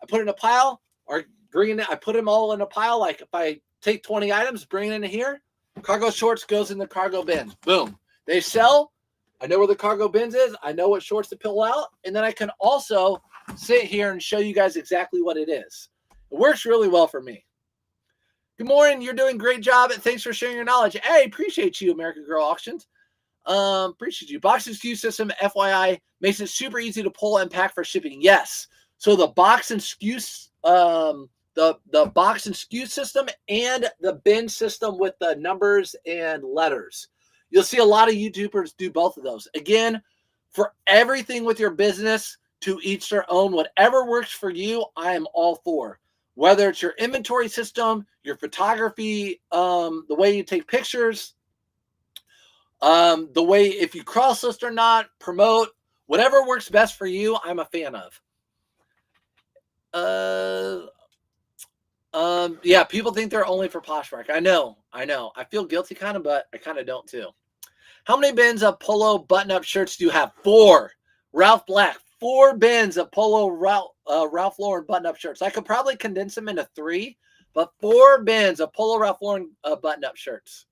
Speaker 1: I put it in a pile, or I put them all in a pile. Like if I take 20 items, bring it in here, cargo shorts goes in the cargo bin. Boom. They sell. I know where the cargo bins is. I know what shorts to pull out. And then I can also sit here and show you guys exactly what it is. It works really well for me. Good morning. You're doing a great job. And thanks for sharing your knowledge. Hey, appreciate you, American Girl Auctions. Appreciate you. Box and SKU system, FYI, makes it super easy to pull and pack for shipping. Yes. So the box and SKU, the box and SKU system and the bin system with the numbers and letters. You'll see a lot of YouTubers do both of those. Again, for everything with your business, to each their own. Whatever works for you, I am all for. Whether it's your inventory system, your photography, the way you take pictures, the way if you cross list or not, promote, whatever works best for you, I'm a fan of. Yeah, people think they're only for Poshmark. I know. I feel guilty kind of, but I kind of don't too. How many bins of polo button-up shirts do you have? 4. Ralph Black, 4 bins of polo Ralph Lauren button-up shirts. I could probably condense them into 3, but 4 bins of polo Ralph Lauren button-up shirts.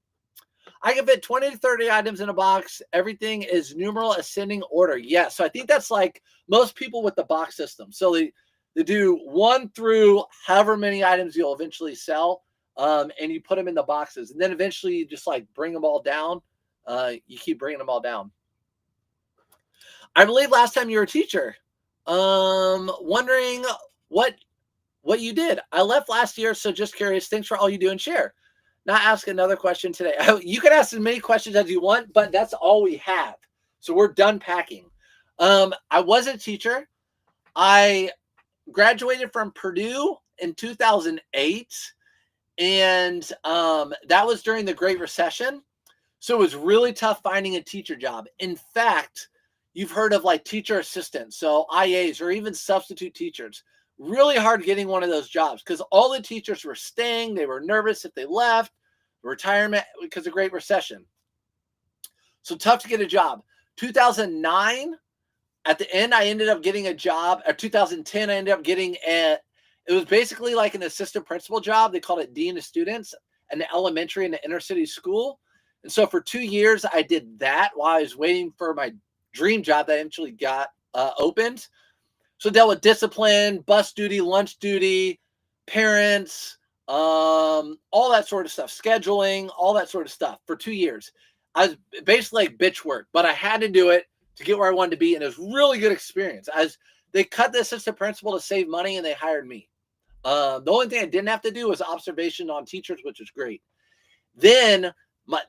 Speaker 1: I can fit 20 to 30 items in a box. Everything is numeral ascending order. Yes, so I think that's like most people with the box system. So they do 1 through however many items you'll eventually sell, and you put them in the boxes. And then eventually you just like bring them all down. You keep bringing them all down. I believe last time you were a teacher. Wondering what you did. I left last year, so just curious. Thanks for all you do and share. Not ask another question today. You can ask as many questions as you want, but that's all we have. So we're done packing. I was a teacher. I graduated from Purdue in 2008, and that was during the Great Recession. So it was really tough finding a teacher job. In fact, you've heard of like teacher assistants, so IAs or even substitute teachers. Really hard getting one of those jobs because all the teachers were staying. They were nervous if they left, retirement because of Great Recession. So tough to get a job. 2009, at the end, I ended up getting a job. Or 2010, I ended up getting it was basically like an assistant principal job. They called it dean of students, an elementary in the inner city school. And so for 2 years, I did that while I was waiting for my dream job that eventually got opened. So dealt with discipline, bus duty, lunch duty, parents, all that sort of stuff, scheduling, all that sort of stuff for 2 years. I was basically like bitch work, but I had to do it to get where I wanted to be. And it was really good experience. They cut the assistant principal to save money and they hired me. The only thing I didn't have to do was observation on teachers, which was great. Then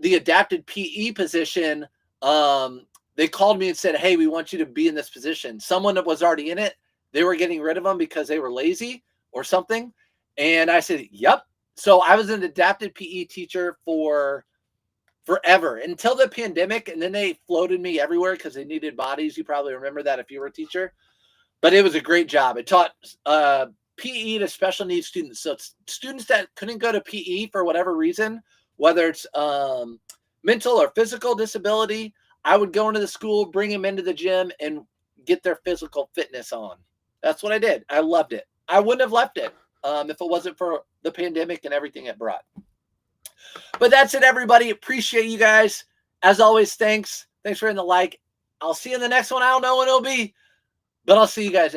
Speaker 1: the adapted PE position, they called me and said, hey, we want you to be in this position. Someone that was already in it, they were getting rid of them because they were lazy or something. And I said, yep. So I was an adapted PE teacher for forever until the pandemic. And then they floated me everywhere because they needed bodies. You probably remember that if you were a teacher. But it was a great job. It taught PE to special needs students. So it's students that couldn't go to PE for whatever reason, whether it's mental or physical disability, I would go into the school, bring them into the gym, and get their physical fitness on. That's what I did. I loved it. I wouldn't have left it if it wasn't for the pandemic and everything it brought. But that's it, everybody. Appreciate you guys. As always, thanks. Thanks for hitting the like. I'll see you in the next one. I don't know when it'll be, but I'll see you guys.